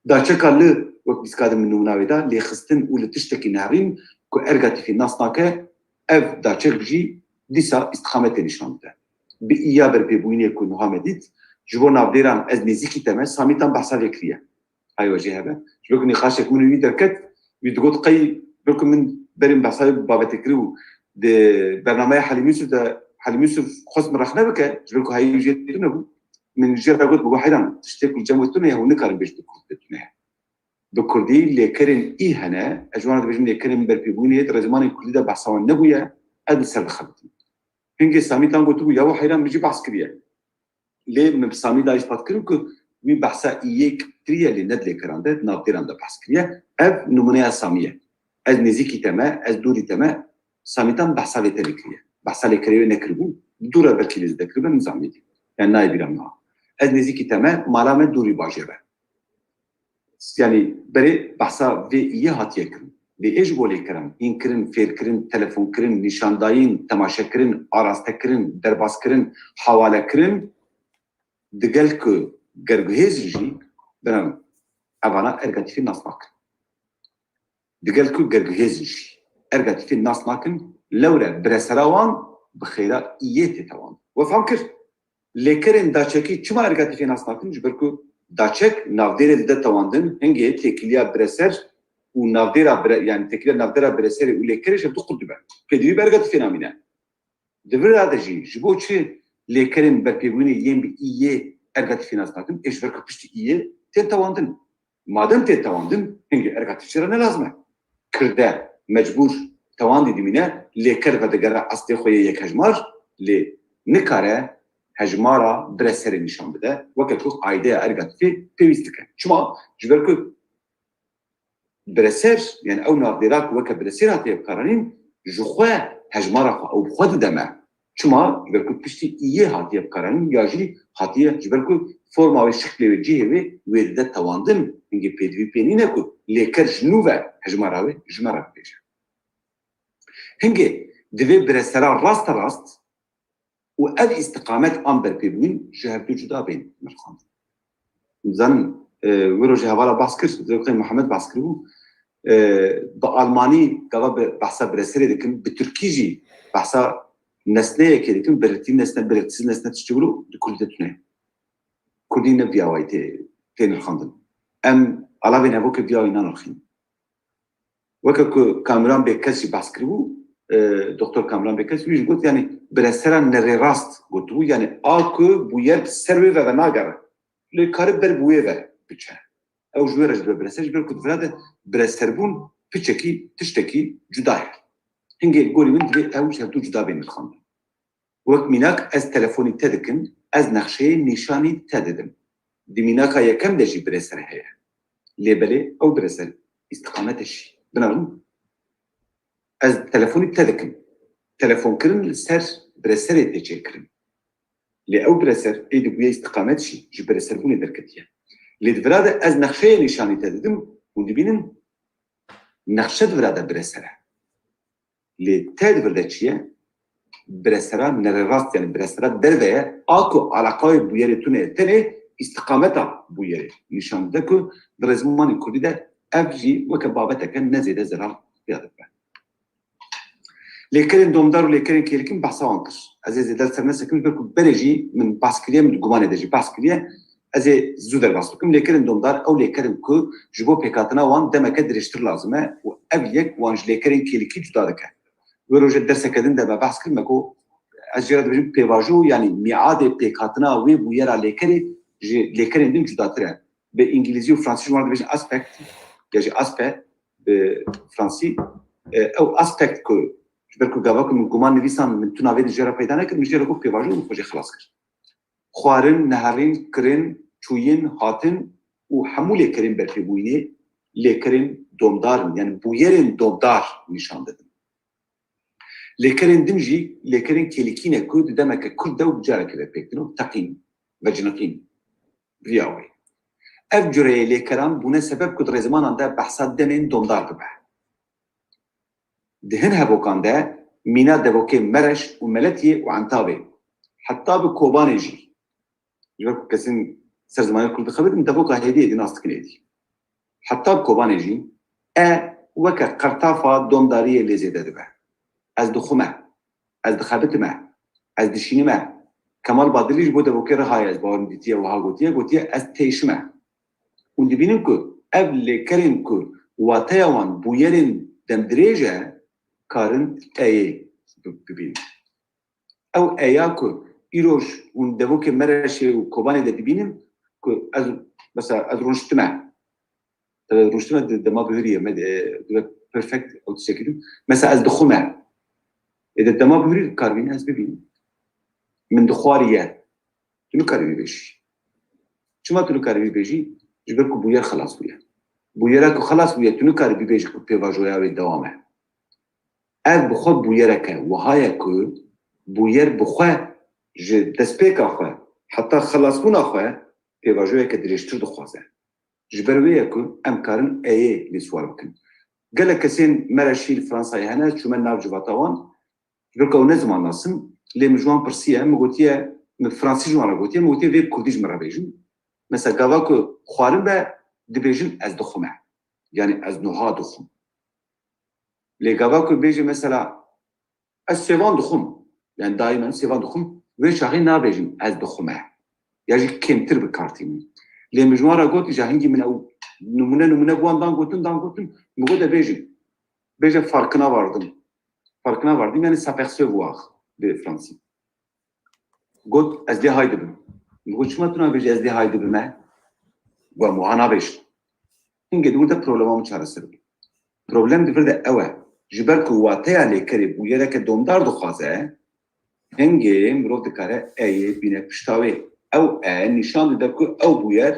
daçeka li wek bîskadin min nûmuna wê da lêxistin û li tiştekî nehrîn ku erga tîfê nas nake ev daçek jî dîsa îstîqametê nîşan bide bi îya berpêbûyînê ku niha me dît ji bo navdêran ez nêzîkî te me samîtan behsa vê kiriye hay wecî hebe ji bo ku nîqaşek min wî derket wî digot qey bir ku min berên behsa babetê kirî û di bernameya Helîm Yusuf de Helîm Yusuf xwest min rexne bike ji ber ku hayî jê tune bû min jê re got bigo heyran tiştê ku cem tune ye hûn nikarin bêj bi Kurd tune ye bi Kurdî lêkerên î hene ez ji wan re dibêjim lêkerên berpêbûyînê di zimanê Kurdî de behsa wan nebûye ez li ser dixebitim hingê Samîtan gotibû ya we heyran min jî behs kiriye lê min bi Samî da îspat kirim ku wî behsa îyê kiriye lê ne di lêkeran de navdêran de behs kiriye ev numuneya Samî ye ez nêzîkî te me ez dûrî te me Samîtan behsa vê te nekiriye behsa lêkerê wê nekiribû dûr re belkî lê zêde kiribe min Samî dî yani nayê bîram niha ez nêzîkî te me mala me dûrî bajê be yani berê behsa vê îyê hatiye kirin lê ê ji bo lêkiran hînkirin fêrkirin telefonkirin nîşandayîn temaşekirin arastekirin derbaskirin hawalekirin digel ku gerguhêzî jî biram evana erga tîfê nas nakin digel ku gerguhêzî jî erga tîfê nas nakin lewre biresera wan bi xêra îyê tê tawan we fehm kir lêkerên daçekî çima erga tîfê nas nakin ji ber ku daçek navdêrê dide tewandin hingê têkiliya bireser û navdêra yani têkiliya navdêra bireserê û lêkerê ji du qul dibe pêdivî bi erga tîfê namîne di vir ra de jî ji bo çi lêkerên berpêbûyînê yên bi îyê erga tîfê nas nakin ê ji ber ku piştî îyê tên tewandin madem tê tewandin hingê erga tîfê re ne lazim e kirde mecbûr tewandî dimîne lêker vedigere astê xwe yê yek hejmar lê nikare hejmara bireserê nîşan bide weke ku aydeya erga tîfê pêwîst dike çima ji ber ku bireser yani ew navdêra ku weke bireser hatiye bikaranîn ji xwe hejmara xwe ew bi xwe dide me çima ji ber ku piştî îyê hatiye bikaranîn ya jî hatiye ji ber ku forma wê şiklê wê cihê wê wê dide tewandin hingê pêdivî pênîne ku lêker ji nû ve hejmara wê ji me re bibêje hingê divê biresera rast rast û ev îstîqamet an berpêbûyîn ji her du cuda bên mirxandin zanin wê rojê hevala behs kir Zewqê Mihemed behs kiribû bi Almanî gava bi behsa bireserê dikin bi Tirkî jî behsa nesneyekê dikin belirtî nesne belirtisiz nesne tiştî bû di Kurdî de tune Kurdî ne vî awayî tê nirxandin em alavên hevokê vî awayî nanirxîn weke ku Kamran Bêkes jî behs kiribû Doktor Kamran Bêkes wî jî got yani biresera nerê rast gotibû yani a ku bûyer ser wê ve nagere lê karib ber bûyê ve biçe ew ji wê re ji ber bireser ji ber ku divira de bireserbûn piçekî tiştekî cuda ye hingê gorî min divê ew ji hev du cuda bên nirxandin wek mînak ez telefonî te dikin ez nexşeyê nîşanî te didim di mînaka yekem de jî bireser heye lê belê ew bireser îstîqametê jî binarin ez telefonî te dikim telefonkirin li ser bireserê tê çêkirin lê ew bireser ê dibûye îstîqamet jî ji bireserbûnê derketiye لدفراد از نقشه نشانی تدیدم و دبینم نقشه دفراد برسره لتدفرد چیه برسره نره راست یعنی برسره دروه آکو علاقای بویره تونه تنه استقامتا بویره نشان ده که در زمان کردی ده افجی وکه بابتا که نزیده زرار بیاده به لیکرین دومدار و لیکرین کلیکین بحثا آنکر از زیده سرنه سکم برکو برجی من باسکریه من گمانه دجی باسکریه از زودر باس بکم لیکرین دومدار او لیکرین که جبو پیکاتنا وان دمکه درشتر لازمه و اف یک وانج لیکرین کلیکی جدا دکه و روژه درس کردن ده بحث کرد مکو از جرات بجیم پیواجو یعنی میعاد پیکاتنا وی بویرا لیکرین دیم جدا تره به انگلیسی و فرانسی جوان ده بجیم اسپکت یعنی اسپکت به فرانسی او اسپکت که برکو گاوا که من گمان نویسان من تو ناوی جرا پیدا نکرد میشه رو پیواجو و خوش خلاص کرد خوارن نهارین کرن چوین هاتن و همول لیکرین برفی بوینه لیکرین دومدارن یعنی بویرین دومدار نشان دادن لیکرین دمجی لیکرین کلیکینه کود دمک کرد و بجاره که بپیکنو تقیم و جنقیم ریاوی اف جره لیکران بونه سبب کد رزمان آنده بحثات دمین دومدار ببه دهن هبوکان ده مینا دبوکه مرش و ملتیه و عنتابه حتی به کوبانه جی جواب کسین سر زمانی کرد خبرم دبوکه هدیه دیناست کنه دی حتی به کوبانه جی وکه قرطافه دومداریه لیزیده دبه از دخمه از دخابتمه از دشینمه کمال بادلیش بوده بوکه رهایی از باورم دیتیه و ها گوتیه از تیشمه اون دبینیم که اول کریم که واتیوان بویرین دمدریجه کارن ایه ببینیم او ایه که ایروش اون دبوکه مرشه و کوبانی ده ببینیم که از مثلا از رونشتمه رونشتمه دما بهریه پرفکت او تشکیدم مثلا از دخمه اذا دما بهری کاربین از ببینیم من دخواریه تو کاری بیشی چما تو کاری بیشی جبر کو بویر خلاص بویر بویره که خلاص بویر تو کاری بیشی کو پیواجویا و دوامه اف بخود بویره که وهای کو بویر بخو ج دسپیک اخو حتی خلاص بون اخو پیواجویا که درشتر دخوازه جبر ویه کو امکارن ایه لیسوار بکن قال کسین مرشی فرانسای هنه چون من ناو جواتوان جبر کو نزمان ناسم لي مجوان برسيه مغوتيه من فرنسي جوان غوتيه مغوتيه في كرديج مرابيجن مثلا غاواكو خوارن با دبيجن از دخمه يعني از نوها دخم لي غاواكو بيجي مثلا از سيفان دخم يعني دائما سيفان دخم و شاهين نابيجن از دخمه يعني كمتر بكارتين لي مجوان غوتي جاهنجي من او نمونه بوان دان غوتن مغودا بيجي farkına vardım yani s'aperçoit voir به فرانسی گفت از دی های دبم گفت شما تو نبیجی از دی های دبمه و معانا بیش اینگه دور ده پرولمام چاره سر بود پرولم دیفرده اوه جبر که واتیا لیکری بویره که دومدار دخوازه اینگه مروف دکاره ایه بینه پشتاوی او نشان ده که او بویر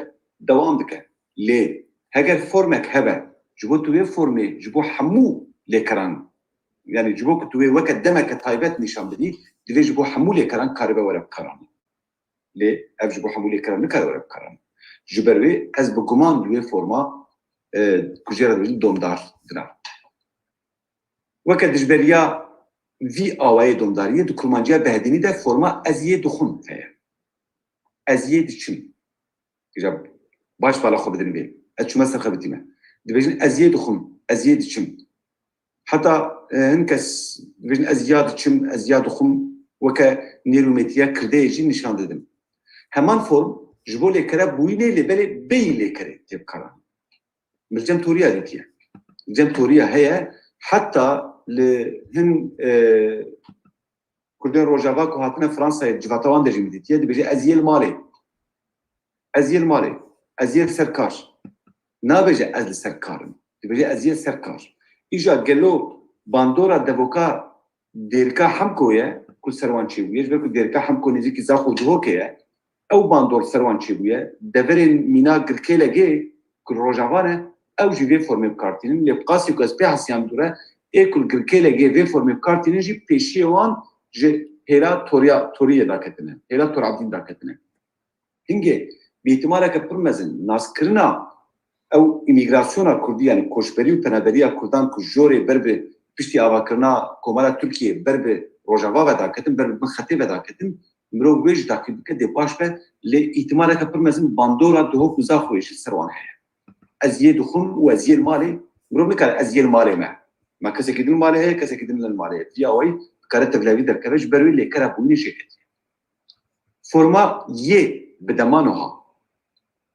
دوام دکه لی هگر فرمک هبه جبو توی فرمه جبو حمو لیکران يعني جبوك توي وقت دمك طيبات نشان بدي دي جبو حمولي كران كاربه ولا بكران ليه اف جبو حمولي كران نكار ولا بكران جبروي از بگمان دوي فورما كجيرا دومدار دنا وقت جبريا في اوای دومداريه دو كرمانجيا بهديني ده فورما ازيه دخون فيها ازيه دچم جاب باش بالا خو بدن بي اتشو مثلا خبتيما دي بيجن ازيه دخون ازيه دچم حتى هنكس بين ازياد تشم ازياد خم وك نيروميتيا كرديجي نشان ددم همان فورم جبو لي كرا بوينه لي بالي بي لي كري تيب كرا مرجم توريا ديتيا جم توريا هي حتى لهن كردن روجافا كو هاتنا فرنسا جواتوان دجي ديتيا دي بيجي ازيل مالي ازيل سركار نا بيجي ازل سركار دي بيجي ازيل سركار ایجا گلو باندورا دبوکا دیرکا همکویه کل سروان چی بویه جبر که دیرکا همکو نیزی که زاخو جوکیه او باندور سروان چی بویه دورین مینا گرکی لگه کل روجاوانه او جی وی فرمی بکارتینن لبقاسی که از پی حسیان دوره ای کل گرکی لگه وی فرمی بکارتینن جی پیشی وان جی هیلا توریه دا کتنه هیلا تورعبدین دا کتنه هنگه باحتمال که پرمزن ناس کرنا او ایمیگراسیونا کردی یعنی کوشبری و پنابریا کردان که جوری بربه پشتی آوا کرنا کومالا ترکیه بربه روجاوا ودا کتن بربه خطی ودا کتن مرو ویج داکی بکه دی باش به لی احتمال که پرمزن باندورا دو کوزا خویش سروان هست از یه دخون و از یه مالی مرو نکرد از یه مالی ما کسی که دن مالی هست کسی که دن مالی هست یا وای کار تبلیغی در کارش بروی لیکر ابونی شکست فرما یه بدمانها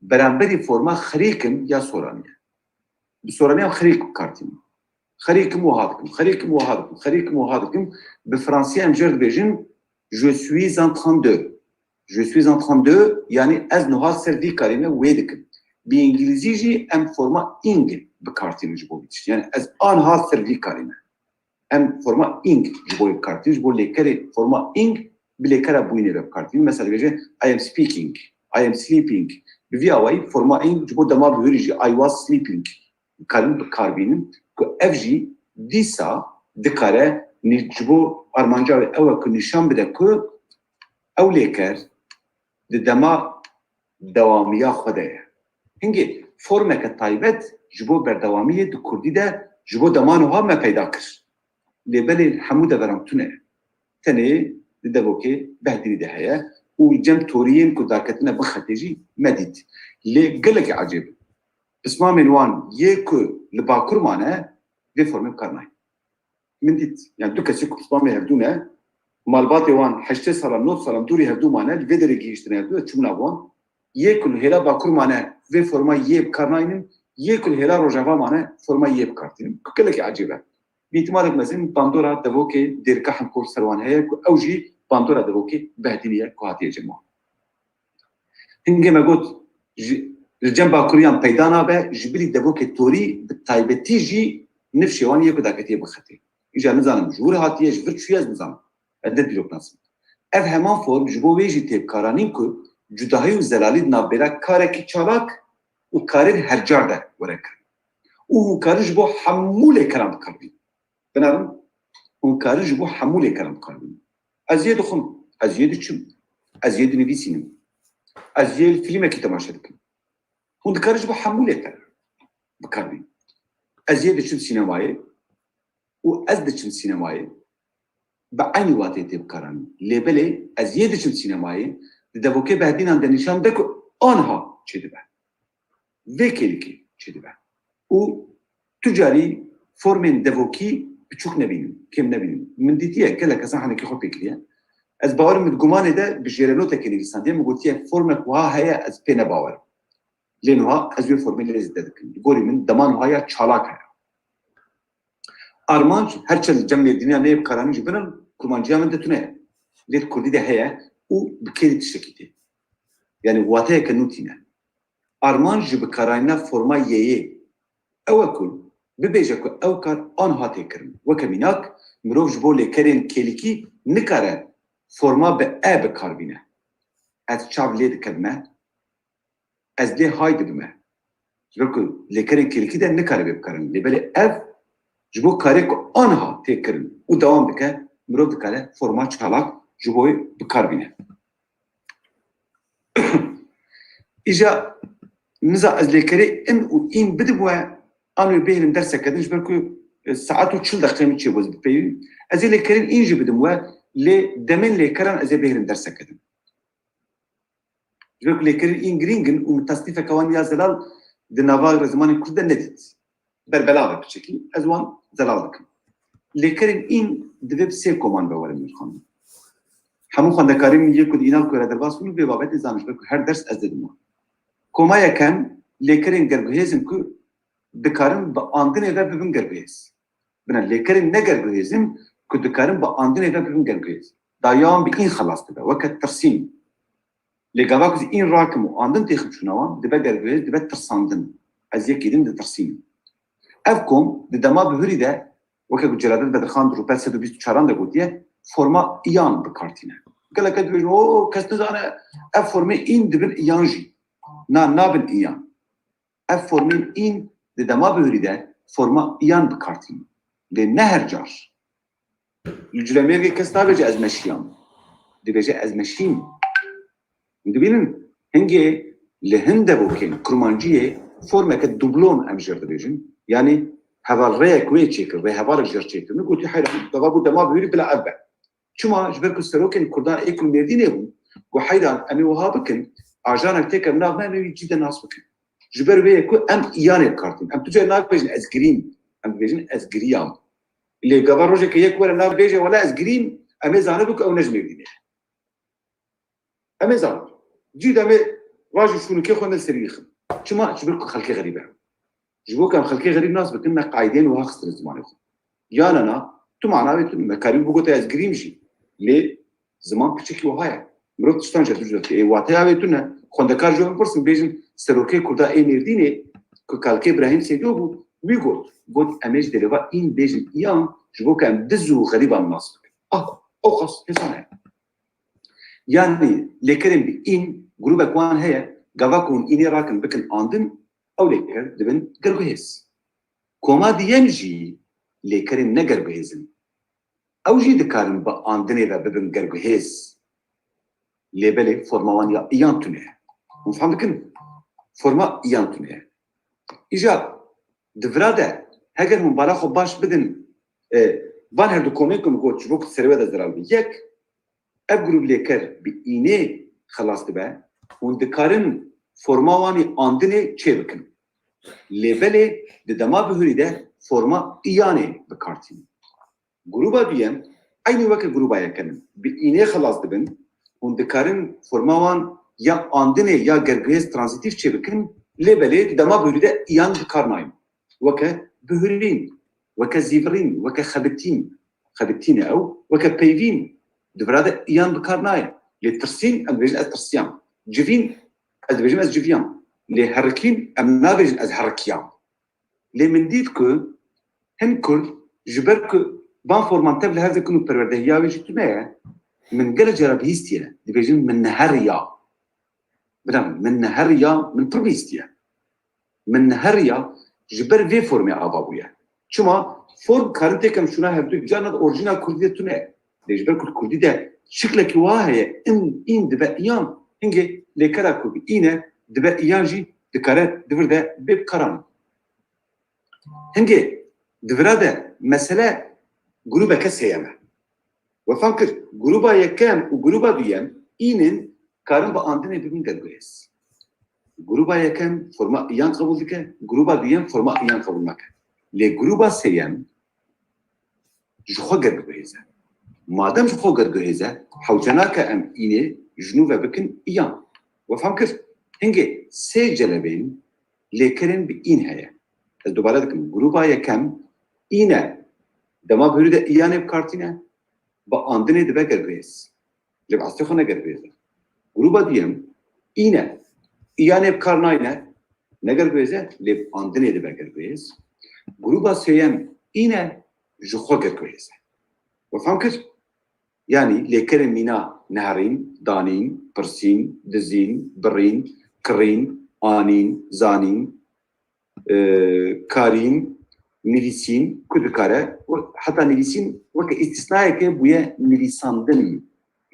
برانبری فرما خریکم یا سورانیه بسورانیه خریک کارتیم خریکم و هادکم به فرانسیه امجرد بیجن je suis en 32 یعنی از نها سردی کارینه ویدکم به انگلیزی جی ام فرما اینگ بکارتیم جبو بیتش یعنی از آنها سردی کارینه ام فرما اینگ جبو بکارتیم جبو لیکری فرما اینگ بلیکر بوینه بکارتیم مثلا بیجه I am speaking I am sleeping بوی آوایی فرما اینگ جبو دما بهوری جی I was sleeping کارین بکاربینیم که اف جی دیسا دکاره نجبو ارمانجا او که نشان بده که او لیکر دما دوامیه خوده هنگی فرمه که تایبت جبو بردوامیه دو کردی ده جبو دمانو ها ما پیدا کر لیبلی حموده برامتونه تنه دبو که بهدری ده هیا و جم توريين كداكتنا بخاتيجي مديد لي قلق عجيب اسمع منوان يكو لباكر معنا دي فورمي بكارناي من ديت يعني دوكا سيكو اسمع من هردونا مالباتي وان حشتي صار نوت صار دوري هردو معنا الفيدري جيشتنا هردو تشمنا وان يكو هلا باكر معنا دي فورما يب كارناين يكو هلا روجافا معنا فورما يب كارتين قلق عجيبه بيتمالك مثلا باندورا دبوكي ديركا حنكور سروان هي اوجي باندورا دبوكي بهدينيه كواتي جماعه هنگه ما قلت الجنب كوريان بيدانا به جبري دبوكي توري بالتايبتي جي نفشوان يكو داكتي بخطي اجا نظام جور هاتيه جبرت شويه نظام عدد بيروقراس اف همان فورم جبو ويجي تيب كارانين كو جداهي وزلالي نابرا كاركي چالاك و كارين هرجار ده ورك و كارج بو حمول كلام كاربي بنارم و كارج بو حمول كلام كاربي ازيد خم ازيد چم ازيد نبيسينم ازيد فيلم كي تماشا دكم هون كارج بو حمول كلام بكاربي ازيد چم سينماي و ازد چم سينماي بعين واتي تيب كاران ليبلي ازيد چم سينماي دبوكي بهدين عند نشان دكو آنها چه دبه وکیلی چه دبه او تجاری فرمین دبوکی بچوک نبینیم کم نبینیم من دیتیه کلا کسان حنا کی خو بکریه از باور مدگمانه ده بجرنوت که نویسنده مگوتیه فرم کوها هيا از پی نباور لانها از وی فرمین لز ددکن گوری من دمان هيا چالاک هيا ارمانج هرچل جمع دنیا نه بقرانی جبرن کرمانجیا من دتونه لید کردی ده هيا او بکری تشکیته یعنی واته کنوتینه ارمانج بقراینا فرما یه او کل ببیجه که او کار آنها تکرن وکمیناک مروج بوله کرین کلیکی نکاره فرما به اب کاربینه از چاو لید کدمه از لی هاید بمه جبکل لکرین کلیکی ده نکاره بکارن لیبله اب جبو کاری که آنها تکرن و دوام بکه مروج بکاره فرما چالاک جبوی بکاربینه ایجا نزا از لیکری ان و این بدبوه آنو بهرم درس کردنش برکو ساعت و 40 دقیقه میشه باز بپیویم از لیکرین اینجا بدبوه لی دمن لیکران از بهرم درس کردن برکو لیکرین این گرینگن و تصنیف کوان یا زلال دنوال زمان کرده ندید بربلاغه بشکل از وان زلال دکن لیکرین این دوی بسه کمان بورم میخوام همون خواندکاریم یک کد اینال که ردرباس اون به بابت زانش برکو هر درس از ددم کما یکن لیکرین گرگوهزم که دکارم با آندنه و ببین گرگوهز بنا لیکرین نگرگوهزم که دکارم با آندنه و ببین گرگوهز دایام به این خلاص دبه وقت ترسیم لگاواکز این راکم و آندن تیخم شنوان دبه گرگوهز دبه ترساندن از یک ایدن ده ترسیم افکم دما بهوری ده وقت جرادت بدرخان روپت 124 ده گوتیه فرما ایان بکارتینه گله که دوی او کس نزانه اف فرما این دبن ایانجی نابن ایان اف فرمین این دما بهوری ده فرما ایان بکارتین ده نهر جار الجلميري کس نابجه از مشیام دی بجه از مشیم دبینن هنگه لهند بوكين كرمانجيه فورمك الدبلوم ام جرد بيجن يعني هذا الريك وي تشيكر ري هذا الجر تشيكر نقول تي حيدا دابا بده ما بيري بلا اربع شما جبركو سروكن كردان ايكل مدينه وحيدا امي وهابكن اجانا تيكر ناغ ما جدا ناس بكن جبر بي كو ام اياني كارتين ام تجي ناغ بيجن ازغرين ام بيجن ازغريام اللي قبل روجك يك ولا ناغ بيجي ولا ازغرين امي زانبك او نجم مدينه امي زان جيد امي راجل شنو كي خو سريخ شما جبركو خلقي غريبه جبوك ام خلقي غريب ناس بكنا قاعدين وهاخسر زمان يانا انا تو معنا بيت مكارم بوقت ازغريم جي لي زمان كشكي وهاي مرات تشتانجا دوجت اي واتيا بيتنا خوندكار جو برسم بيجن سروكي كودا اي مردينه كالكي ابراهيم سيدوبو ويقول قلت امش دلوا ان بيجن يان جبوك ام دزو غريبه الناس او خاص حسنا يعني لكرم بإن جروب أكوان هي جواكون إني راكن بكن آندن أو لكر دبن جربهز كوما ديانجي لكرم نجربهزن أو جي دكارن بآندني ذا ببن جربهز لبلي فورما يا إيانتونه مفهوم كن فورما إيانتونه إجا دفراده هجر من بالاخو باش بدن بان هردو كومينكم قوت شبوك السروة دا زرال بيك اب جروب ليكر بإيني خلاص دبا وندكارن فورما واني آندني چه بكن لبلي دما بهوري ده فورما إياني بكارتين جروبا بيان aynı وقت جروبا يكن بإيني خلاص دبن وندكارن فورما وان يا آندني يا گرگوز ترانزيتيف چه بكن لبلي دما بهوري ده إيان بكارنايم وكا بهورين وكا زيفرين وكا خبتين أو وكا بيفين دبراده إيان بكارنايم لترسين أم بيجن أترسيان جفين أز بيجن أز جفيان لهركين أم نابيجن أز هركيان لمن ديتكو هم كل جبركو بان فورمانتاب لهذا كنو برورده ياوي جتماع من قل جرب هيستيا دي بيجن من نهريا بدم من نهريا من تربيستيا من نهريا جبر في فورمي آبابويا شما فورم كارنتي كم شونا هردو جانا اورجينال كردية تونه لجبر كل كردي ده شكلك واهية إن دبا إيان هنجي لكرا كردي إينا دبا إيان جي دكارة دبر ده بيب كرام هنجي دبرا ده مسألة جروبا كسيامة وفكر جروبا يكام وجروبا ديام إينن كارن بأندني ببين قدويس جروبا يكام فرما إيان قبول دكا جروبا ديام فرما إيان قبول مكا لجروبا سيام جخوا قدويزة مادام جخوا قدويزة حوجناك أم إيني جنوبا بكن إيان وفكر هنجي سي جلبين لكرن بإين هيا الدوبارة دكم جروبا يكام إينا دما بهرده إياني بكارتينا بأندني دبا قدويز جب عستيخونا قدويزة جروبا ديام إينا إياني بكارناينا نقدويزة لب أندني دبا قدويز جروبا سيام إينا جخوا قدويزة وفهمكر يعني لكرن مينا نهرين دانين برسين دزين برين كرين آنين زانين كارين نویسین کد کاره و حتی نویسین وقت استثنایی که بویه نویساندنی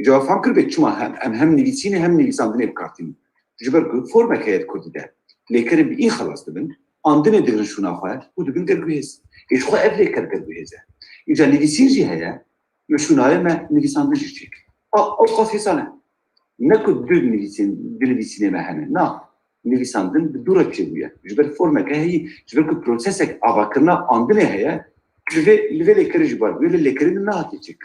جواب فهم کرد چما هم نویسین هم نویساندنی بکارتیم جبر که فرم کهید کردی ده لیکن به این خلاص دبن آندنی دگرن شونا خواه و دبن گرگویز ایش خواه افلی کر گرگویزه اینجا نویسین جی هیا و شونای ما نویساندن جی چیک او قاسی سانه نکد دو نویسین ما هنه نه نویساندن بدورة چیه جبر فرمه که هی جبر که پروسسک آواکرنا آندنه هیا لوی لیکر جبار لوی لیکر نه هاتی چیک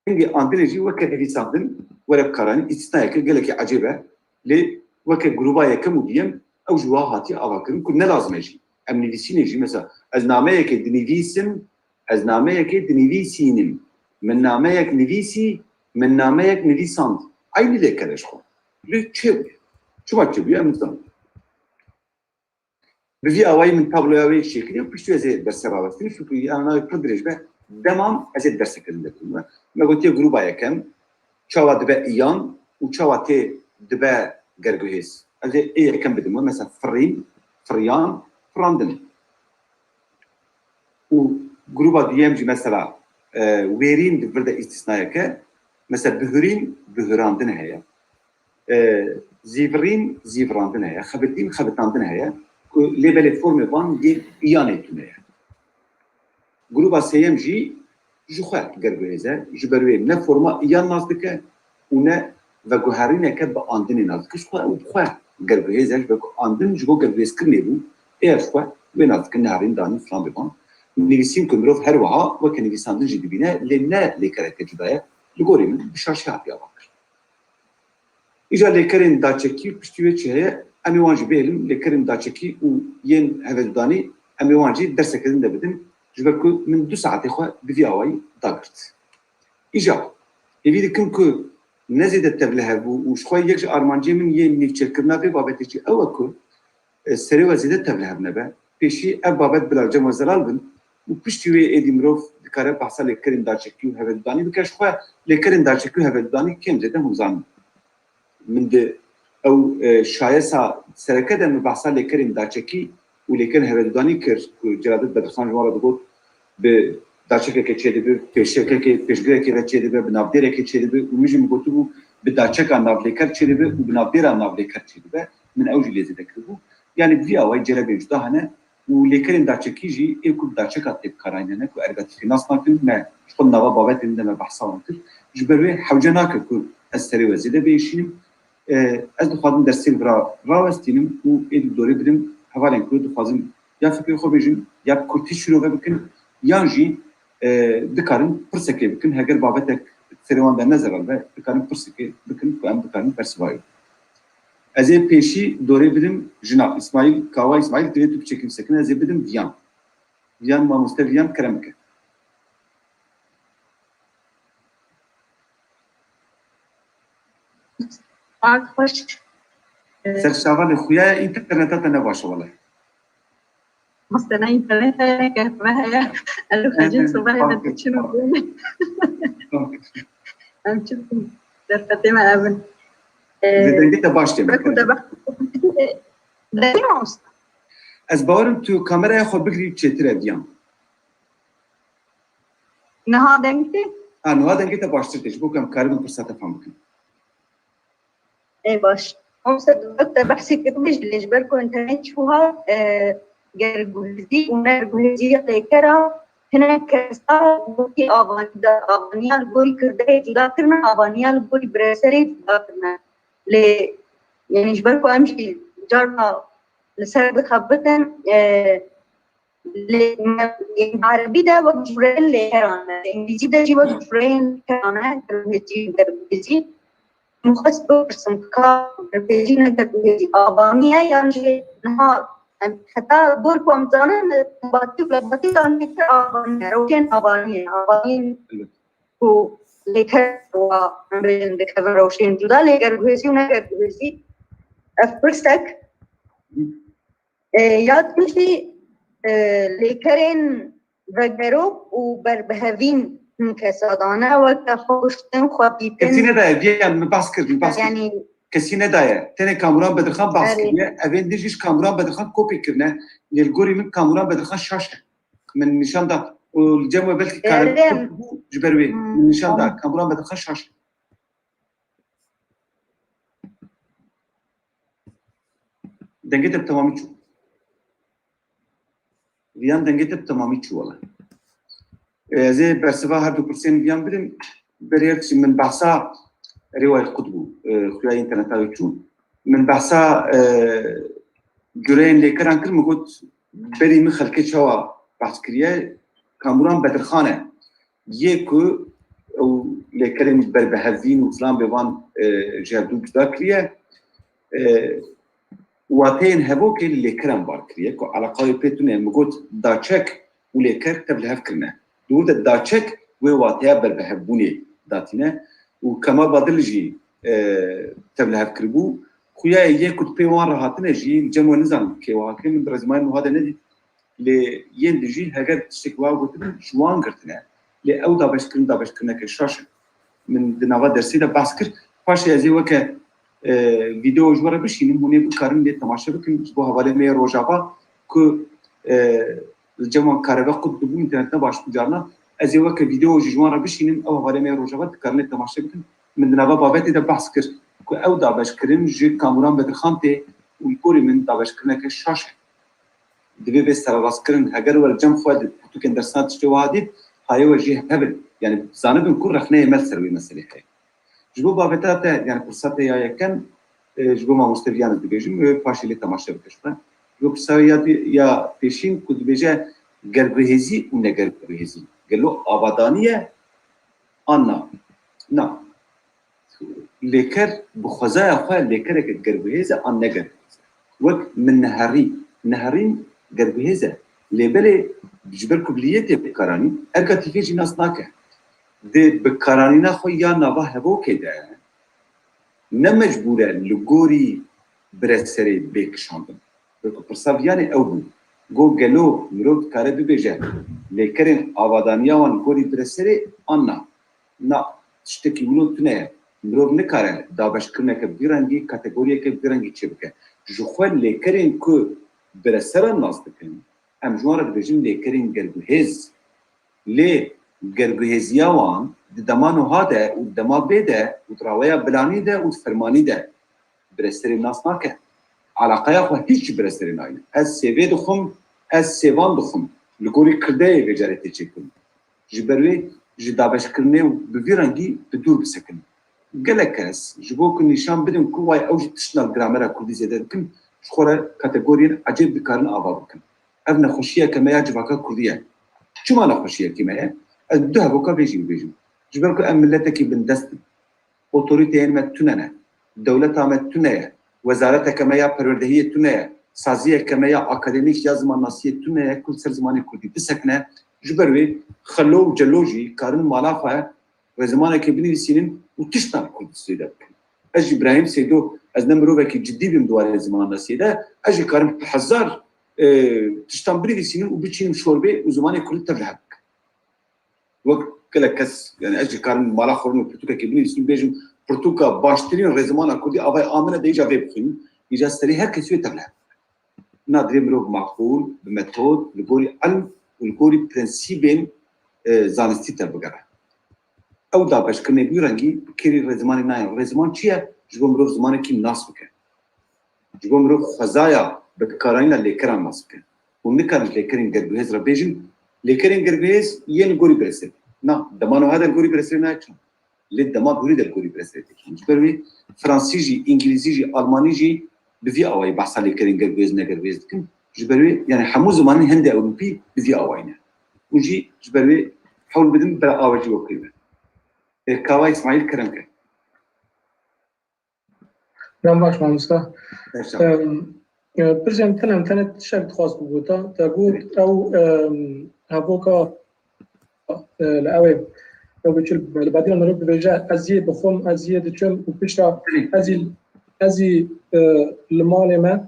اینگه آندنه جی وکه نویساندن ورب کارانی استثنایی که گله که عجیبه لی وکه گروبا یکم ودیم او جوا هاتی آواکرن که نلازمه جی ام نویسینه جی مثلا از نامه که دنویسم از نامه که دنویسینم من نامه یک نویسی من نامه یک نویساند aynı لیکرش خو لی چه شو ما تجيبيه مثلا بفي أواي من تابلو أواي شكلي وبيشتو أزيد درس رابطين شو بي أنا كدرج به دمام أزيد درس كلمة ما قلت يا جروبا يا كم شوا دبا إيان وشوا تي دبا جرجوهيس أزيد إيه كم بدمو مثلا فريان فراندن وجروبا ديام جي مثلا ويرين دبردا استثنائية مثلا بهرين بهراندن هي زیورین زیوراندن هیا خبتین خبتاندن هیا که لیبل فرم وان یه ایانه تونه هیا گروبا سیم جی جوخه گربهزه جبروی نه فرما ایان نازدکه و نه و گوهرینه که با آندنی نازدکه شخواه او بخواه گربهزه جبه آندن جبو گربهز کرنه بو ایر شخواه و نازدکه نهارین دانی فلان ببان نویسیم که مروف هر وها و که نویساندن جدی بینه لنه لیکره تجدایه لگوری من بشاشی هاتی آبا ایجا لیکرین داچکی پشتیوه چه هیا امی وانجی بیلیم لیکرین داچکی و ین هفدانی امی وانجی درس کردن ده بدن جبه که من 2 ساعتی خواه بوی آوائی داگرد ایجا ایویدی کم که نزیده تبله بو و شخواه یک آرمانجی من یه نیفچل کرنا بی بابتی چی اوه که سری وزیده تبله نبه پیشی اب بابت بلاجم و زلال بن و پشتیوه ایدی مروف دکاره بحثا لیکرین داچکی و هفدانی بکه شخواه لیکرین داچکی و هفدانی کم زیده موزان من ده او شایسا سرکه ده مبحثا لیکرین داچکی و لیکن هفدانی کر که جرادت بدرخان جوارا دگود به داچکه که چه دیبه پیشکه که پیشگره که چه دیبه بنابدیره که چه دیبه و میجی مگوتو بو به داچکه نابلیکر چه دیبه و بنابدیره نابلیکر چه دیبه من اوجی لیزی دکر بو یعنی وی آوائی جرابه جدا هنه و لیکرین داچکی جی ایکو داچکه تیب کارaynه که ارگاتی فیناس ناکن نه شخون نوا بابت اینده مبحثا ناکر جبروی حوجه ناکر که از سری وزیده بیشینیم از دخوادم در سیلورا راوستینم و ایدی دوری بدیم حوالین که دخوازم یا فکر خوب بیشیم یا کرتی شروع بکن یا جی دکارن پرسکه بکن هگر بابت سریوان در نظر البه دکارن پرسکه بکن که هم دکارن پرسوایو از این پیشی دوری بدیم جناب اسماعیل کاوا اسماعیل دوی تو بچکیم سکن از این بدیم ویان ما مستویان کرم که خوش سرشتاوان خویا اینترنتا تا نباشه والله مستنى انترنت که معايا قالوا خارجين صباحي بدك شنو بقول ام شفتم در فاطمه قبل زدنگی تا باش دیم بكو ده موس از باورم تو کامرای خود بگیری چطوره دیام نها دنگتي نوها دنگی تا باش ترتش بکنم کارم فرصت فهم بکنم اي باش موس ده بحثي كده مش اللي جبركم انترنت شوها جرجوزي ونرجوزي لكرا هناك صار في أغانيال بول كردي جدا كرنا أغانيال بول برسري جدا كرنا ل يعني جبركو أمشي جارنا لسبب خبطن العربي ده وقت جبرين اللي كرانا الإنجليزي ده جي وقت جبرين كرانا جرجوزي مخص برسم كا جرجوزي نجرجوزي أغانيا يعني نهار حتى بوركو أمزانا باتي كان آغاني روشن آغاني و لكر وعمرين دكتور روشن جدا لكر بهزي ونكر بهزي أفرستك ياد مشي لكرين بغيرو وبربهفين كسادانا وكخوشتن خوابيتن كسينة دا بيان مباس كرد يعني كسينة داية تاني كاموران بدرخان بحث كرنه اوين ديجيش كاموران بدرخان كوبي كرنه للغوري من كاموران بدرخان شاشة من نشان دا والجمع بلكي كارب جبروي من نشان دا كاموران بدرخان شاشة دنگيت بتمامي شو ويان دنگيت بتمامي شو والله زي برسفا هر 2% ويان بدم بريرتش من بحثا رواية قطبو خويا انترنتا چون من بحثا جرين ليكران كل مقول بري من خلقه شوا بحث كريه كاموران بدرخانه يكو او ليكران بربهزين وفلان بيوان جادو بدا كريه واتين هبوك ليكران بار كريه على قاي بيتونه مقول داچك وليكر تبلهف كرنه دور داچك وواتيا بربهبوني داتينه وكما بدل جي تبلهف كربو خويا يكو بيوان راحتنا جي الجمع نظام كي واكن من برزمان وهذا ندي لي يندجي هاجر تشكوا وتبن شوان قرتنا لي او دابش كنا كشاشه من دنوا درسي ده باسكر فاش يزي وك فيديو جوره بشي نمونه بكارن لي تماشا بكن بو حواله مي روجابا كو الجمع كاربا قد بو انترنت باش بجارنا ازي وك فيديو جواره بشي او حواله مي روجابا كارن تماشا بكن من دنوا بابتي ده باسكر که او دابشکرین جی کاموران بدرخان ته و الگوری من دابشکرینه که شاشه دوی به سرراستکرین اگر ور جمع خود تو که درسات شده وادید هایو وجه هبل یعنی زانبن کور رخنه مل سروی مسئله خیلی جبو بابتا ته یعنی فرصت یا یکن جبو ما مستویان دیگه پاشیلی تماشا بکشم جبو فرصت یا پیشین کد بیجه گربهزی و نگربهزی گلو آبادانیه آنا نه لیکر بخوزای خواه لیکر که گربهزه آن نگربهزه وقت من نهرین گربهزه لیبله جبر کبلیت بکارانی ارگا تیفه جی ناس ناکه ده بکارانی نخواه یا نوا هبو که ده نمجبوره لگوری برسره بکشاندن پرساویان او بود گو گلو مروب کاره ببیجه لیکرین آوادانیاوان گوری برسره آنا نا تشتکی منو تونه مروب نکاره دابشکرنه که بیرنگی کاتگوریه که بیرنگی چه بکه جخواه لیکرین که برسره ناس دکن ام جواره بجیم لیکرین گرگوهز لی گرگوهزیاوان دمانو هاده و دما بیده و دراویا بلانی ده و فرمانی ده برسره ناس ناکه علاقه خواه هیچ برسره ناینه از سیوه دخم از سیوان دخم لگوری کرده وجارتی چکن جبروی جدابش کرنه و بویرنگی بدور بسکن گله کس جبو که نشان بدن که وای اوجی تشنال گرامره کردی زیده دکن شخوره کاتگورین عجب بکارن آوا بکن اف نخوشیه که میا جواکا کردیه چما نخوشیه که میا از دو هبوکا بیجیم جبر که ام ملته بن دست اوتوریتین متونه دولت متونه وزارت کمیا پروردهی تونه سازی کمیا اکادمیک یا زمان ناسی تونه کل سر زمانی کردی بسکنه جبروی خلو جلوجی کارن مالافه و زمانی که بنویسینن و تشتن کرد سیده بکن اجی ابراهیم سیدو از نمروه که جدی بیم دواره زمان ناسی ده اجی کارن هزار تشتن بنویسینن و بچینم شوربه و زمانی کرد تبلها بکن وقت کلا کس یعنی اجی کارن مالا خورن و پرتوکا که بنویسین بیجم پرتوکا باشترین رزمان کردی آوای آمنه دیجا وی بخین ایجا سری هر کسی تبلها نادری مروه معقول بمتود لگوری علم و لگوری پرنسیبین زانستی تبگره او دابش کنه بیرنگی کری رزمانی نایم رزمان چیه؟ جبو مروف زمانی که ناس بکن جبو مروف خزایا بکارانی لیکران ناس بکن و نکارن لیکرین گربهز را بیجن لیکرین گربهز یه نگوری برسه نه دمانو ها در گوری برسه نه چون لید دما گوری در گوری برسه جبروی فرانسی جی انگلیزی جی آلمانی جی بفی آوای بحثا لیکرین گربهز نگربهز کن جبروی یعنی همو زمانی هند اوروپی بفی آواینا ونجي جبروي حول بدن بلا آواجي وقيمة كاوا إسماعيل كرمك نعم باش مامستا برزم تنت شرط خاص بوتا تقول أو هبوكا الأواب لو بتشل بعدين نروح بجا أزيد بخم أزيد تشم وبشتا أزي المال ما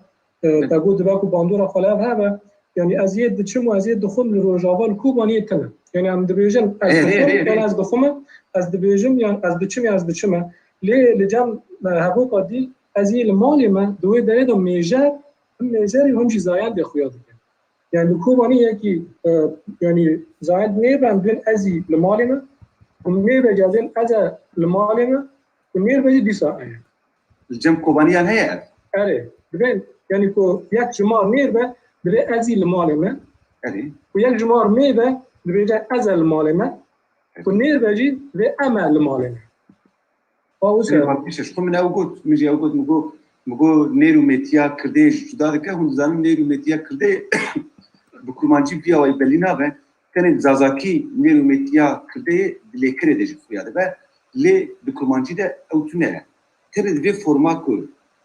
تقول دباكو باندورا خلاف هذا يعني أزيد تشم وأزيد دخم للرجال كوبانية تمام يعني عم دبيجن از بخم از دبيجن يعني از بتشم يعني از بتشم ليه لجام هبوكا دي أزي المال ما دوي ده ميجر هم زايد بخياط يعني الكوبانية كي يعني زايد نيبا بين أزي المال ما ونيبا جازين أزا المال ما ونيبا جدي ساعة الجم كوبانية هي أري بين يعني كو يك جمار نيبا بري أزي المالمة ويك جمار ميبا بري أزا المالمة ونير بجي بري أما المالمة شو من أوجود مجي أوجود مگو نیرو متیا کرده جدا دکه هم زمین نیرو متیا کرده بکومانجی بیا وای بلینا به کنه زازاکی نیرو متیا کرده لیکره دیجی فریاده به لی بکومانجی ده اوتونه تره دوی فرما کو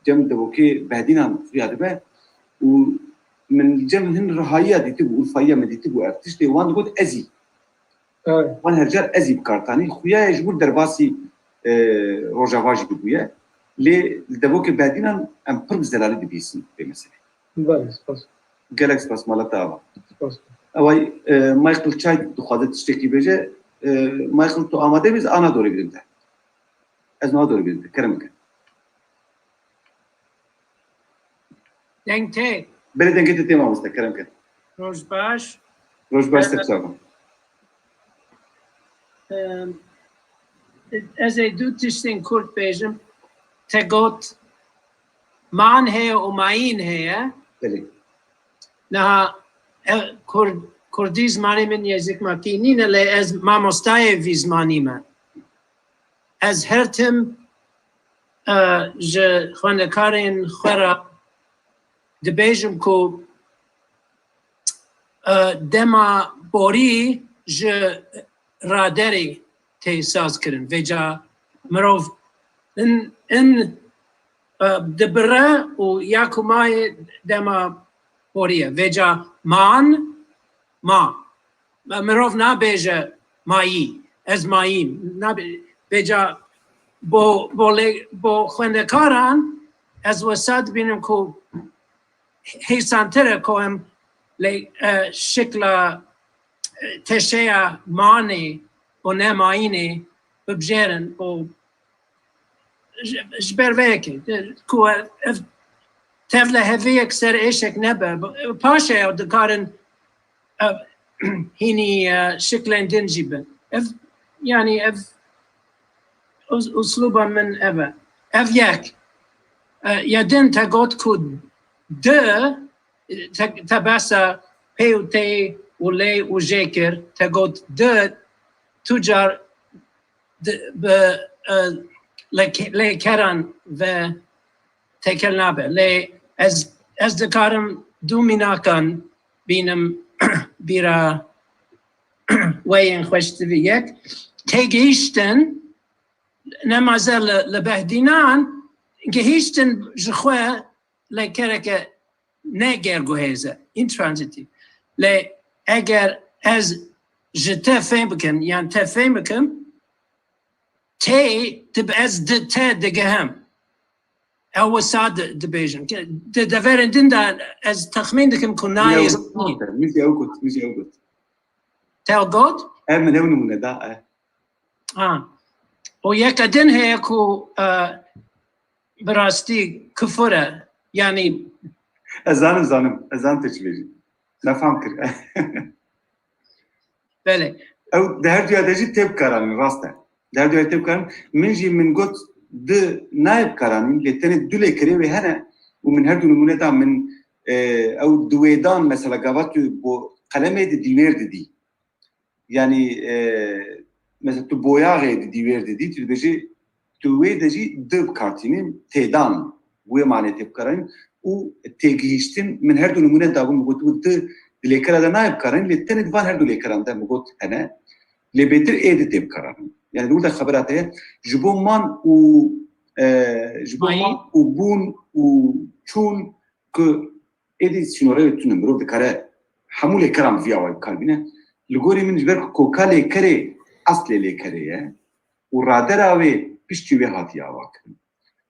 جم دوکی بعدینام فریاده به و من جم هن رهایی دیتی بو الفایی مدیتی بو ارتش دی وان گود ازی وان هرجار ازی بکارتانی خویا یجبور درباسی روجاواجی بویه لی دوکی بعدینام ام پرگ زلالی دی بیسن به مثلا بله سپاس گلکس پاس مالتا آوا سپاس اوای مایکل چای دخواده تشتکی بجه مایکل تو آماده بیز آنا دوری بیدیم ده از ما دوری بیدیم ده کرم کن دنگته بله دنگه تی تیما مسته کرم کن روزباش روش باش تبساقم از دو تشتین کرد بیجم تقوت مان هي وماين هي بله نها کردی زمانی من یزیک ماکینین لی از مامۆستایە وی زمانی من از هرتم ji خوێندەکارên xwe re dibêjim ku dema borî ji raderê tê saz kirin vêca mirov in dibire û ya ku mayê dema borî ye vêca man ma mirov nabêje mayî ez mayîm vêca bo xwendekaran ez wesa dibînim ku hêsantir e ku em lê şikla teşeya manê û ne mayînê bibijêrin û ji ber vê yekê ku ev tev li heviyek ser êşek nebe paşê ew dikarin hînî şiklên din jî bin ev yani ev usluba min ev e ev yek ya din te got ku de te besa pê û tê û lê û jê kir te got de tu car bi lêkeran ve têkil nabe lê ez dikarim du mînakan bînim bîra weyên xweş divî yek têgihîştin nemaze li behdînan gihîştin ji xwe lêkereke ne gerguhêz e intransitif lê eger ez ji te fêm bikim yan te fêm bikim tê ez te digihem ew wisa dibêjim di deverên din de ez texmîn dikim ku nayê ميزي اوقت te got من اول نمونه ده û yeka din heye ku bi rastî kufur e yanî زانم تشبيجي نفهم كر belê او ده هر جهه دجي تب كران راسته ده هر جهه تب كران من جي من قط د نائب كران لتن دولي كري وهنا ومن هر نمونه ده من او دويدان مثلا قوات بو قلمه ديوير دي يعني مثلا تو بوياغي ديوير دي تبجي توي دجي دب كارتيني تيدان بو معنى تب كران و تيجيشتن من هر نمونه ده بو د ليكرا ده نائب كران لتن دبان هر ليكران ده مغوت انا لبيتر ايد تب كران يعني دول خبراته جبو مان و بون و چون که ایدی سینوره تونم برو دکاره حمول کرام ویاوی کاربینه لگوری من جبر کوکا لیکره اصل لیکره و رادر آوی پیشتی وی هاتی آوا کرن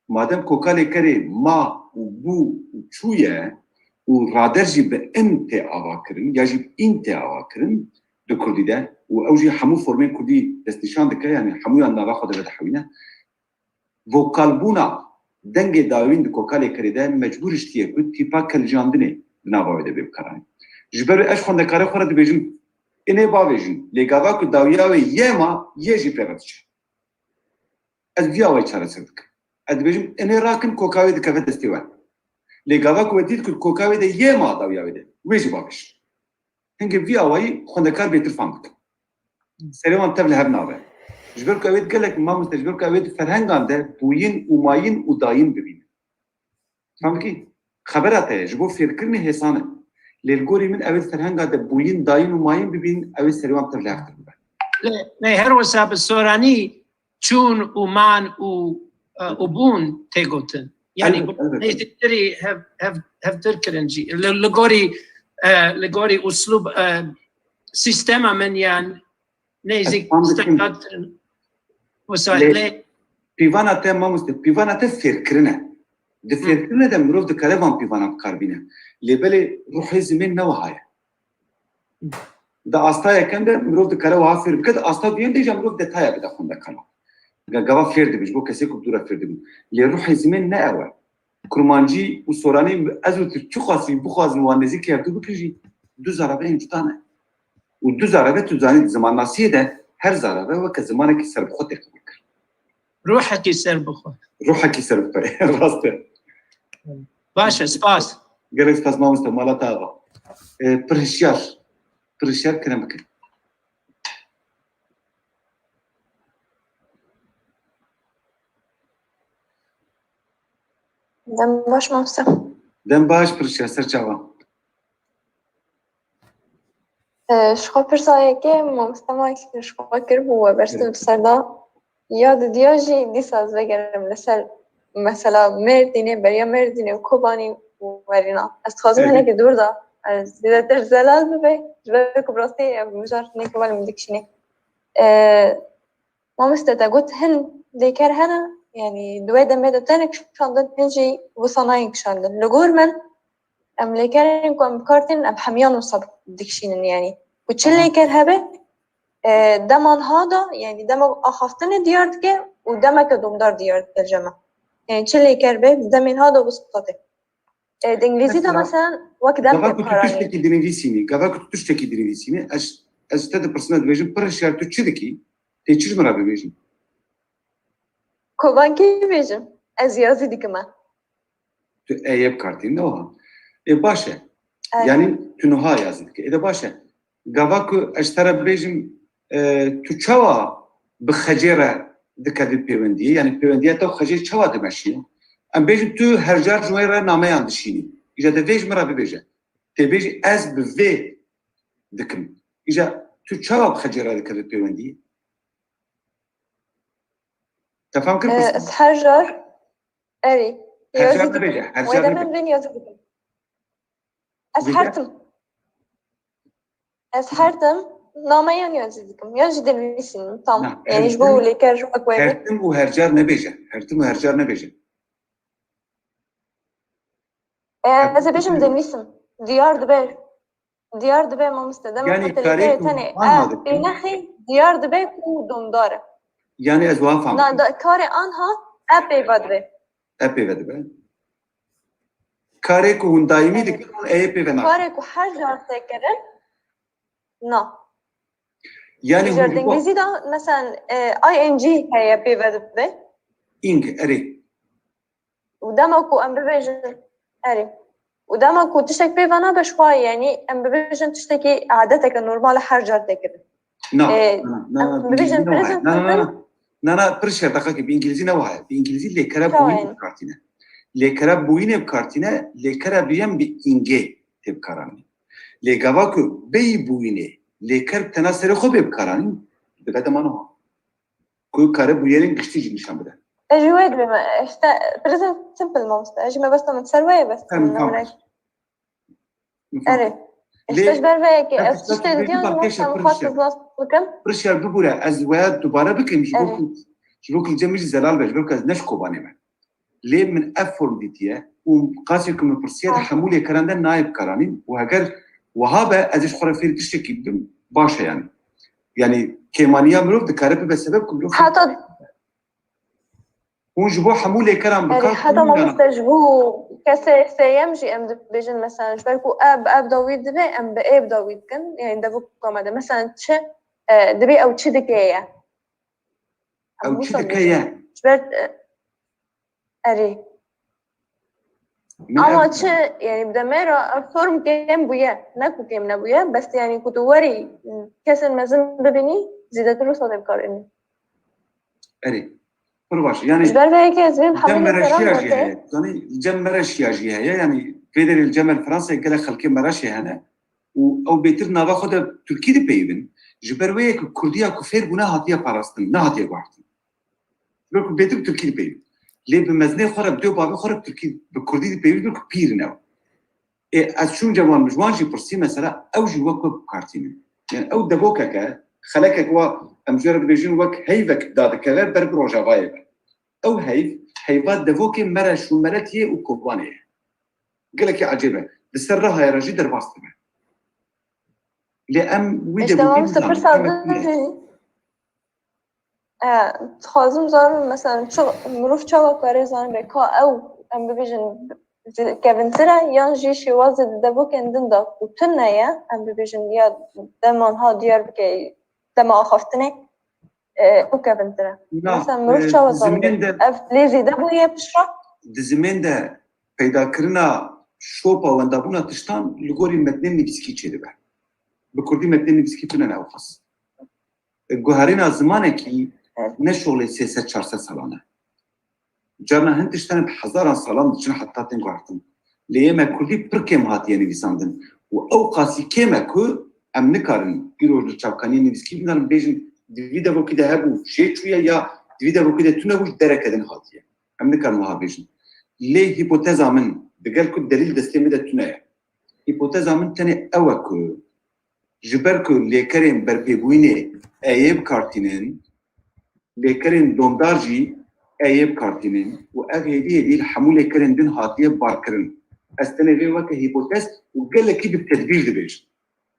مادم کوکا لیکره ما و بو و چویه و رادر جی به انت آوا کرن یا جی انت آوا کرن دو کردی ده و اوجی حمو فرمین کردی دست نشان دکه یعنی حمویان ناوا خود بده حوینه وکالبونا دنگ داوین د کوکاله کریده مجبور اشتیه کو تیپا کل جاندنه ناوایده به کاران جبر اش خونده کار خورد بیجن اینه باویجن لگاوا کو داویا و یما یجی پراتچ از دیاوی چاره صدق از بیجن اینه راکن کوکاوی د کفه دستیوه لگاوا کو دید کو کوکاوی د یما داویا وده ویجی باوش هنگ دیاوی خونده کار بیتر فهمت سلام تبل هب ناوه جبر كويت قال لك ما مستجبر كويت فرهنگ عنده بوين وماين وداين ببين فهم كي خبراته جبو فكرني هسانه للغوري من اول فرهنگ عنده بوين داين وماين ببين اول سريوان تبلاغتر لا هر وساب السوراني چون ومان وبون تيغوتن يعني تدري have تركرنجي لغوري اسلوب سيستما من يعني نيزك استقطت وسائل بيوانا ته ما مست بيوانا ته فكرنا ده فكرنا ده مروف ده كلام بيوانا بكاربينا لبل روح زمين نوهاية ده أستا كان ده مروف ده كلام وافر كده أستا بيان ده جمروف ده تايا بده خون ده كلام جواب فرد بيجبو كسي كبدورة فرد بيجو لروح زمين نأوى كرمانجي وصوراني أزود تشخاصي بخاز موانزي كيردو بكجي دو زرابة إنجتانه ودو زرابة تزاني زمان ناسيه ده هر زرابة وك زمانك سر بخوت يقبل روحك يسر بخوت روحك يسرب راسته باشه سپاس قالك سباس ما مستوى مالات آغا برشيار كنا بكر دم باش مامستا دم باش برشيار سر جوان شخوا برسایه که مامستا ما اکسپر شخوا کرد و برسته بسردا یاد دیاجی دیساز بگرم لسر مثلا مردینه بریا مردینه و کوبانی و ورینا از خوازم هنه که دور دا از دیدتر زلال ببه جبه کبراستی مجار نکه والا مدکشینه مامستا تا قلت هن لیکر هنه يعني دوای دمه دا تنك شاندن هنجي وصناين كشاندن لغور من ام ليكرن كو ام بكارتن ام حميان وصب دكشينن يعني وچل ليكر هبه دمان هذا يعني دم اخافتن ديارتك ودمك دومدار ديارت الجمع يعني چل ليكر به دمن هذا وسطته الانجليزي ده مثلا وقت دم قبل كنت دينيسيني قبل كنت تشتكي دينيسيني از تد برسنت بيجن برشيار تو چدكي تي چيز مرا بيجن كوبانكي بيجن از يازي ديكما تو ايب كارتين نوها باشا يعني تنها يازدك اذا باشا قباكو اشترى بيجن تو چوا بخجيره دكادي بيوندي يعني بيوندي تو خجير چوا دمشي ام بيجن تو هرجار جويره نامه ياندشيني اذا دفيج مرا بيجن تبيج از بفي دكم اذا تو چوا بخجيره دكادي بيوندي تفهم كيف هرجار اري هرجار نبيجه وإذا من بين يزيدكم أسحرتم ناميان يزيدكم يجد الرسم طم يعني جبوا لي كارجوا أكوابي هرتم وهرجار نبيجه هرتم وهرجار نبيجه إذا بيجم دنيسم ديار دبي ما مستدام يعني تاني بينخي ديار دبي كودم داره يعني أزواج فهم لا كاري أنها أبي بدري أبي بدري كاري كون دايمي دكتور أبي بنا كاري كو حاجة تكرر نا يعني هو الإنجليزي ده مثلا ING هي أبي بدري إنج أري ودمكو أم بيجن أري ودمكو تشتكي بيفانا بشوي يعني أم بيجن تشتكي عادتك النورمال حاجة تكرر نا برشة دقيقة بإنجليزي نوعها بإنجليزي اللي كرا بوين بكارتينا اللي كرا بوين بكارتينا اللي كرا بيم بإنجي تبكاراني اللي جواكو بي بوينه اللي كرب تناسر خو بكاراني بقدر ما نوع كل كرا بوينين كشتيجي نشان بده أجواء بما بريزنت سيمبل موست أجي ما بس من سروية بس أري إيش برفع كي أستشتري ديون مثلا مخاطب لاص وكم برشة ببورة أزواج دوباره بكم جبوك الجميع زلال بجبوك از نشكو بانيمه ليه من أفهم ديتيه وقاسيكم من برسيات حمولي كلام ده نايب كرانين وهجر وهذا أزيش خرافير تشتكي باشا يعني كيمانيا مروف دكارب بسببكم مروف حتى ونجبو حمولي كلام بكار حتى ما مستجبو كسيمجي أم بيجن مثلا جبركو أب داويد دبي أم بأب داويد كن يعني دبوك كمان مثلا تش دبي أو تشدكية أو تشدكية جبرت أري أما تش يعني بدميرة الفورم كم بويا ناكو كم نبويا بس يعني كنت وري كاس المزن ببني زيدت له صوت القارئ أري برواش يعني جبر هيك زين جمر الشياجي يعني جمر الشياجي يعني فيدر الجمل فرنسا قال خلك مراشي هنا او بيترنا باخذ تركي دي بيبن جبر ويك كرديا كفير بنا هاتيه باراستن نا هاتيه واحد بيقول بيتر تركي دي بيبن ليه بمزنه خرب دو بابا خرب تركي بكردي دي بيبن بيقول بيرنا از شون جوان مجوانجي برسي مثلا او جوا كارتين يعني او دبوكك خلكك وا امجرد بيجين وك هيفك داد كلر بر بروجا غايب او هيفات دفوكي مرا شو مرتيه وكوبانيه قال لك يا عجيبه بسرها يا رجل درباستي لام ويدا تمام صفر صادق تخازم زار مثلا شو مروف شو كاري زان بكا او ام بيجن كيفن ترى يانجي شي وازد دبوك عندن دا وتنا يا ام بيجن يا دمان ها ديار بكي دما اخفتني او كبنترا نا مثلا مروف شاوة زمین ده اف ليجي دبو يبشرا دزمین ده پیدا کرنا شوپا و اندابونا تشتان لگوری متن نویسکی چیده به بکردی متن نویسکی تونه نوخص گوهرینا زمانه کی نشغل 300-400 سالانه جارنا هن تشتان بحزاران سالان دچن حتی تنگو عرفتن لیما کردی پر کم هاتیه نویساندن و او قاسی کمه که ام نکارن ایروش چاوکانی نویسکی بینارن بیجن دویده وکی ده هبو شی چویه یا دویده وکی ده تونه وش درکدن هاتیه ام نکارن وها بیجن لی هیپوتزا من بقال كل دليل دستيمي ده تنايا هيبوتيزا من تاني اوكو جبركو ليكرين بربيبويني ايب كارتينين ليكرين دوندارجي ايب كارتينين واغي دي الحمول ليكرين دين هاتيه باركرين استني في وقت هيبوتيز وقال لك كيف بالتدبير دبيج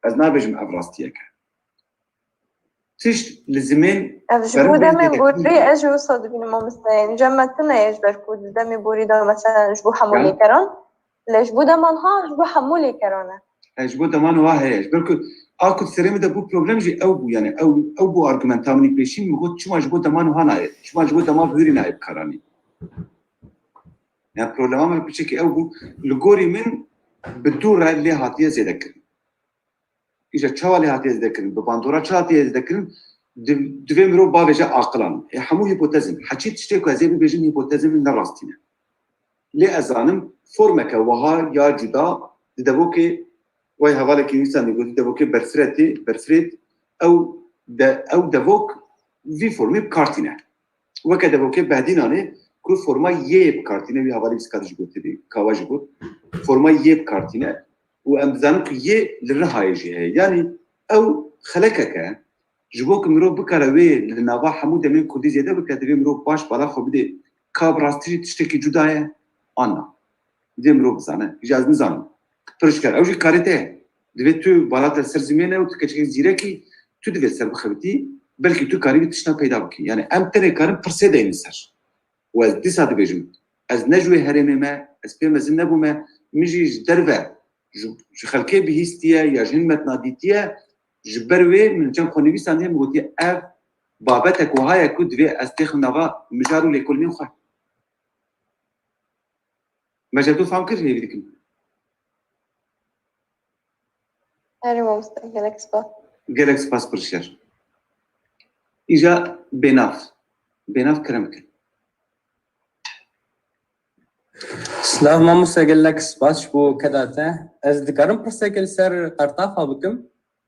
ازنا بيجم افراستيك تيش لزمين شو دمي بوري اجو صد بين ما مستين جمعتنا يجبر كود دمي بوري ده مثلا جبو حمولي كران ليش بو دمانها جبو حمولي كرانه جبو دمان واه جبركو اكو سريم ده بو بروبلم جي او بو يعني او بو ارغومنتامني بيشين مغو شو جبو دمان هنا شو جبو دمان هوري نايب كراني يعني بروبلم ما بيشكي او بو لغوري من بدور اللي هاتيه زيدك اجا تشاولي هاتيه زيدك بباندورا تشاتيه زيدك دوی مرو با وجه عقلان همو هیپوتزم حچی تشتی که ازی بیجن هیپوتزم نراستینه لی ازانم فرمک وها یا جدا دبو که وای حواله که نیستن میگه دبو که برسرت او دبوک وی فرمی کارتینه و که دبو که بعدینانه کو فرما یه کارتینه وی حواله بیسکاتش گفته دی کاواج بود فرما یه کارتینه و امزان که یه لرهایجه یعنی او خلقه جبوك مرو بكروي لنابا حمود من كردي زياده بكتبي مرو باش بالا خو بدي كاب راستي تشتكي جدايه انا دي مرو بزانه اجازه نزانه ترشكر اوجي كاريته دبي تو بالا سر زمينه وتكشي زيركي تو دبي سر بخبتي بلكي تو كاري تشنا پیدا بكي يعني ام تري كارم فرسه ينسر و دي صاد بيجم از نجوي هرمه ما اس بي مزن نبو ما ميجي دربه جو خلكي بهيستيا يا جنمت ناديتيا جبروي من جم خونيبي سانيه مغوتي اف بابتك وهاي كود في استخ نوا مجارو لكل مين خا ما جاتو فهم كر هي بدك هاري ما مستقبلك سبا جالكس باس برشير اجا بناف كرمك سلاف ما مستقلك سباس بو كداته از دكارم برسكل سر قرطافه بكم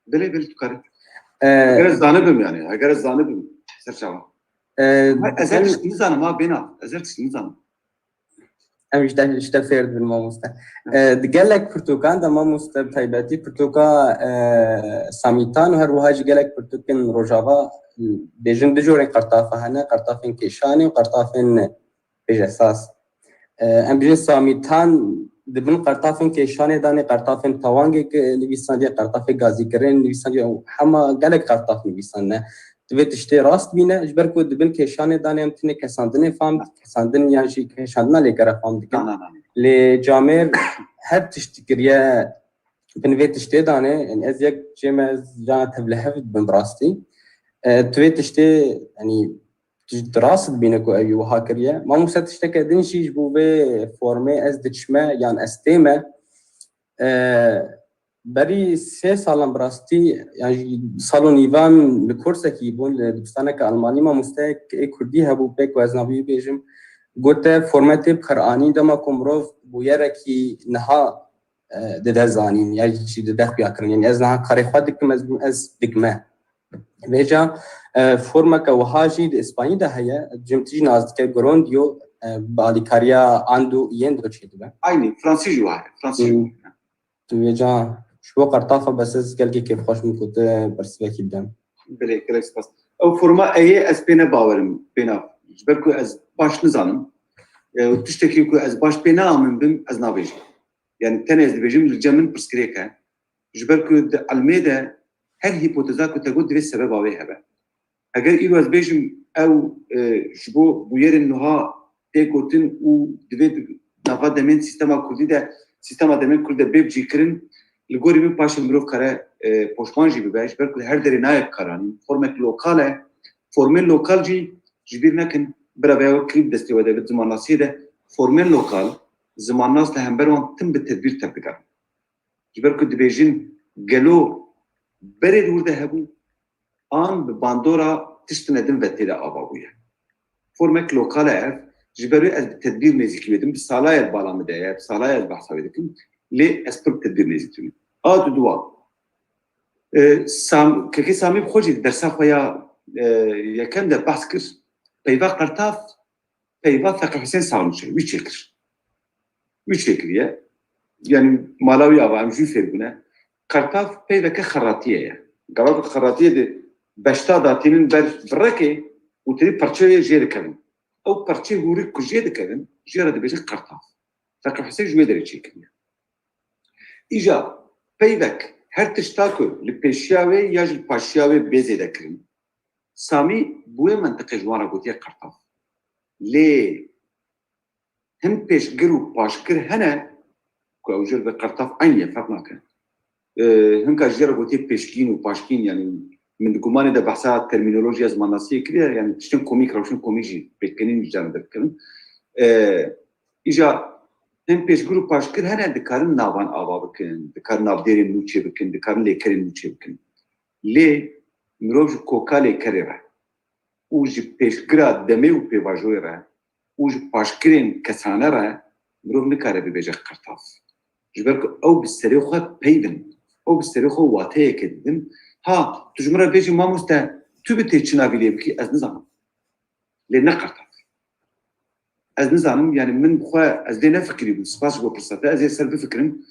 بلي تكرر اگر زانبم يعني اگر زانبم سرچاوا ازرت نزانه ما بينا ازرت نزانه امش ده اشتفيرد بالماموستا دقالك برتوكان ده ماموستا بتايباتي برتوكا ساميتان وهر وهاج قالك برتوكن روجافا بيجن دجورين قرطافه هنا قرطافين كيشاني وقرطافين بجساس ام بيجن ساميتان دبن قرطافن كيشاني داني قرطافن توانجي نويسان دي قرطافي غازي كرين نويسان دي حما قالك قرطاف نويسان دبي تشتي راست بينا جبركو دبن كيشاني داني امتني كساندني فهم كساندن يعني شي كيشاندنا لي كرا فهم دي لي جامير هب تشتكريا بنفي تشتي داني يعني ازيك جيما جانا تبلهف بن براستي تبي تشتي يعني دراسة بينك وأيو هاكرية ما موسى تشتكى دنشي جبوبة فورمي أز دشمة يعني أستيمة بري 3 سالم براستي يعني صالون نيفان لكورسة كيبون لدبستانة كألماني ما مستيك كردي هبو بيك وازنابي بيجم قلت فورماتي بخراني دما كمروف بويركي نها دده زانين يعني شي دده بياكرن يعني از نها قاري خادك از دكما بيجا فورمك وهاجي الاسباني ده هي جمتي نازك جرونديو باليكاريا اندو يندو تشيدبا عيني فرنسي جوا فرنسي بيجا شو قرطافه بس قال كيف خوش من كنت برسبك يدم بلي كلاكس باس او فورما اي اس بينا باورم بينا جبركو از باش نزانم وتشتكي كو از باش بينا من بن از نابيج يعني تنز بيجم الجمن برسكريكا جبركو الميدا هل هيبوتيزا كنت تقول دي السبب عليها بقى اگر ايواز بيجم او جبو بوير انها تيكوتن و دبي نافا دمن سيستما كردي ده سيستما دمن كرد بيبجي كرن لغوري من باش مروف كره پوشمانجي بباش بركل هر دري نايب كراني فورمك لوكاله فورمال لوكال جي جبير نكن برا كريب دستي ودا زمان ناسي ده فورمال لوكال زمان ناس لهم بروان تم بالتدبير تبقى جبر كنت بيجين قالوا برد ورده هبو آن بباندورا تشتندن وتيدا أبابويا فورمك لوكال عرف جبروا از بالتدبير نزيكي بدم بصلايا البالا مدايا بصلايا البحث بدكم ليه أسبب التدبير نزيكي دوا سام كي سامي بخوجي درسا خويا يا كان ده بحث كر بيبا قرطاف بيبا ثقة حسين ساونشي ويشكر يا يعني مالاوي أبا أمجو فيربنا قرطاف بيبا كخراتية قرارات الخراتية دي بشتا داتين بركي وتري برشة جير كلام أو برشة هوريك كجير كلام جير ده بيجي قرطاف ثقة حسين جوي دري شكر إيجا بيبك هر تشتاكو لبيشياوي ياجل باشياوي بيزي دكرين سامي بوي منطقة جوانا قوتيا قرطاف ليه هم بيش قرو باشكر هنا كو أوجر بقرطاف عينيا فرقنا كان هم كاجيرا قوتيا بيشكين وباشكين يعني من قماني ده بحثات ترمينولوجيا زمان ناسية كده يعني تشتن كوميك روشن كوميجي بيكنين جانا دكرين إيجا هم پیش گرو پاشکر هنه دکارن ناوان آوا بکن دکارن نابدیرین نوچه بکن دکارن لیکرین نوچه بکن لی مروف جو کوکا لیکره را او جو پیشگرا دمه و پیواجوی را او جو پاشکرین کسانه را مروف نکاره ببیجه قرطاف جبرک او بستری خواه پیدن او بستری خواه واته کدن ها تجمره بیجی ما مسته تو بته چناوی لیبکی از نظام لی نقرطاف از نظامم يعني من بخوا از دينا فكري بسباس جو برساتا از يسر بفكرن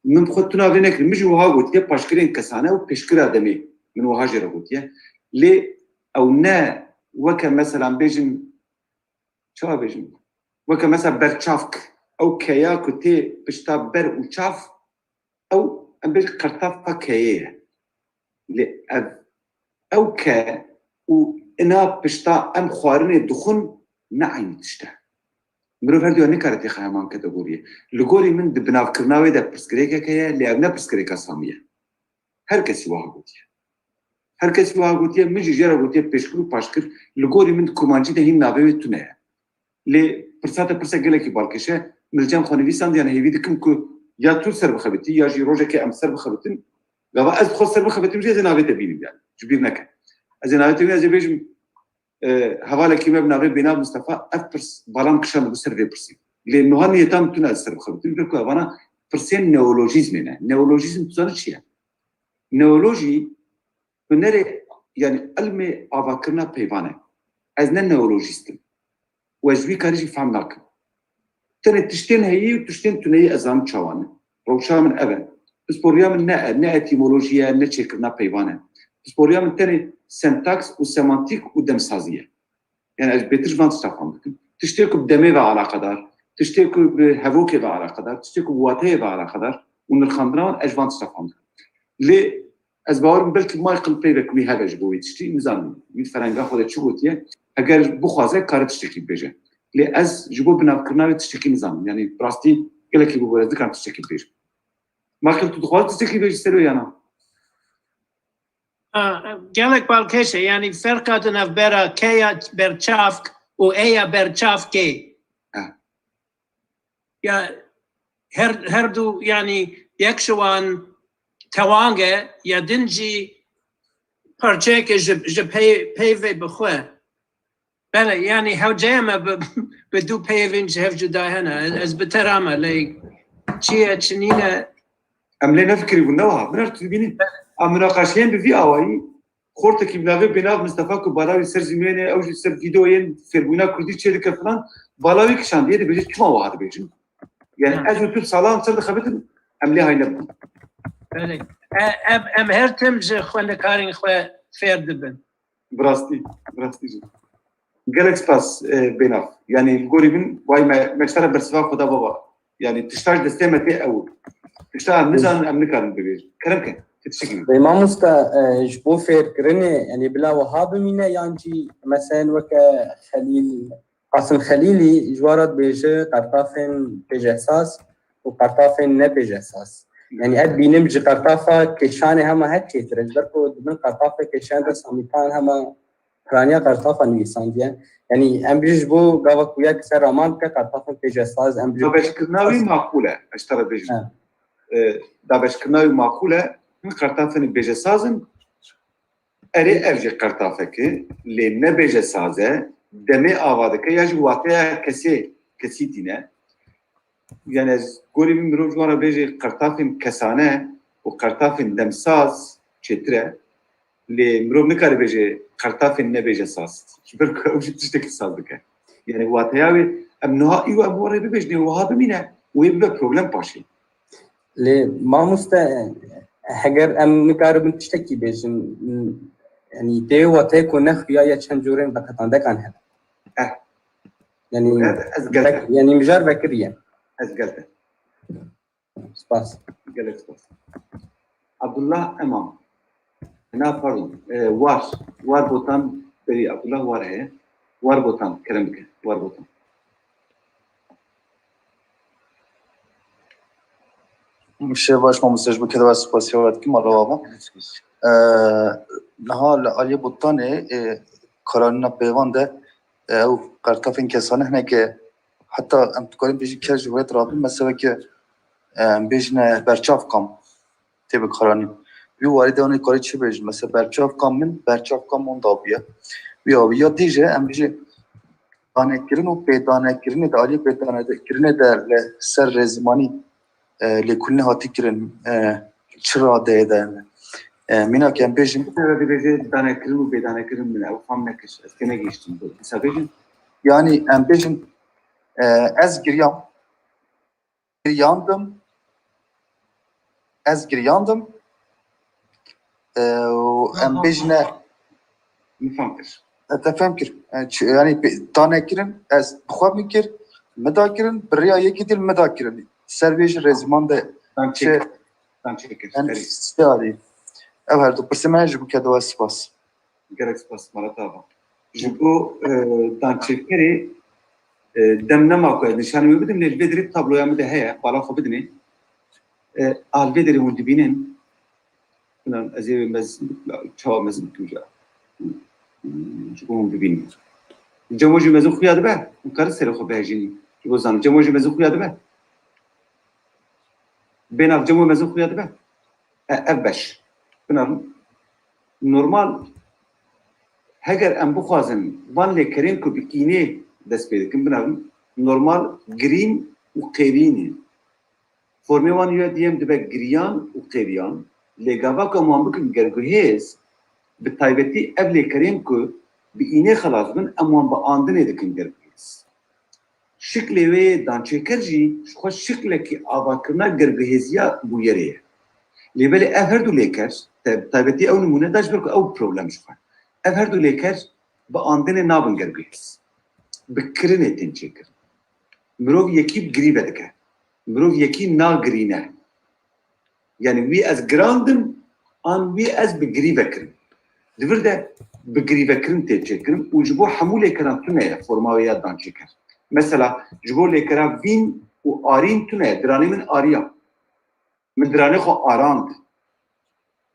من بخوا تناوي نكري مش وها قلت يا باشكرين كسانه وبيشكر ادمي من وهاجر قلت يا لي او نا وكا مثلا بيجم شو بيجم وكا مثلا برشافك او كيا كتي بشتا بر وشاف او ام بيج قرطاف كيا لي او كا وانا بشتا ام خوارني دخن نعين تشتا مروف هردو نكارتي خيامان كاتيجوريا لقولي من بناف كرناوي ده برسكريكا كيا اللي أبنا برسكريكا سامية هركسي واها قوتيا مجي جرا قوتيا بيشكرو باشكر لقولي من كومانجي ده هين نابي تونيا لي برساتا برسا قلقي بالكشة ملجام خانويسان ديانا هيفيد كم كو يا تو سر بخبتي يا جي روجا كي أم سر بخبتن غابا أز خو سر بخبتن جي زنابي تبيني يعني جبير نكا أزنابي تبيني أزي بيجم هوالا كيما بنابي بنا مصطفى أفرس بالام كشان بسر في برسي لأنه هني يتم تنا السر بخبتن بيركو أبانا برسين نيولوجيزمنا نيولوجيزم تزانت شيء نيولوجي بنري يعني علم أفكرنا بيفانه أزنا نيولوجيستم وأجبي كاريجي فهمناك تاني تشتين هي وتشتين تني أزام شوانه روشا من أبن بس بوريا من نا إتيمولوجيا نتشكرنا بيفانه بس بوريا من تاني سنتاكس وسيمانتيك ودمسازية يعني أجبيتش فانت تفهم تشتركوا بدمي على قدر تشتركوا بهفوكي على قدر تشتركوا بواتي على قدر ونرخمنا أجفانت تفهم ليه أزبار بلكي ما يقل بيبك وي هذا جبوي تشتري ميزان ميت فرنجا خذت شو قلتيه أجر بخوازة كارت تشتكي بيجه ليه أز جبوا بنافكرنا تشتكي ميزان يعني براستي قالك يبغوا ذكر تشتكي بيجه ما قلت تدخل تشتكي بيجه سلو يعني قالك بالكيشة يعني فرقة برا كيا برشافك وإيا برشافكي يا هردو يعني يكشوان توانجة يا دنجي برشيك جب بيفي بخوة بلا يعني هاو جاما بدو بيفين جهف جدا هنا از بترامة لي چيا چنينة أملينا فكري بالنوع بنار تبيني مناقشين بفي أوائي خورتك بناوي بناف مصطفى كباراوي سر زمينة أو جو سر فيديوين فيربونا كردي تشيل كفلان بالاوي كشان ديه بيجي كم واحد بيجي يعني أجو تب صلاة صدق خبتن أملي هاي نبض أم هرتم جو خوان كارين خوا فير دبن براستي جو قالك سباس بناف يعني الجوري من واي ما اشتغل برسفا خدا بابا يعني تشتغل دستمة في أول تشتغل ميزان أمريكان بيجي كلام كان ما مستا جبو فير كرني يعني بلا وهاب مينا يانجي مثلا وكا خليل قاسم خليلي جوارات بيجي قرطافين بيجي احساس وقرطافين نه بيجي احساس يعني اد بينمج قرطافه كشانه هما هكي ترجبركو من قرطافه كشان ده ساميتان هما Piraniya kartafa nivîsandiye. Yani em bêjin ji bo gava ku yek ser aman bike kartafa pêcesaz em bêjin دابشکردنا وی معقوله اشترا بیجن دابشکردنا وی معقوله من قرطافن بیجه سازن اری evci قرطافکی لی نه بیجه سازه deme avadeke ya ji wataya kesitine yani gori min mirov jwara beje qertafên kesane û qertafên demsaz çêtir li mirov nikare beje qertafên nebêje saz ber ku ew jî tiştekî saz dike yani wataya wê em niha î em warê bibêjne wiha bimîne wê bibe problem paşê lê mamoste heger em nikaribin tiştekî bêjin yani tê watê ku nexuya ya çend corên veqetandekan hene yani ez geldim yani mijar vekiriye ez geldim spas gelek spas Abdullah Emam ne pardon var botan beri Abdullah var he var botan kerem ke var botan باش ما مستجب كده بس سپاسیوات کی مراوا نها علی بوتانه کاراننا پیوانده او قرطافین کسانه هنه که حتی ام تکاریم بیشی که جویت رابطه مثلا که بیشنه برچاف کام تیب کارانی وی وارد اونه کاری چی بیشن مثلا برچاف کام من برچاف کام اون دابیه یا دیجه ام بیشی دانه کرن و پیدانه کرن ده علی پیدانه کرن در سر رزمانی لکلنه هاتی کرن چرا ده مینا که ام بیشن beje danekirin u bedanekirin min ev fam nekiş eskene geçtim bu mesela bejin yani em bêjin ez giryandım em bêjine mifam kir tefhem kir yani danekirin ez bixwe mikir medakirin biriya yekî dil medakirin ser bêjin rezman de dan çekir yani istiyarî ev her du pirsîme ji bo kedewê spas gerek spas maratava ji bo dan çekeri demnema ku nişanı bidim ne vedrip tabloya mı de heye bala xo bidine al vedri hûn dibînin binan ez ê mez çawa mezin kuja ji bo hûn bibînin cemo jî mezin xuya dibe karı serê xwe bihejînî ji bo zan cemo jî mezin xuya dibe bênav cemo mezin xuya dibe ev beş binan normal heger em bixwazin van lêkerên ku bi înê dest pê dikin binavin normal girîn û qêrînê formê wan ya diyem dibe giriyan û qêriyan lê gava ku wan bikin gerguhêz bi taybetî ev lêkerên ku bi înê xelas bin em wan bi andinê dikin gerguhêz şiklê wê dançêker jî ji xwe şiklekî avakirina gerguhêziya bûyerê ye lê belê ev her du lêker taybetî ew nimûne da ji ber ku ew problem ji xwe ev her du lêker bi andinê nabin gerguhêz bi kirinê tên çêkir mirov yekî girî vedike mirov yekî nagirîne yani wî ez girandim an wî ez bi girî vekirim divir de bi girî vekirin tê çêkirin û ji bo hemû lêkeran tune ye forma wê ya dançêker mesela ji bo lêkera vîn û arîn tune ye diranê min ariya min diranê xwe arand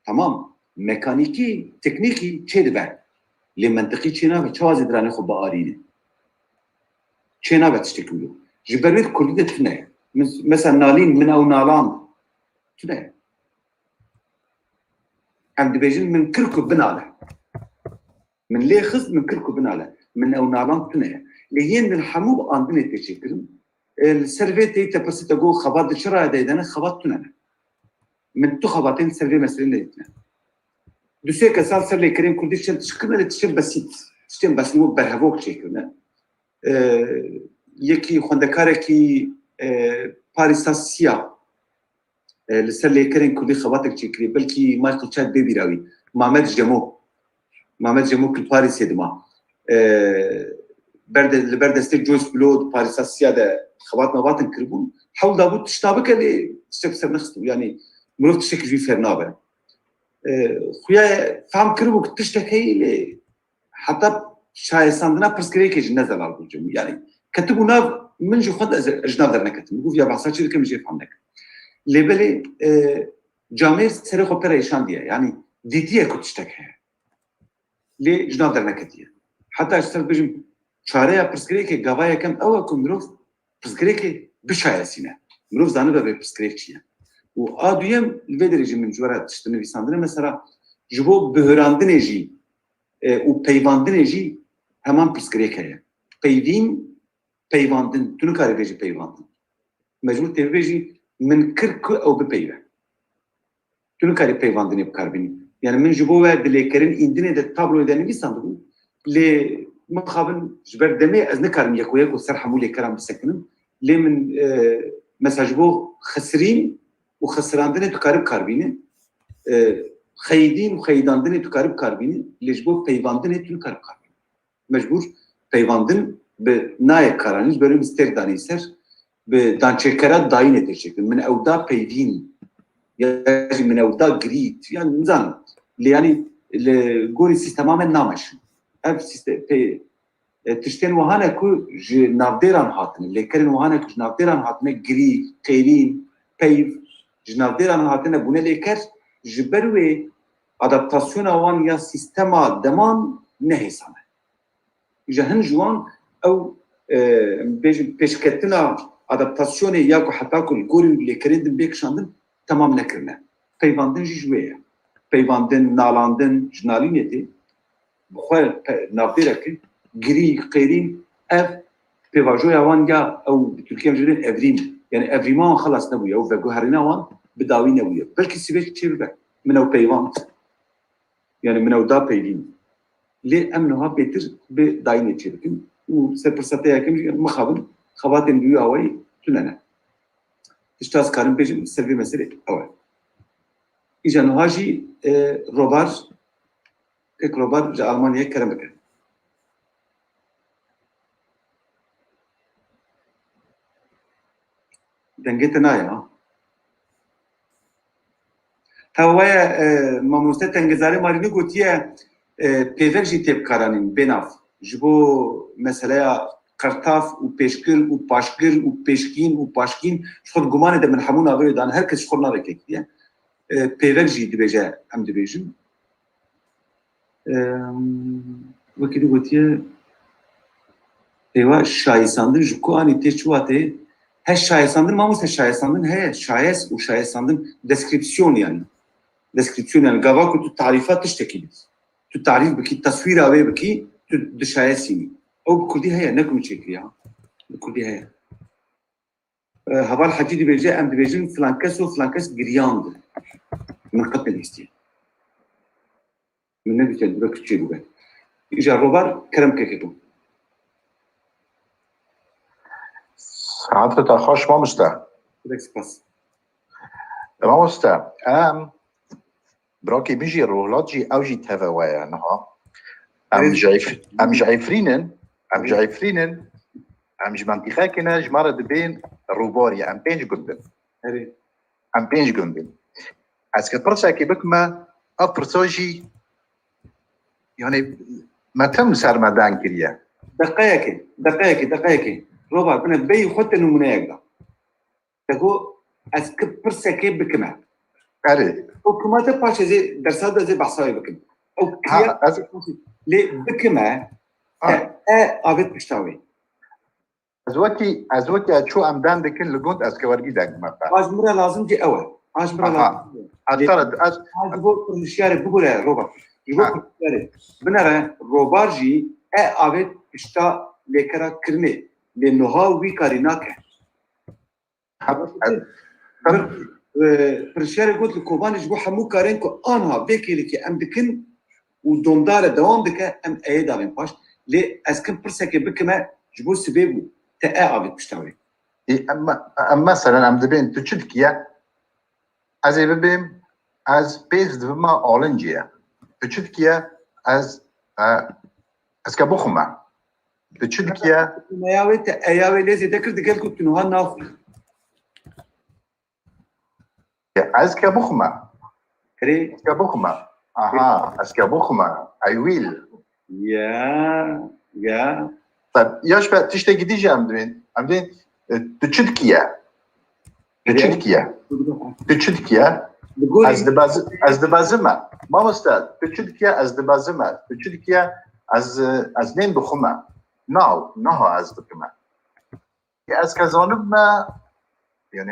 tamam mekanîkî teknîkî çê dibe lê mentiqî çê nabe çawa zê diranê xwe biarîne çê nabe tiştekî wî ji ber wê Kurdî de tune ye mesela nalîn min ew naland tune ye em dibêjin min kir ku binale min lê xiz min kir ku binale min ew naland tune ye lê yên din hemû bi andinê tê çêkirin li ser vê tê tepirsî te got xebat di çi raya deydene xebat tune ne min tu xebatên ser vê meselê nedîtine du sê kesan ser lêkerên Kurdî tişên tişkirine lê tişên besît tişên besîmû berhevok çêkirine yekî xwendekarekî Parîsa Siya li ser lêkerên Kurdî xebatek çêkiriye belkî Michael Chad bêbîra wî Mamed Cemo li Parîsê dima li ber destê Joyce Blow Parîsa Siya de xebat mebatin kiribûn hewl dabû tişta bike lê tiştek ser nexistî yani mirov tiştekî jî fêr nabe xuya fehm kiribû ku tiştek heyî lê heta şayestandina pirsgirêkê jî ne zelal bû yani ketibû nav min jî xwe ji nav derneketim gûv ya behsa çi dikim jê fehm nekim lê belê camê serê xwe pere îşandiye yani dîtiye ku tiştek heye لێ جناو دەرنەکەتیە حتا سەر بژم چارەیە پرسکرێکی گاوایەکەم ئەوە کو مرۆڤ پرسکرێکی بشایەسینە مرۆڤ زانە بەبێ پرسکرێک چییە و ئا دوویەم لێ دەرێژی من جوارە تشتنویساندنە مەسەلا ji bo bihirandinê jî û peyvandinê jî heman pirsgirêk heye peyvîn peyvandin tu nikarî bêjî peyvandin mecbûr tê bêjî min kir ku ew bipeyve tu nikarî peyvandinê bikarbînî yani min ji bo we dilêkerin îndinê de tabloyê de nivîsandibû lê min xabin ji ber demê ez nikarim yekuyek û ser hemû lêkeran bisekinim lê min mesela ji bo xesirîn û xesirandinê tu karî bikarbînî xeyidîn û xeyidandinê tu karî bikarbînî lê ji bo peyvandinê tu nikarî bikarbînî mecbûr peyvandin bi nayê karanî ji ber wê stêr danî ser bi dançêkera dayînê tê çêkirin min ew da peyvîn ya jî min ew da girît yani nizanim lê yanî li gorî sîstema me nameşin ev tiştên wiha ne ku ji navdêran hatine lêkerên wiha ne ku ji navdêran hatine girî qêrîn peyv ji navdêran hatine bûne lêker ji ber wê adaptasyona wan ya sîstema deman nehêsane ji hin ji wan ew bêjim pêşketina adaptasyonê ya ku heta ku li gorî lêkerên din bê kişandin temam nekirine peyvandin jî ji wê ye peyvandin nalandin ji nalînê tê bi xwe navdêrekê girî qêrîn ev pêvajoya wan ya ew bi Tirkiye jî dên evrîm yani evrîma wan xelas nebûye ew veguherîna wan bi dawî nebûye belkî sîvêj çê bibe min ew peyvand yani min ew da peyvîn lê em niha bêtir bi dayînê çê dikin û serpirseteyekim jî mixabin xebatên dûyî awayî tune ne tişta ez karim bêjim ser vê meselê ew e îja niha jî robar tek robar ji Almanyayê kerem bike dengê te naye ha hewaya mamoste tengezarê marînî gotiye pêvek jî tê bikaranîn bênav ji bo meseleya qertaf û pêşkir û paşkir û pêşkîn û paşkîn ji xwe gumanê de min hemû navê dan her kes ji xwe navekek diye pêvek jî dibêje em dibêjin wekî dî gotiye pêva şayîsandin ji ku anî tê çûwa tê he şayîsandin mamoste şayîsandin heye şayes û şayîsandin deskripsiyon yani deskripsiyon yani gava ku tu tarîfa tiştekî bikî tu tarîf bikî taswîra wê bikî tu dişayesînî ew bi Kurdî heye ne ku min çêkiriye bi Kurdî heye heval hecî dibêje em dibêjin filan kes û filan kes giriyand min qet nedîstiye min nedîte dibek çê bibe îja robar kerem keke bû سعادتك خوش مامۆستا Direkt spas مامۆستا ئەم براکی من jî rolat jî ew jî teve weye niha em ji Efrînin em ji mentîxekê ne ji me re dibên rûbarî em 5 gundin herê em 5 gundin ez ke pirsekê bikime ev pirsa jî yani me tim ser me deng kiriye دقیقی روبار بنا بی خود نمونه دا تگو از که پرسکه بکنه erê حکومت پاش از درصد از بحثای بکن او کیا لی بکنه آبت پشتاوی ez wekî çû em den dikin li gund ez kewergî degme آجمرا لازم جی اوه آجمرا لازم ez bu konuşyarı bu buraya robar bu konuşyarı bınara robar jî آبت پشتا lekara kirne le noha wî karî nake pirşerê got li Kobanê ji bo hemû karên ku anha vêkêlekê em dikin û domdare dewam dike em eyê davên paş lê ez kim pirsekê bikime ji bo sibê bû te avê pişta wê em mesela em dibên tu çi dikiye ez ê bibêm ez pêz dibime alinciye tu çi dikiye ez ke bixwime tu çi dikiye eyawê te eyawê lê zêde kir digel ku tu niha naxwî ez ke bixwime herê ez ke bixwime aha ez ke bixwime eywîl ya yaş be tiştekî dîjî em dibên tu çi dikiye tu çi dikiye از دبازمه ما مستد بچدکیه از دبازمه بچدکیه از نیم بخومه نه از دکمه از کزانب ما يعني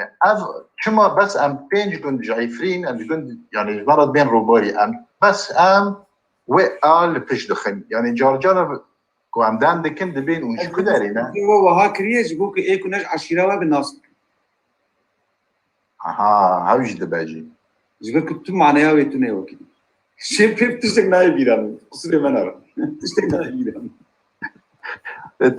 شما بس ام بينج كنت جايفرين ام كنت يعني مرض بين روباري ام بس ام وقال بيش دخن يعني جارجانا كو ام دام دكن دبين ونش كدارينا هو وها كريج بوك ايه كناش عشيرة بالناس هاوش دباجي جبر كنت معناها ويتوني وكده شيء في بتشتك ناي بيران قصري منارا تشتك ناي بيران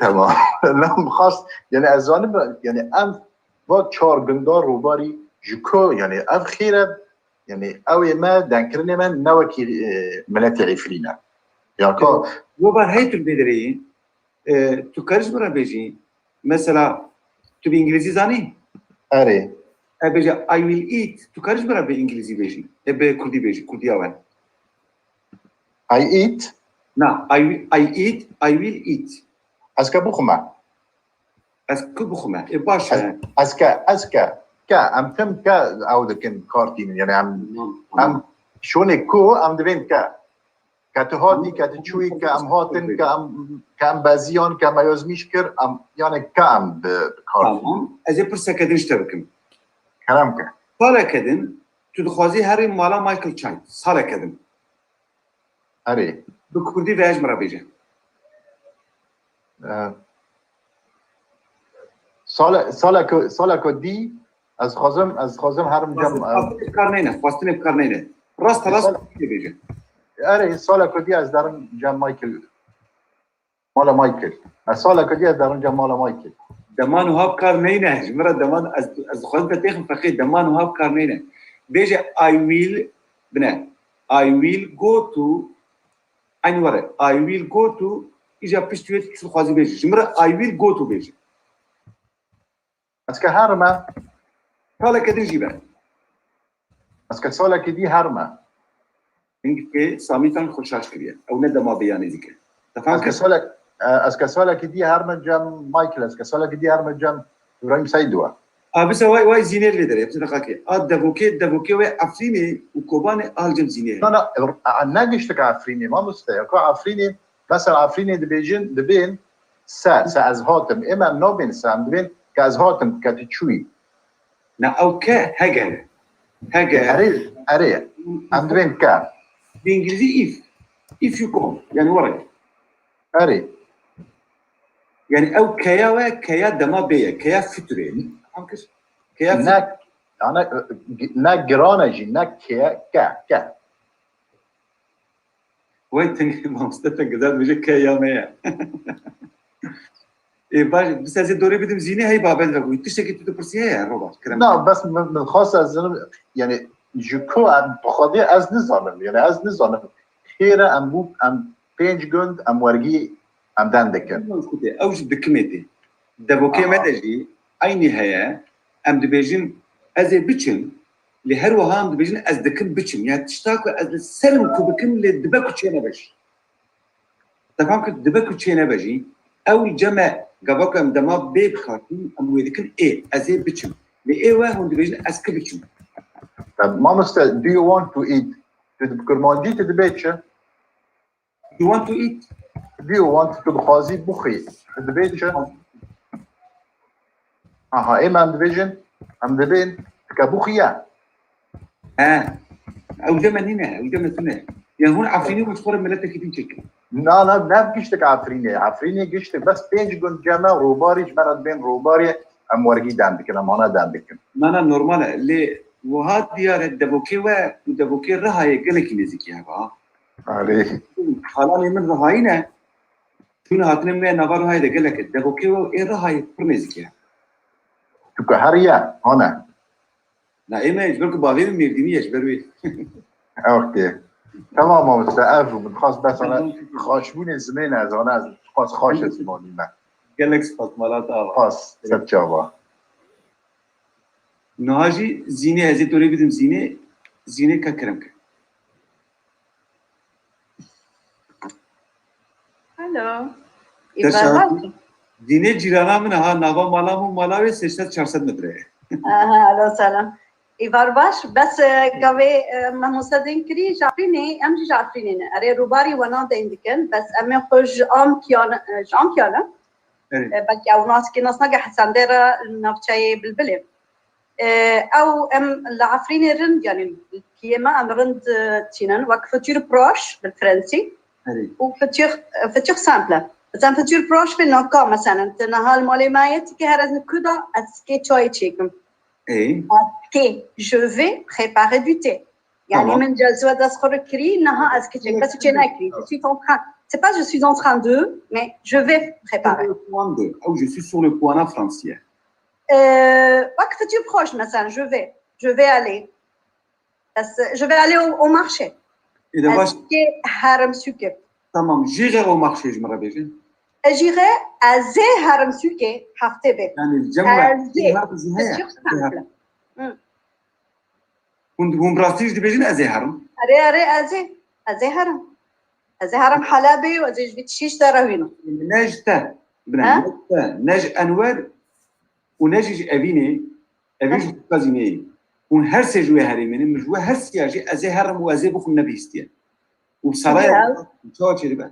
تمام لهم خاص يعني ازانب يعني ام با چهار گندار روباری جکو يعني اف خيره يعني اوي ما دانكرني من نوكي ملاتي عفرينا يعني كو وبر هيت البدري تو كارج برا بيجي مثلا تو بانجليزي زاني اري بيجي I will eat تو كارج برا بانجليزي بيجي بكردي بيجي كردي اول I eat نا I eat I will eat اسكا بخمه اسكو بخمه باشا اسكا كا ام تم كا او دكن كارتين يعني ام شوني كو ام دبين كا تهاتي كا تشوي كا ام هاتن كا ام بازيون كا ما يزميشكر ام يعني كا ام بكارتين تمام از برسا كدن اشتبكم كلامك سالا كدن تدخوازي هاري مالا مايكل تشاي سالا كدن اري بكردي فياج مرا بيجي سالا کو دی از خازم هرم جمع خواستن بکارنینه راست بيجي اره سالا کو دی از درن جمع مایکل مالا مایکل سالا کو دی از درن جمع مالا مایکل دمان وهاب كارنينه مرة دمان از خود بتاخد فقير دمان وهاب كارنينه بيجي I will بنا I will go to أنوره I will go to إجا بيشتويت شو خازي بيجي مرة I will go to بيجي اسكا هرمه حالا كده جيبه اسكا سالا کی دی هرمه اینکه سامیتان خوشش کریه او نه دما بیانی دیگه اسكا سالا کی دی هرمه جم مایکل اسكا سالا کی دی هرمه جم ابراهيم سيدوا بس واي زينه اللي دري بس دقيقه دبوكي وعفريني وكوباني الجم زينه انا ناقشتك عفريني ما مستيقع عفريني بس عفريني دبين سا از هاتم اما نوبين سام دبين كاز هاتم كاتشوي نا او هاجر اري ام دبين كا بالانجليزي if you go يعني ورا اري يعني او كيا دما بيا كيا فتري فهمكش كيا ناك انا ناك جرانجي ناك كا وين ما مستتن قدام بيجي كيا ميا إيه باش بس هذه الدوري بدهم زينه هي بابل لو تشتكي تدبرسيها يا روبرت كلام لا بس من خاص از يعني جوكو بخاطر از نظام يعني از نظام خيره ام بينج جوند ام ورقي ام داندكن اوج دكمتي دبوكي مدجي اي نهايه ام دبيجن از بيتشن لهر وهام دبيجن از دكن بيتشن يعني تشتاكو از السلم كوبكن لدبكو تشينا باش تفهم كنت دبكو تشينا باجي او الجمع قبلك ام دما بيب خاطين ام ويدكن ايه از بيتشن لايه وهم دبيجن از كبيتشن طب ما مستر do you want to eat تدبكرمانجي تدبيتش you want to eat do you want to بخازي بخي تدبيتش اما ام ديفيجن ام دبين كبوخيا او جمنينا او جمتنا يعني هون عفريني وتفرم ملاتك كيفين تشكل لا قشتك عفريني قشتك بس بينج قلت جمع روباري جمرت بين روباري ام ورقي داندك انا ما داندك ما نورمال اللي وهاد ديار الدبوكي ودبوكي رهاي قالك نزيكي هبا عليه حالاني من رهاينا تون هاتنا من نبر هاي ده قالك الدبوكي وايه رهاي برنزيكي تكهريا هنا لا ايه ما يجبرك باغي ميرديني يجبروي اوكي تمام مستعف ومن خاص بس انا خاشبون الزمين از انا خاص خاش اسموني ما قالك صفات مالات خاص سبتشابا نهاجي زينه هذه توري بدم زينه ككرمك الو زينه جيرانا من ها نوا مالا مو مالاوي 400 متر الو سلام إيفار باش بس قوي ما مصدقين كري جعفريني أم جعفريني أري روباري ونادا إندكن بس أمي خوش أم كيانا بقى أو ناس كنا صنقة حسن ديرة نفشي بالبلم أو أم العفريني رند يعني كيما أم رند تينن وك فوتور بروش بالفرنسي وفوتور سامبلة مثلا فوتور بروش في النقا مثلا تنهال مالي مايت كي هرزن كودا أسكي تشاي تشيكم أسكي je vais préparer du thé يعني من جزوة دسخور كري نها أسكي تشيك بس تشينا كري je suis en train c'est pas je suis en train de mais je vais préparer ou je suis sur le point là français وقت فوتور بروش مثلا je vais aller je vais aller au marché أسكي هرم سكر تمام j'irai au marché je me rappelle j'irai à زي هرم سكر هفته بك يعني الجمع هم براسيش دبيجين أزي هرم أري أزي هرم حلبي وأزي جبت شيش تراوينه نجتا نج أنوار ونجج أبيني كازيني ون هر سجوا هرمين مجوا هر سياجي أزي هرم وأزي بخو نبيستيا وبصراحة شو شيء بقى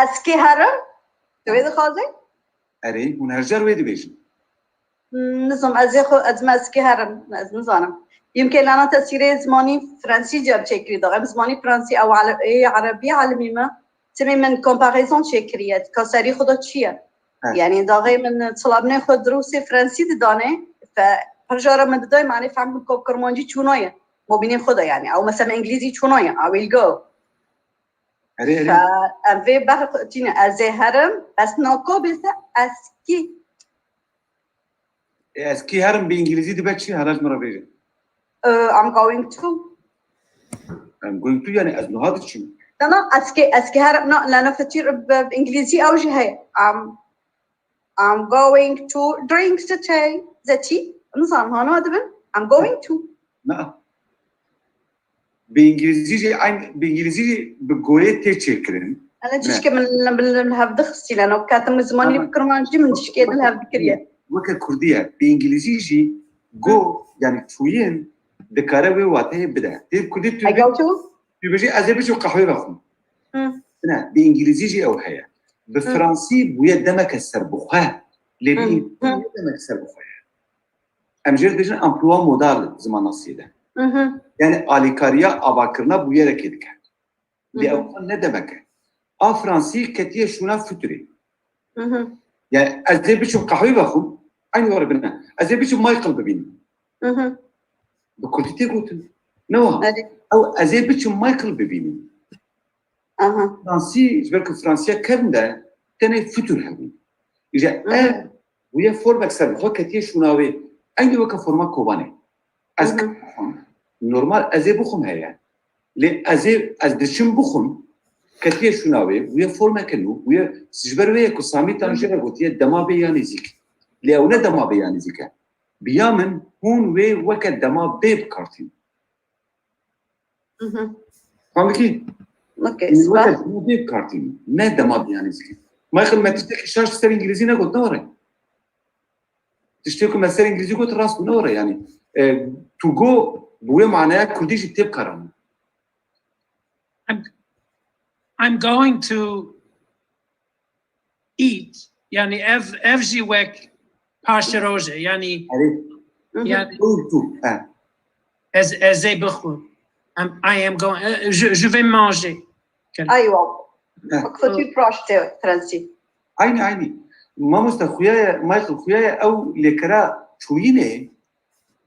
أسكي هرم تويد خازي أري ون هرجر ويد بيجين نظام أزمة أسكي هرم نظام يمكن أنا تأثيري زماني فرنسي جاب شكري دغم زماني فرنسي أو عربي علمي ما تمي من كومباريزون شكريات كسري خدا شيء يعني دغم من طلبنا خد دروسي فرنسي دانه فرجارة من داي معني فهم كرمانجي شونايا مبينين خدا يعني أو مثلا إنجليزي شونايا I will go فأنفي بحثينا أزهرم بس ناقو بس أسكي هرم بإنجليزي دبتشي هلاش مرة بيجي I'm going to يعني أزنو هذا الشيء لا أسكي هرم لأنه فتير بإنجليزي أو جهة I'm going to drink the tea ذاتي نظام هانو هذا I'm going to لا بإنجليزي بقولي تشكرين أنا تشكي من هفد خصي لأنه كاتم زماني بكرمانجي من تشكي الهفد كريه وككردية بإنجليزي جو يعني شويين دكارة وواته بدأ تيب كردي I go to بيجي أزبش وقحوي بخم أنا بإنجليزي أو حياة بفرنسي بويا دمك السربخة لبين دمك السربخة أمجر دجن أمبلوا مودال زمان السيدة يعني آليكاريا أباكرنا بويا ركيدك لأوقات ندمك فرنسي كتير شونا فتري يعني أزبش وقحوي بخم أين ورا بنا أزبش مايكل ببين بكل تيجوتن نوها أو أزبش مايكل ببيني فرنسي جبرك فرنسيا كرندا تاني فتور هبي إذا ويا فورما كسر هو كتير شناوي أين وكا فورما كوباني أزك نورمال أزبخم هيا لين أزدشم بخم كتير شناوي ويا فورما كنو ويا جبر ويا كسامي تانجر قوتيه دما بياني زيك لأونا دما بياني زيك بيامن هون وي وكا دما بيب كارتين فهمتي؟ اوكي صح بيب كارتين ما دما بياني زيك ما يخل ما تشتكي شاش تستر انجليزي نقول دوري تشتكي مثلا انجليزي قلت راس بنوري يعني تو جو بوي معناها كرديش تيب كارم I'm going to eat يعني افجي وك باشروجه يعني as they بخور I am going je vais manger ايوه كفتي بروش فرنسي عيني ما مستخويا مايكل خويا او لكرا شوينه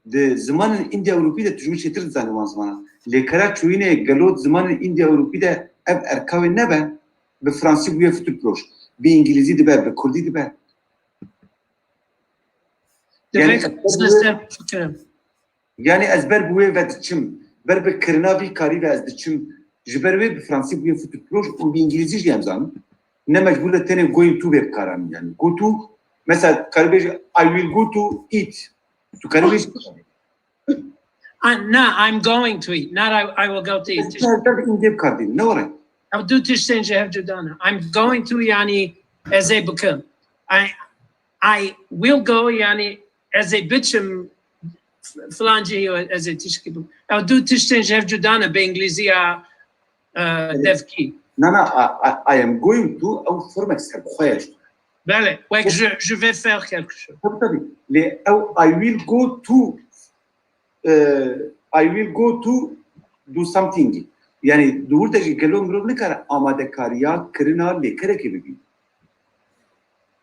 د زمان الانديا اوروبي ده تجوش ترزان ما زمان لكرا شوينه قالوا زمان الانديا اوروبي ده اب اركاوي نبا بفرنسي بيا فتو بروش بانجليزي ده بكردي ده يعني ازبر بوي فتشم برب كرنافي كاري ازدشم جبروي بفرنسي بيا فتو بروش وبانجليزي جامزان نما جبوله تاني going to بكارم يعني go to مثلا كاربيج I will go to eat to كاربيج no I'm going to eat not I will go to eat أو تشتنج هفجدانا I'm going to يعني as a بكم I will go يعني as a bitchem فلان جي از تشكي او دو تشتن جف جدانا بانجليزيه دفكي Non, I am going to أو فرمك سر بخير. بله وك je vais faire quelque chose طبعا أو I will go to do something. يعني دور تجي كلام مربنا كار آماده كاريا كرنا لكره كبيبي.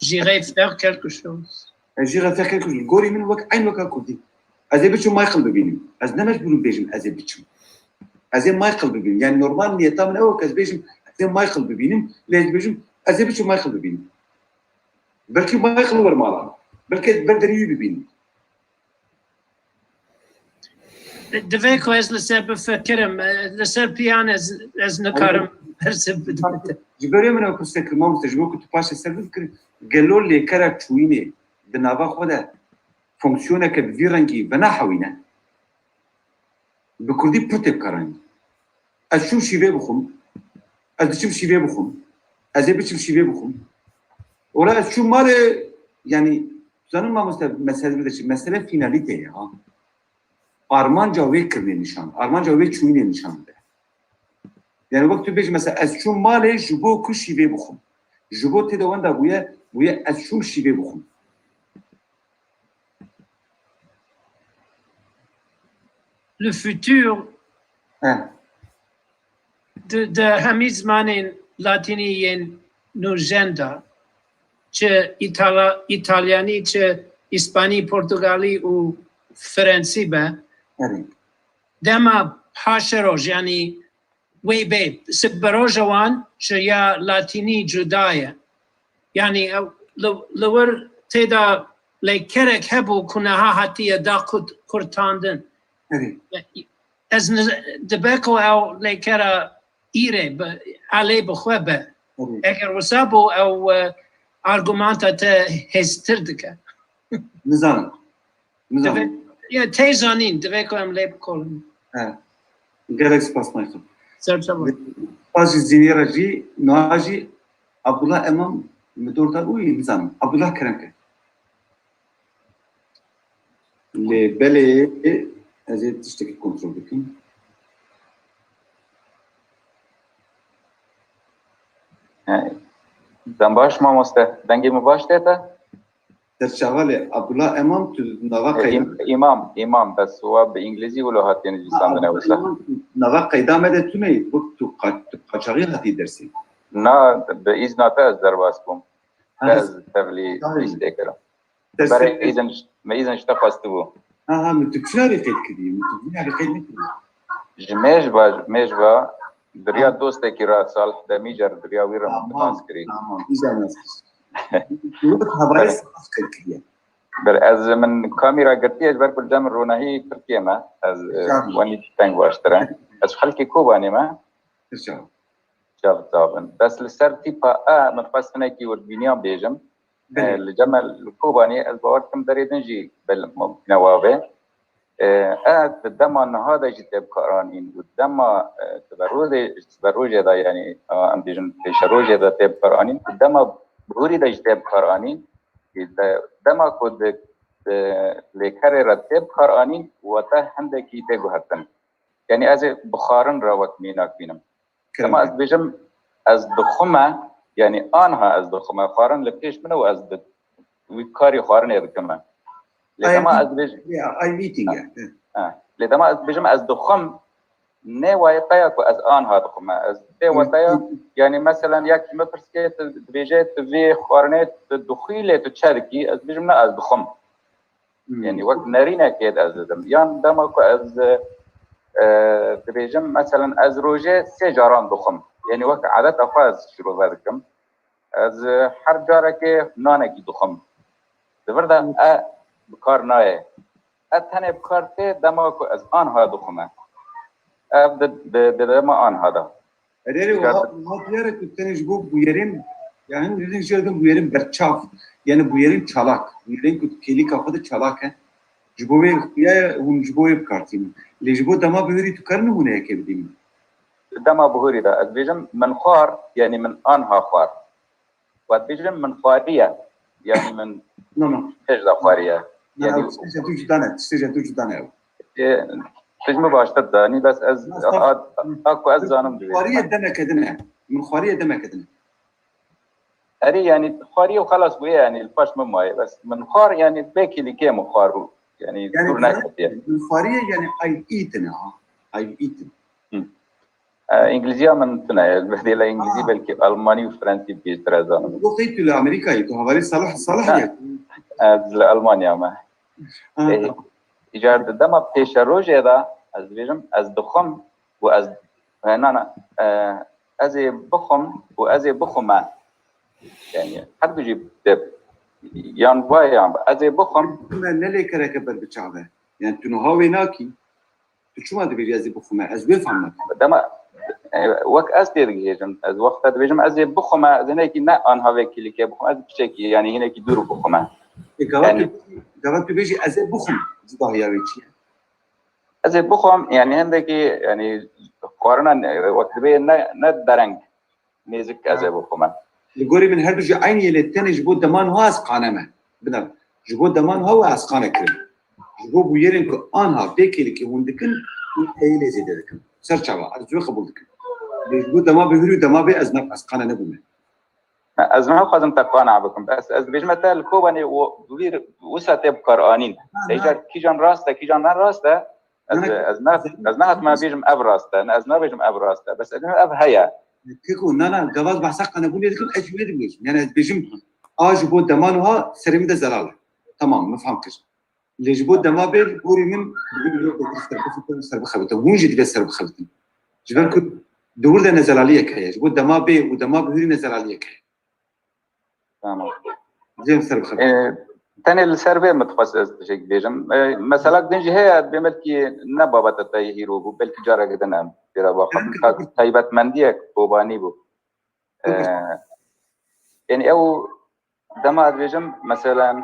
j'irai faire quelque chose جيرا فيها كل جوري من وقت عين وقت كودي. أزي بتشوف ما يقلب بيني. أز نمش بقول بيجم أزي بتشوف. أزي ما يقلب بيني. يعني نورمال نيتا من أول كز بيجم أزي ما يقلب بيني. ليش بيجم أزي بتشوف ما يقلب بيني. بلكي ما يقلب ورمالا. بلكي بدري يبيني. دفيكو از لسبب فكرم لسبب بيان از نكرم هرسب جبري من أكو سكر ما مستجبو كنت باش السبب كر قالوا لي كرا تشويني دنابا خدا فونكسيونه كبيرانكي بنا حوينا بكردي بروتيب كاراني أشوف شيء بخم أشوف شيء بخم أزيد شيء بخم ولا أشوف ماله يعني زانو ما مسألة بدش مسألة فيناليتي ها آرمان جاوی کرده نشان آرمان جاوی چوینه نشان ده يعني وقت بيجي مثلا أشوف ماله جبو كل شيء بخم جبو تدوان ده بويا أشوف شيء بخم le futur de همه زمان لاتینیین نوجندا چه ایتالیانی چه اسپانی پرتغالی و فرنسی به دما پاشروج یعنی وی بی سبروجوان شیا لاتینی جدایه یعنی لور تدا لیکرک هبو کنها حتی دا کرتاندن از دبکو او لیکرا ایره علی بخوابه اگر وسابو او ارگومانتا ته هستردکه نظام یا تیزانین دبکو ام لیب کولن گالکس پاس مایتون سرچابو پاس زینیرا جی ناجی عبدالله امام مدورتا اوی نظام عبدالله کرنکه لبلی ازید تشتکی کنترل بکن دم باش ما مسته دنگی مباش دیتا در شغال عبدالله امام تو نوا قیدام امام بس هو بانگلیزی ولو هاتین جساندنه وسا نوا قیدام ده تو نه تو قاچاقی هاتی درسی نه به اذنات از درواز بوم از تبلی استکرا برای اذن اشتفاست بو ها متكشاري قيد كدي متكشاري قيد مثل مش با دریا دوست کی را صالح دمیجر دریا ویرم تماس کری اذا ناس وقت هباري صفقه كليه بر از من کامیرا گرتی از بر کل جمع روناهی ترکیه ما از وانی تنگ واشترن از خلکی کوبانی ما شاء الله بس لسر تيبا متقسمه کی ور بنيا بيجم الجمع الكوباني از باوركم دريدنجي بالنوابه قدام هذا جد بقرانين قدام تبروج ده يعني ام بيجن تشروج ده تب قرانين قدام بوري ده جد بقرانين قدام كود لكره رتب قرانين وته عندك تجهتن يعني از بخارن راوت ميناك بينم كما از بيجم از دخمه يعني آنها از دخمه خارن لكيش منو از ويكاري خارن يركمه لما از بيج لما از بيجم از دخم نه وايقايك از آنها دخمه از ده وتايا يعني مثلا يك مترسكيت بيجت في خارنت دخيله تشاركي از بيجم از دخم يعني وقت نارينا كيد از دم يعني دمك از بيجم مثلا از روجه سجاران دخم يعني وقت عدد افاز شروع ذلكم از هر جاره که نانکی دخم دورده بکار نایه اتنه بکار ته دما کو از آنها دخمه دما آنها دا ادري وها ديارك تنج بو بويرين يعني نريد جردم بويرين برچاف يعني بويرين çalak بويرين كنت كيلي كافده çalak جبوي يا هم جبوي بكارتين اللي جبو دما بهوري تكرنه هنا كبدين دما بهوري دا از بيجم من خار يعني من آنها خار وبيجم من خارية يعني من نعم ايش ذا خارية يعني تشتي جدانه تشتي جدانه تجمع باشتر داني بس از اكو از زانم خاريه دمك دنا من خاريه دمك دنا اري يعني خاريه وخلاص بو يعني الفاش من ماي بس من خار يعني باكي اللي كيم خارو يعني دور نكت يعني من خاريه يعني اي ايتنا اي ايتن انجليزيه من تنا بديل انجليزي بلكي الماني وفرنسي بيشتر زانم وقيت لامريكا يتو هواري صلاح يعني از المانيا ما ایجاد دما پیش روزه دا از بیشم از دخم و از نه از بخم و از بخمه یعنی هر دو جیب یان وایام از بخم ما نلي كركبر بتشعبه يعني تنهاوي ناكي شو ما تبي از بخمه از بفهمك دما وقت از دیرگیجم از وقت بیشم از بخمه از اینکه نه آنها وکیلی که بخمه از بچکی یعنی اینه که دور بخمه جواب بيجي از بخم ظاهيه ويجي از بخم يعني عندك يعني قارنا وقت بين ندرنج ميزك از بخم الجوري من هردو جي عيني للتاني جبو دمان هو از قانمه بنا جبو دمان هو از قانه كريم جبو بويرين كو انها بيكي لكي وندكن ايلي زي دكن سرچوا ارجو قبول دكن جبو دما بهرو دما بي از نق از قانه نبومه از ما خازم تقانع بكم بس از بيجمتا الكوباني وبير وساتب قرانين ايجا كيجان راسته كيجان راسته از نهت ما بيجم اب راسته از ما بيجم اب راسته بس انا اب هيا كيكو نانا جواز بحث قانه بولي دكن اجوي دبلش يعني بيجم اجبو دمانها سرمي ده زلال تمام ما فهمتش اللي جبو دما بيل بوري من سر بخبته وين جدي سر بخبته جبالكو دور ده نزل عليك هي جبو دما بي ودما بهري نزل عليك تمام زين سر بخبته تاني السربي متخصص بشكل بيجم مثلا دنجي هي بملكي نبابة التايهيرو بلكي جارة جدا ترى واحد طيبات منديك بوباني بو يعني او دما بيجم مثلا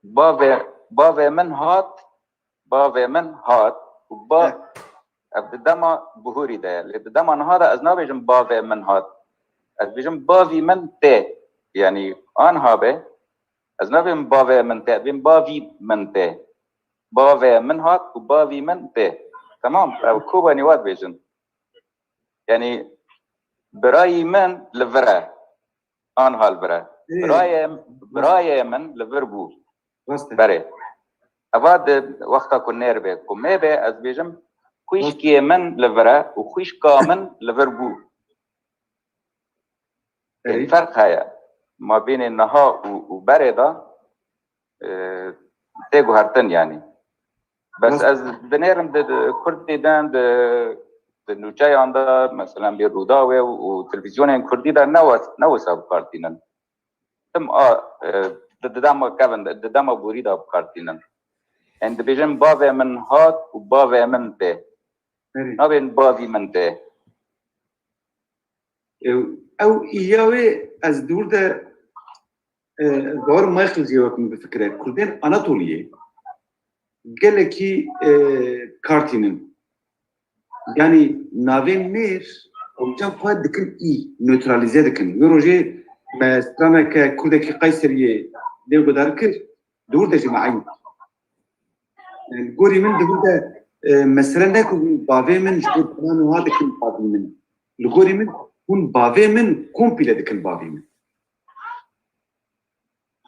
باوي من هات وبا دما بهوري ده دما هذا ازنا بيجم باوي من هات از بيجم باوي من تي يعني آنها به از نبیم باوی من ته بیم باوی من ته باوی من هات و باوی من ته تمام او کوبا نیواد بیجن يعني برای من لفره آنها البره برای من لفربو بره اواد وقتا کنیر به کمه به از بیجم خویش که من لفره و خویش که من لفربو الفرق هيا ما بين النهار وبرده تيجو هرتن يعني بس از بنيرم كردي دان نوجاي عنده مثلا بيروداوي وتلفزيون كردي دا نوس ابقارتينن تم ددام كافن ددام بوريدا ابقارتينن عند بيجن باوي من هات وباوي من ته نبين باوي من ته او اياوي از دور ده دور مايكل جيوكم بفكره كردين اناطوليه قال كي كارتينن يعني نافين مير او جاب فاد دكن اي نيوتراليزي دكن يروجي ما سترانا كردكي قيصريه ديو بداركر دور ده جماعي الجوري من دور ده مثلا ناكل بافي من جبر بانو هذا كل بافي من الجوري من كون بافي من كومبيلا دكن بافي من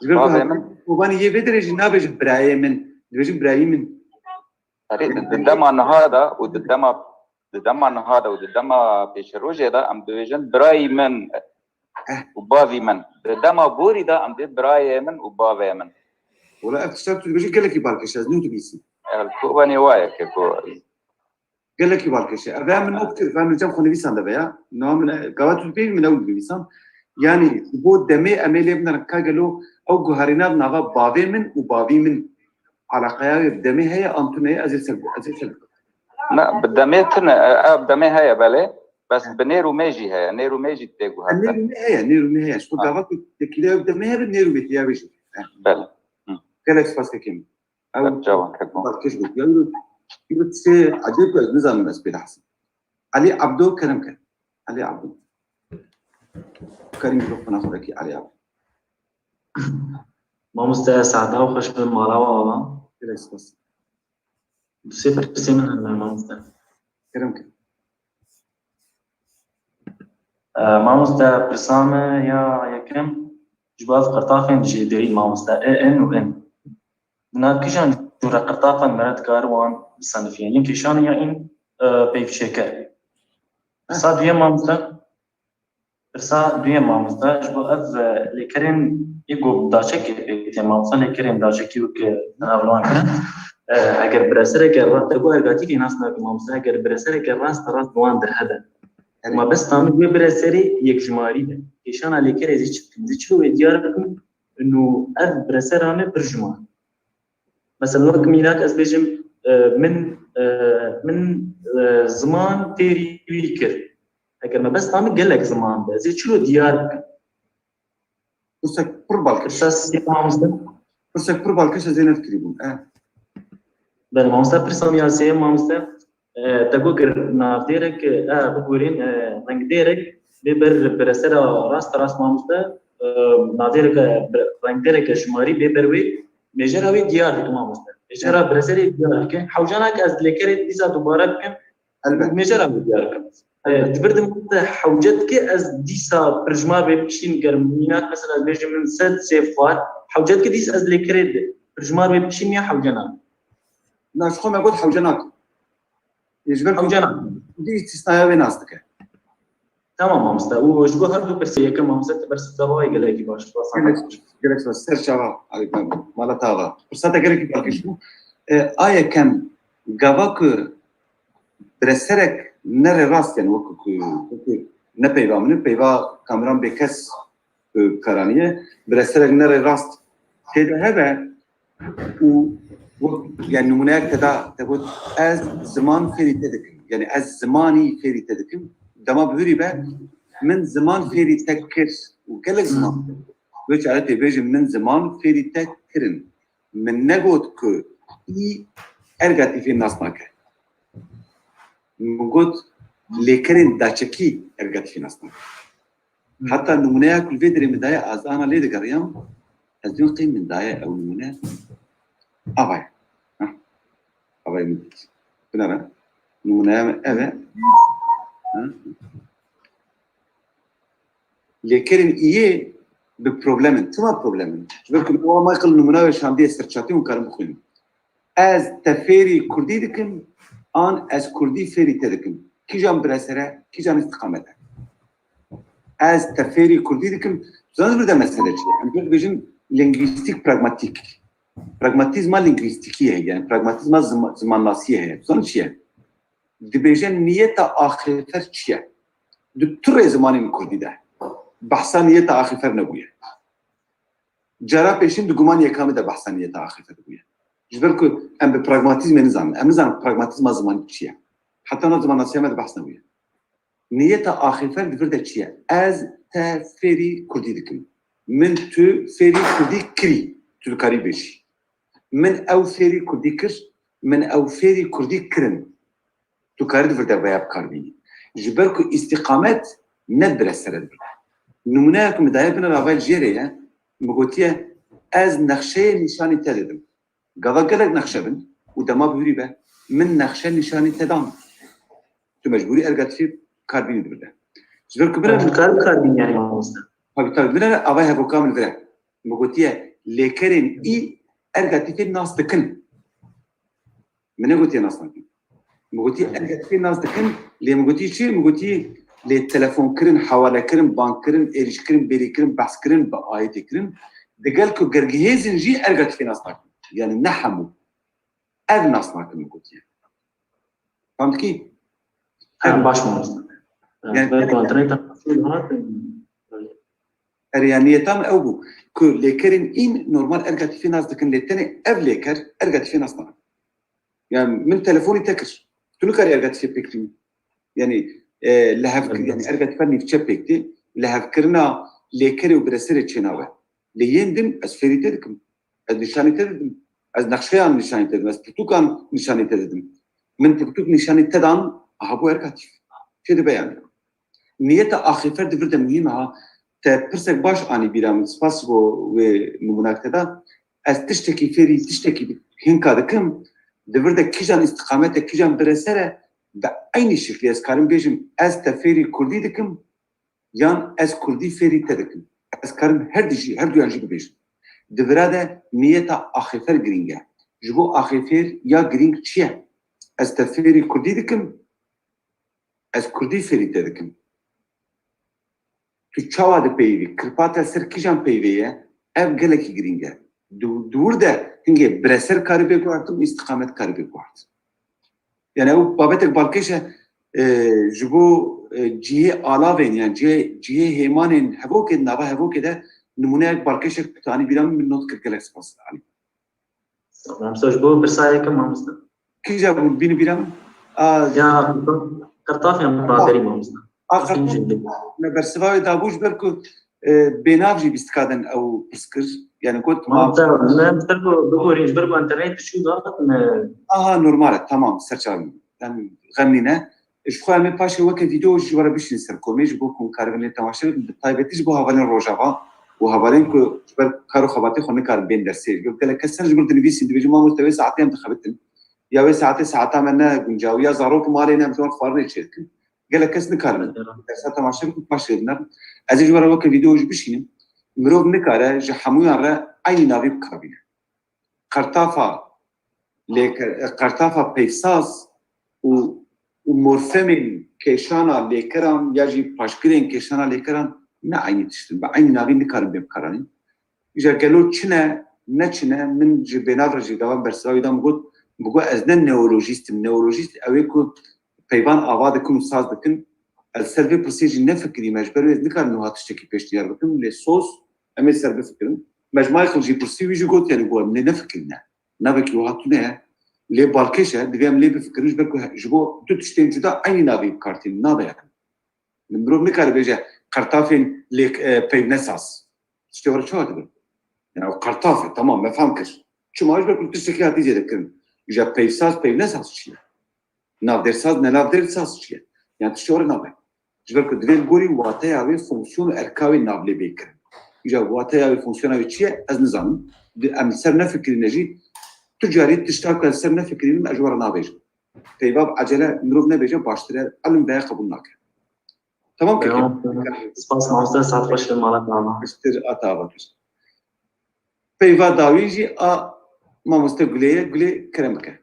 بافي من وباني يفدرج نابج برايم من دبج برايم من الدم هذا والدم هذا والدم بيشروجه ده ام ديفيجن براي من وبافي من الدم بوري ده ام دي براي من وبافي من ولا اكتشفت دبج قال لك يبالكش از نوت بيسي الكوباني وايا كيكو قال لك يبالكش ابا من اكتر فهم جام خوني بيسان ده بيا نوم قوات البين من اول بيسان يعني بود دمي اميلي ابن ركاجلو او جوهرينا بنغا بافي من وبافي من على قياوي بدمي هي انتوني ازل لا بدميتنا بدمي هي بالي بس بنيرو ماجي هي نيرو ماجي تيجو هذا نيرو هي شو قاعد كده بدمي هي بالنيرو بيتيا بيجي بل كلاكس فاسكين او جوان كده كشبك يقول سي عجيب نظام بس بيحسن علي عبدو كلام كان علي عبدو كريم ربنا خليك علي عبدو مامۆستا سعدا و خۆش بن ماڵاوە ئاڵام Gelek spas. دوسێ پرسێ من هەن مامۆستا Kerem ki. مامۆستا پرسامە یا یەکەم ji باز qirtafên jê derî mamoste N û N. Na kîjan jûra qirtafan me dikar wan bisanîfiye? Yên kêşan ya în peyvçêker. Pirsa duyem mamoste. Pirsa duyem mamoste ji bo ev lêkerên êgo daçekê pêtê mamoste lêkerên daçekî weke navlan kirin. Eger biresereke rast te bo ergatîkê nas nake mamoste eger biresereke rast wan dirhebe. Ma bes tamî wê bireserê yekjimarî be. Kêşana lêkerê zî çikin. Zî çilo wê diyar bikim û ev bireseran e pir jimar. Mesela wek mînak ez bêjim min ziman fêrî wî kir. Eger me bes tamî gelek ziman be. Zî çilo diyar bikim. Pursek pir balkış. Pirsa sê mamoste. Pursek pir balkış ez ê nedikirî bûn. Bel mamoste pirsam ya sê mamoste. Te gokir navdêrek bigorîn rengdêrek bê ber biresera rast mamoste navdêrek rengdêrek şimarî bê ber wê mêjera wê diyar dikim mamoste. Mêjera bireserê diyar dikim. Hewcanak ez lêkerê dîsa dubare bikim mêjera wê diyar bikim. Dibirdim te hewcet ki ez dîsa pirjmar wê bişîn gerim mînak mesela ez bêjim min sed sêv var hewcet ki dîs ez lêkerê pirjmar wê bişîn ya hewcanak. Na ji xwe me got hewcanak. Hewcanak. Dî îstîsnaya wê nas dike. Tamam mamoste. û ji bo her du pirsê yekem mamoste te ber davayê gelekî baş. Gelek spas. Ser çava mala tava. Pirsa te gelekî balkış bû. Aya kem gava ku bireserek nere rast yani wekû ne peyva min peyva kameran bêkes karaniye bireserek nere rast têde hebe û yani numuneyek te da te got ez ziman fêrî te dikim. Yani ez zimanî fêrî te dikim. Dema bihûrî be min ziman fêrî te kir û gelek ziman. Wê çare tê bêjim min ziman fêrî te kirin. Min negot ku î ergatîfê nas nake. Min got lêkerên daçekî ergatîfê nas nake. Hatta numuneya ku vê derê min daye azana lê digeriyam ez diyorum qîm min daye ew numune avay. Avay min dît. Binara numuneya eve lêkerên iyê bi problemin, tima problemin. Belki o Michael numune ve şandiye serçatî û karim bixwînim. Ez te fêrî Kurdî dikim, an ez Kurdî fêrî te dikim. Kîjan biresere, kîjan istîqamete. Ez te fêrî Kurdî dikim, zanî bir de mesele çi. Em bêjin lingwîstik pragmatik. Pragmatizma lingwîstikî heye, yani pragmatizma zimannasî heye. Zanî çi ye? Dibêje niyeta axirfer çi ye? Di turê zimanên Kurdî de behsa niyeta axirfer nebûye. Cara pêşîn di guman yekamê de behsa niyeta axirfer bûye. Ji ber ku em bi pragmatizmê nizanin. Em nizanin pragmatizma zimanî çi ye. Heta na zimannasîya me de behs nebûye. Niyeta axirfer di vir de çi ye? Ez te fêrî Kurdî dikim. Min tu fêrî Kurdî kirî. Tu dikarî bêjî. Min ew fêrî Kurdî kir, min ew fêrî Kurdî kirin. Tu karî di vir de veya bikar bînî. Ji ber ku îstîqamet ne biresere di vir de. Numuneya ku mi daye bina ravayê jêrê ye, mi gotiye ez nexşeyê nîşanî te didim. Gava gelek nexşe bin û dema bihûrî be min nexşe nîşanî te dan. Tu mecbûrî ergatîfê kar bînî di vir de. Ji ber ku bire kar bîn yani mamoste. tabii bire avay hevokam li vire. Mi gotiye lêkerên î ergatîfê nas dikin. Mi ne gotiye nas nakin. Mi gotiye ergatîfê nas dikin, lê mi gotiye çi? Mi gotiye lê telefon kirin, hewale kirin, bank kirin, êriş kirin, berî kirin, behs kirin, bi ayetê kirin. Digel ku gergihêzin jî ergatîfê nas nakin. Yani ne hemû. Ev nas nakin mi gotiye. Famdikî? Baş mamoste. Yani Yani niyetam ew bû ku lêkerên în normal ergatîfê nas dikin lê tenê ev lêker ergatîfê nas nakin. Yani min telefonî te kir. Tu nikarî ergatîfê pêk kirî. Yani lehev yani ergatîfa nîvçe pêk tê lehevkirina lêkerê û bireserê çênawe. Lê yên din ez fêrî te dikim. Ez nîşanî te didim. Ez nexşeyan nîşanî te didim. Ez pirtûkan nîşanî te didim. Min pirtûk nîşanî te dan aha bu ergatîf. Çê dibe yani. Niyeta axîfer di vir de mühîm ha پرسک باش آنی بیرام سپاس و نمونک تدا از تشتکی فری تشتکی هنکا دکم دورده کیجان استقامت کیجان برسره به aynı şekilde az karım bejim az teferi Kurdi dikim yan az Kurdi feri tedikim az karım her dişi her duyancı bejim devrede niyeta ahifer gringe jibo ahifer ya gring çiye az teferi Kurdi dikim az Kurdi feri tedikim tu çava de peyvi kırpata ser kijan peyviye ev geleki gringe durda hinge breser karı be kuartım istikamet karı be kuartım yani o babetek balkeşe jibo cihe alaven yani cihe hemanin hevoke nava hevoke de numune balkeşe tani biram min not kırkelek spas ali. مامۆستا ji bo pirsa yekim mamosta. Kîja bû bînî biram? Ya qirtafên raderî mamosta. Me bersivayê dabû ji ber ku bênav jî bîstikadin ew piskir yani got Mamosta me bigorî ji ber ku internetê çû dat me aha normal e tamam serçavî yani xemîne ji xwe em ê paşê weke vîdeo ji were bişîn ser komê ji bo ku karibinê temaşe bi taybetî ji bo havalên rojava û havalên ku ji ber kar û xebatê xwe nikarin bên dersê gelek kesan ji ber dinivîsîn dibêjin mamosta wê saetê em dixebitin ya wê saetê saeta me ne guncaw ya zarok malê ne em ciwan xwarinê çêdikin gelek kes nikarin dersa temaşe bikin paşê dine ez ê ji were weke vîdeo jî bişînim mirov nikare ji hemûyan re aynî navî bikarbîne qartafa pêvsaz û morfemên kêşana lêkeran ya jî paşgirên kêşana lêkeran ne aynî tiştin bi aynî navî nikarin bê bikaranîn îja gelo çi ne çi ne min ji bênav re jî devan bersivayî da bigot ez ne neolojîstim neolojîst ew ê ku peyvan ava dikin û saz dikin ez ser vê pirsê jî nefikirî me ji ber wê ez nikarim niha tiştekî pêş diyar bikim lê sos em ê ser bifikirin mecmuayê xil jî pirsî wî jî got yani got em lê nefikirîne navekî wiha tune ye lê balkêş e divê em lê bifikirin ji ber ku ji bo du tiştên cuda aynî navî bikartînin nabe yakin mirov nikare bêje qartafên peyvnesaz tiştê were çawa dibin yani qartaf e tamam me fehm kir çima ji ber ku tiştekî hatî zêdekirin îja peyvsaz peyvnesaz çi ye navdersaz ne navdersaz çi ye yani tiştê were nabe ji ber ku divê gorî wateya wê fonksiyon û erkawê nav lê bêkirin îja wateya wê fonksiyona wê çi ye ez nizanim em ser nefikirîne jî tu carî tişta ku ez ser nefikirînim ez ji were nabêjim peyva acele mirov nebêje baştir e elim veya qebûl nake tamam ki spas mamosta saat xweş malat nama baştir ata bakir peyva dawî jî a mamosta gulê kerem bike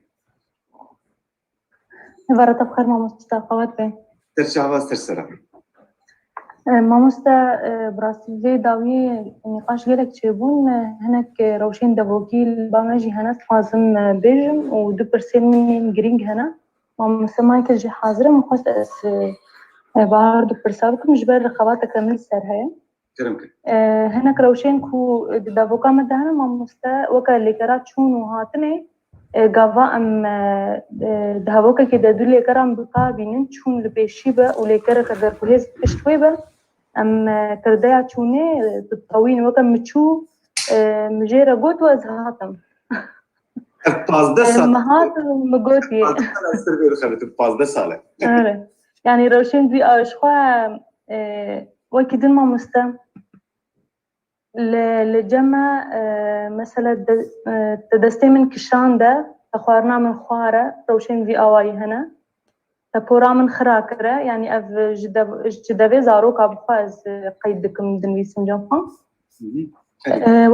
Varata bixêr mamosta qewet be. serçava sersera Mamosta bi rastî vê dawiyê nîqaş gelek çêbûn hinek rewşên devokî li ba me jî hene dixwazim bêjim û du pirsên min yên girîng hene mamosta Michael jî hazir im xwest ez bahar du pirsa bikim ji ber xebateke min ser heye kerem kir hinek rewşên ku di devoka me de hene mamosta weke lêkera çûn û hatinê gava em di hevokekê de du lêkeran bikarbînin çûn li pêşî be û lêkereke derguhêz pişt wê be em kirdeya çûnê ditewîn weke miçû mi jê re got û ez hatim pazde sal me hat mi gotiye ser vê dixebitin pazde sal e yani rewşên vî aşixwe wekî din mamosta li cema mesela di destê min kişan de te xwarina min xware rewşên vî awayî hene te pora min xira kire yani ev ji devê zaroka bixwe ez qeyd dikim di nivîsinca xwe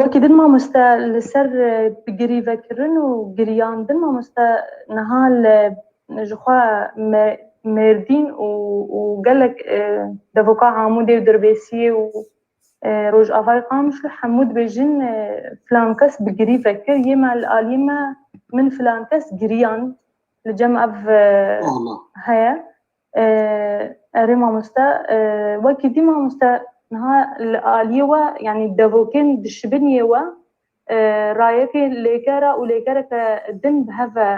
wekî din mamosta li ser bigirîvekirin û giriyandin mamosta niha ji xwe mêrdîn û gelek devoka Amûdê û Dirbêsiyê û rojavayê qamiş hemû dibêjin filan kes bigirî vekir yê me li aliyê me min filan kes giriyan li cem ev heye erê mamosta wekî dî mamosta niha li aliyê we yani devokên dişibiniyê we rayekê lêkera û lêkereke din bi heve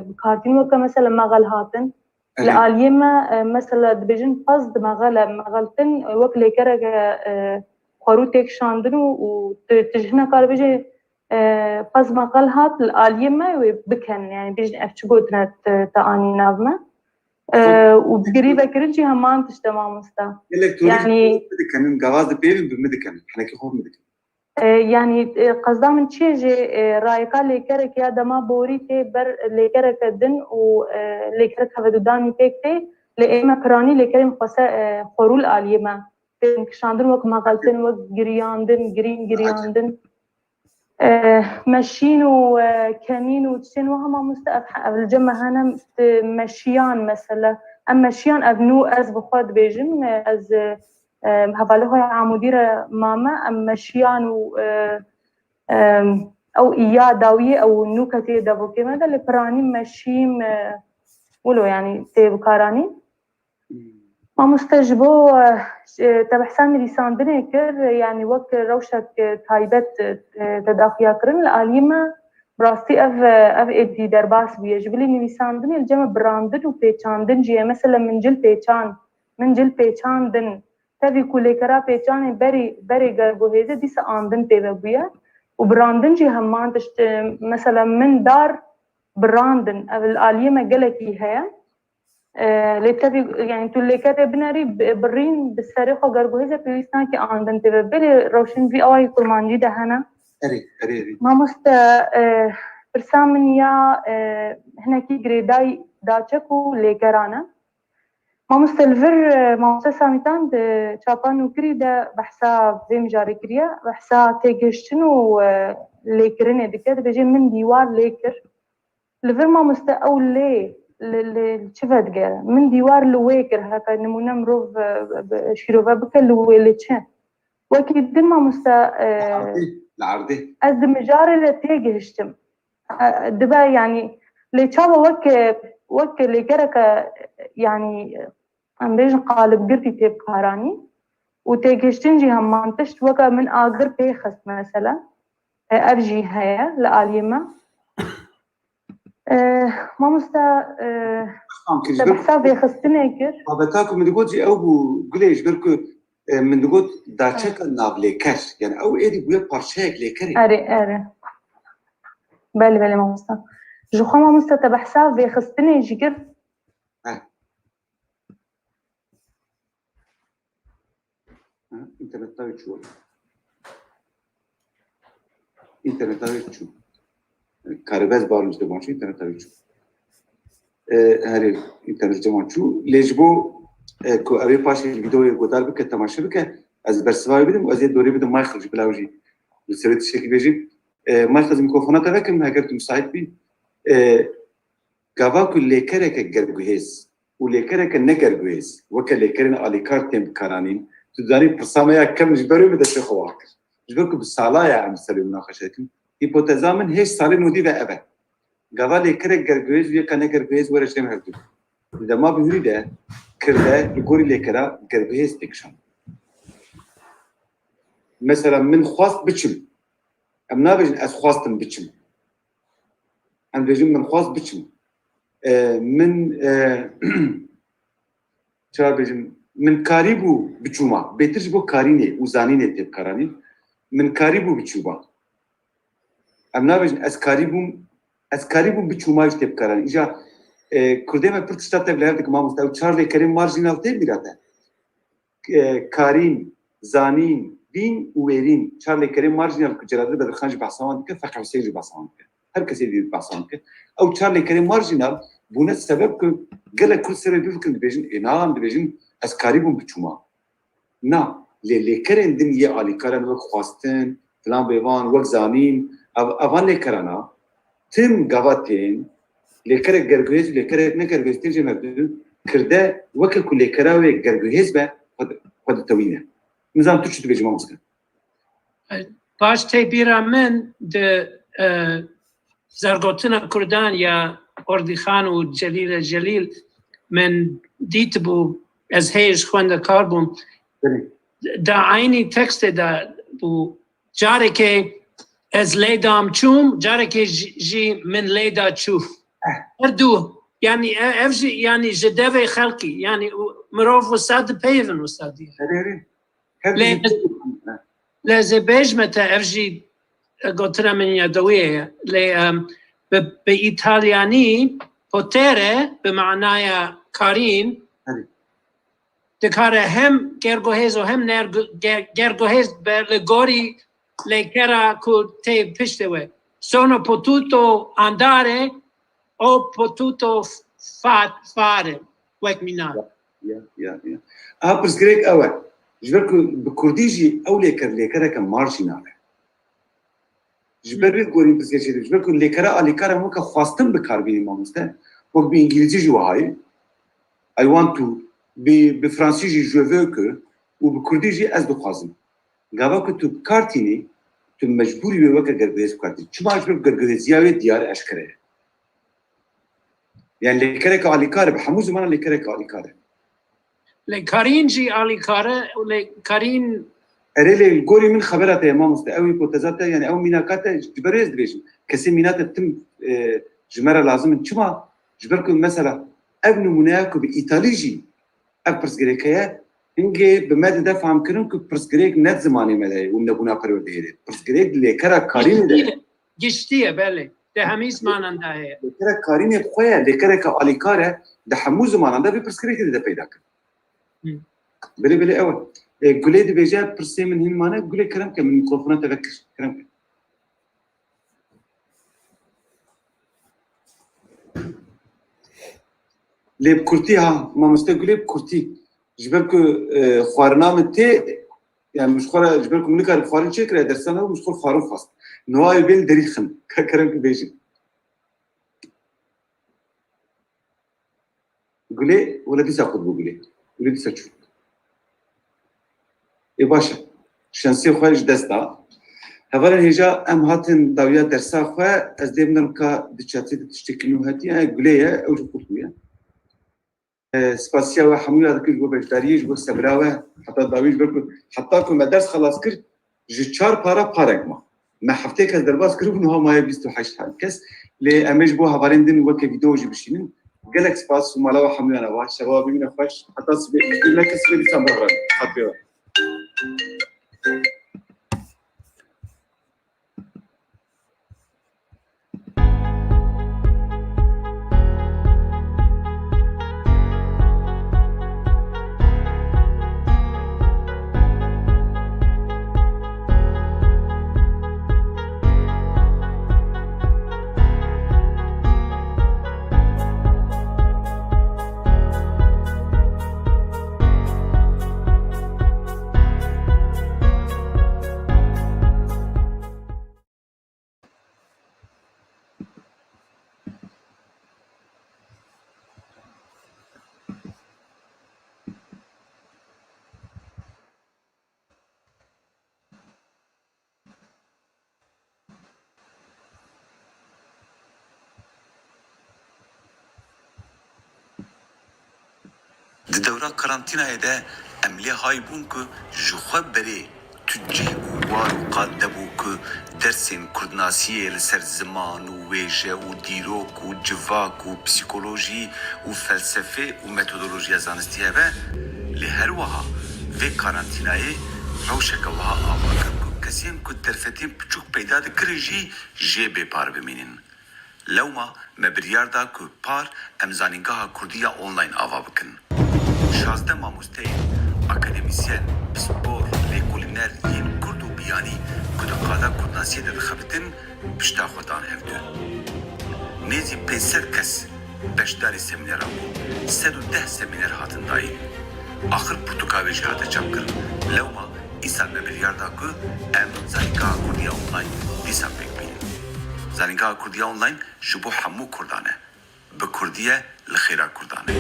bikartîn weke mesela meğel hatin li aliyê me mesela dibêjin pez di meğeltin wek lêkereke xwarû têk şandin û tu ji hinek karibêje pez meqel hat li aliyê me wê bikin yani bêjin ev çi gotine te anî nav me وتقريبا كرنجي همان تشتا ماموستا يعني كان جواز بيبي بمدكن احنا كي خوف مدكن يعني قصدا من تشيجي رايكا ليكرك يا دما بوريتي بر ليكرك دن و ليكرك هفدوداني تيكتي لإما براني ليكرم قصا خورول آليما كشاندن وك مغالتن وك جرياندن جرياندن مشين وكمين وتشين وهما مستأف الجمع هنا مشيان مثلا أما مشيان أبنو أز بخود بيجم أز هفاله عموديرة ماما أم مشيان و أو إياه داوية أو نوكتي دابوكي ماذا اللي براني مشيم ولو يعني تبكاراني ما مستجبو تبحثان لسان بنكر يعني وقت روشك تايبت تداخيا كرن الآليمة براستي أف إدي درباس بيجبلي نويسان بني الجمع براندن وبيچاندن جيه مثلا من جل بيچاندن تبي كولي كرا بيچان بري غربوهيزة ديس آندن تبابويا وبراندن جي همان تشت مثلا من دار براندن أف الآليمة قلقي هيا لتبي يعني توليكات بناري برين بالسريخ وغربوهيزة بيويسان كي آندن تبابلي روشن في أواي كرمانجي دهنا أري ما مست برسامن يا هنا كي جريداي داچكو ليكرانا ما مستلفر ما مستسامتان چاپان وكري دا بحثا بهم جاري كريا بحثا تيجشتن و ليكرنه دكت بيجي من ديوار ليكر لفر ما مست او لي لشفت قال من ديوار لويكر هكا نمونه مروف شيروفا بكل ويلتشه وكيد ما مست العرضي از مجاري لتيجشتم دبا يعني ليشابا وك ليكرك يعني ام بيج قالب قرتي تبكاراني وتيجشتنجي هم تشت وكا من اقر بيخس مثلا ارجي هيا لآليمة ما مستا بحساب بيخستني كر بابتاكو من دقوتي او قليش بركو من دقوت داچك ناب ليكر يعني او ايدي بويا بارشاك ليكري اري بالي ما مستا جو خما مستا بحساب بيخستني جيكر انترنت شو كارباز بارنج دمان شو انترنت شو هاري انترنت دمان شو ليجبو كو ابي باشي الفيديو قدار بك تماشا بك از برسواي بدم وازيد دوري بدم ما يخرج بلاوجي السريت الشيك بيجي ما يخرج ميكروفونات لكن هاجر مساعد بي كافاكو اللي كرك جرجوهيز واللي كرك النجرجوهيز وكل كرنا على كارتين كارانين تداني برساميا كم جبروا بده شيء خواك جبركم بالصلاة عم سلم مناقشتكم هيبوتيزا من هيش صارين ودي بقى قال لي كرك جرجويز ويا كان جرجويز ولا شيء مهدو إذا ما بيقولي ده كرده يقولي لي كرا جرجويز تكشن مثلا من خواست بتشم أم نابج أس خواستم بتشم أم بيجي من خواست بتشم من شو بيجي من كاريبو بتشوما بيترج بو كاريني وزانيني تب كاراني من كاريبو بتشوما ام نابج اس كاريبو بتشوما تب كاراني اجا كردما برتشتات بلادك ما مستوى تشارلي كريم مارجينال تب بيراتا كارين زانين بين ويرين تشارلي كريم مارجينال كجراد بدر خانج بحصان كيف فقع سيج بحصان هر كسي دي بحصان او تشارلي كريم مارجينال بنا السبب قال كل سنه بيفكر بيجن انام بيجن از کاریبون بچوما نه لیکرن دنیا علی کارن وقت خواستن فلان بیوان وقت زانین اوان لیکرنا تم گواتین لیکر گرگویز لیکر نگرگویز تنجی مبدو کرده وقت کل لیکراوی گرگویز به خود توینه نظام تو چی تو بجمع مسکن باش تبیرا من ده زرگوتنا کردان یا اردی خان و جلیل من دیت بو از هیچ خوانده کاربون دا عینی تکست دا بو جاره که از لیدام چوم جاره که جی من لیدا چوف اردو يعني افجي يعني جدوي خلقي يعني مروف وساد بيفن وسادي لازم بيجمتا افجي قلتنا من يدويه بايطالياني بوتيري بمعناها karîn Hadi. dikare hem gergohez û hem gergohez be li gorî lêkera ku tê piştê we. Sono potuto andare o potuto fare wek mînan. Ya. Pirsgirêk ew e. Ji ber ku bi Kurdî jî ew lêkereke marjî nabe. Ji ber vê gorîn pirsgirêkê ji ber ku lêkera alîkara weke xwastin bikarbînî mamoste. Wek bi îngilîzî jî wahayê. I want to bi Fransî jî je veux que û bi Kurdî jî ez dixwazim. Gava ku tu kartînî tu mecbûrî wê weke gergirêz bikartî. Çima ji ber gergirêziya wê diyar eşkere ye. Yani lêkereke alîkar bi hemû zimanan lêkereke alîkar e. Lê karîn jî alîkare û lê karîn Erê gorî min xebera te mamoste ew hîpoteza te yani ew mînaka te ji ber ez dibêjim. Kesê mîna te tim ji me re lazim in. Çima ji ber ku mesela ev numuneya ku bi Îtalî jî ev pirsgirêk heye hingê bi me dide famkirin ku pirsgirêk net zimanê me de ye û nebûna perwerdehêrê. Pirsgirêk lêkera karînê de giştiye belê. De hemî zmanan da heye. lêkera karînê xwe ye lêkereke alîkar e di hemû zimanan da vê pirsgirêkê de peyda kir. Bilê ew e. Gulê dibêje pirsê min hîn mane gulê kerem ke min mikrofona te vekir. Kerem ke. Lê bi Kurtî ha mamoste gulê bi Kurtî ji ber ku xwarina min tê yani mişxwara ji ber ku min nikare xwarin çêkire dersana ew mişxwar xwarin xwast. Niha wê bên derî xin. Kerem ke bêjin. Gulê wela dîsa xwe bû gulê. Gulê dîsa çû. Baş e. Şansê xwe ji dest da. Hevalên hêja em hatin dawiya dersa xwe ez dê binirim ka di çatê de tiştekî nû hetiye gulê ye ew jî qurt bûye. Spasiya we hemûya dikir ji bo beşdariyê ji bo sebra we heta dawî ji ber ku heta ku me ders xelas kir ji 4 para parek ma. Me heftê kes derbas kiribû niha maye 28 kes. Lê em ê ji bo hevalên din weke vîdeo jî bişînin. Gelek spas û mala we hemûyan e baş. Şeva bibîne xweş. Heta sibê ne kes sibê dîsan bixwerin. Hatê we. Di dewra karantînayê de em lê haybûn ku ji xwe berê tu cih û war û qad debû ku dersên Kurdnasiyê li ser ziman û wêje û dîrok û civak û psîkolojî û felsefê û metodolojiya zanistî hebe lê her wiha vê karantînayê rewşeke wiha ava kir ku kesên ku derfetên piçûk peyda dikirin jî jê bêpar bimînin. Lewma me biryar da ku par em zanîngeha Kurdî ya online ava bikin. 16 mamosteyên akademisyen, spor, lêkolîner yên Kurd û biyanî ku di qada Kurdnasiyê de dixebitin pişta xwe dan hevdû. Nêzî 500 kes beşdarî semînera bû. 110 semîner hatin dayîn. Axir pirtûkavê jî hate çapkirin. Lewma îsal me biryar da ku em zanîngeha Kurdî ya online dîsan pêk bînin. Zanîngeha Kurdî ya online ji bo hemû Kurdan e. Bi Kurdî ye li xêra Kurdan e.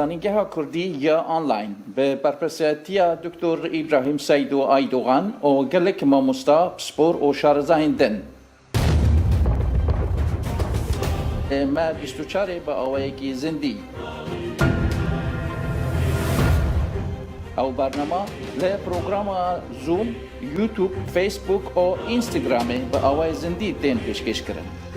زانینگەها کوردی یا ئۆنلاین بە بەرپرسەتیە دکتۆر ئیبراهیم سەید و ئایدۆغان و gelek مامۆستا پسپۆر و شارەزاین دن. ئێمە 24 بە ئەوەیەکی زیندی. ئەو بەرنەمە لە پرۆگرامە زوم، یوتیوب، فیسبوک و ئینستاگرامێ بە ئەوەی زیندی تێن پێشکەشکردن.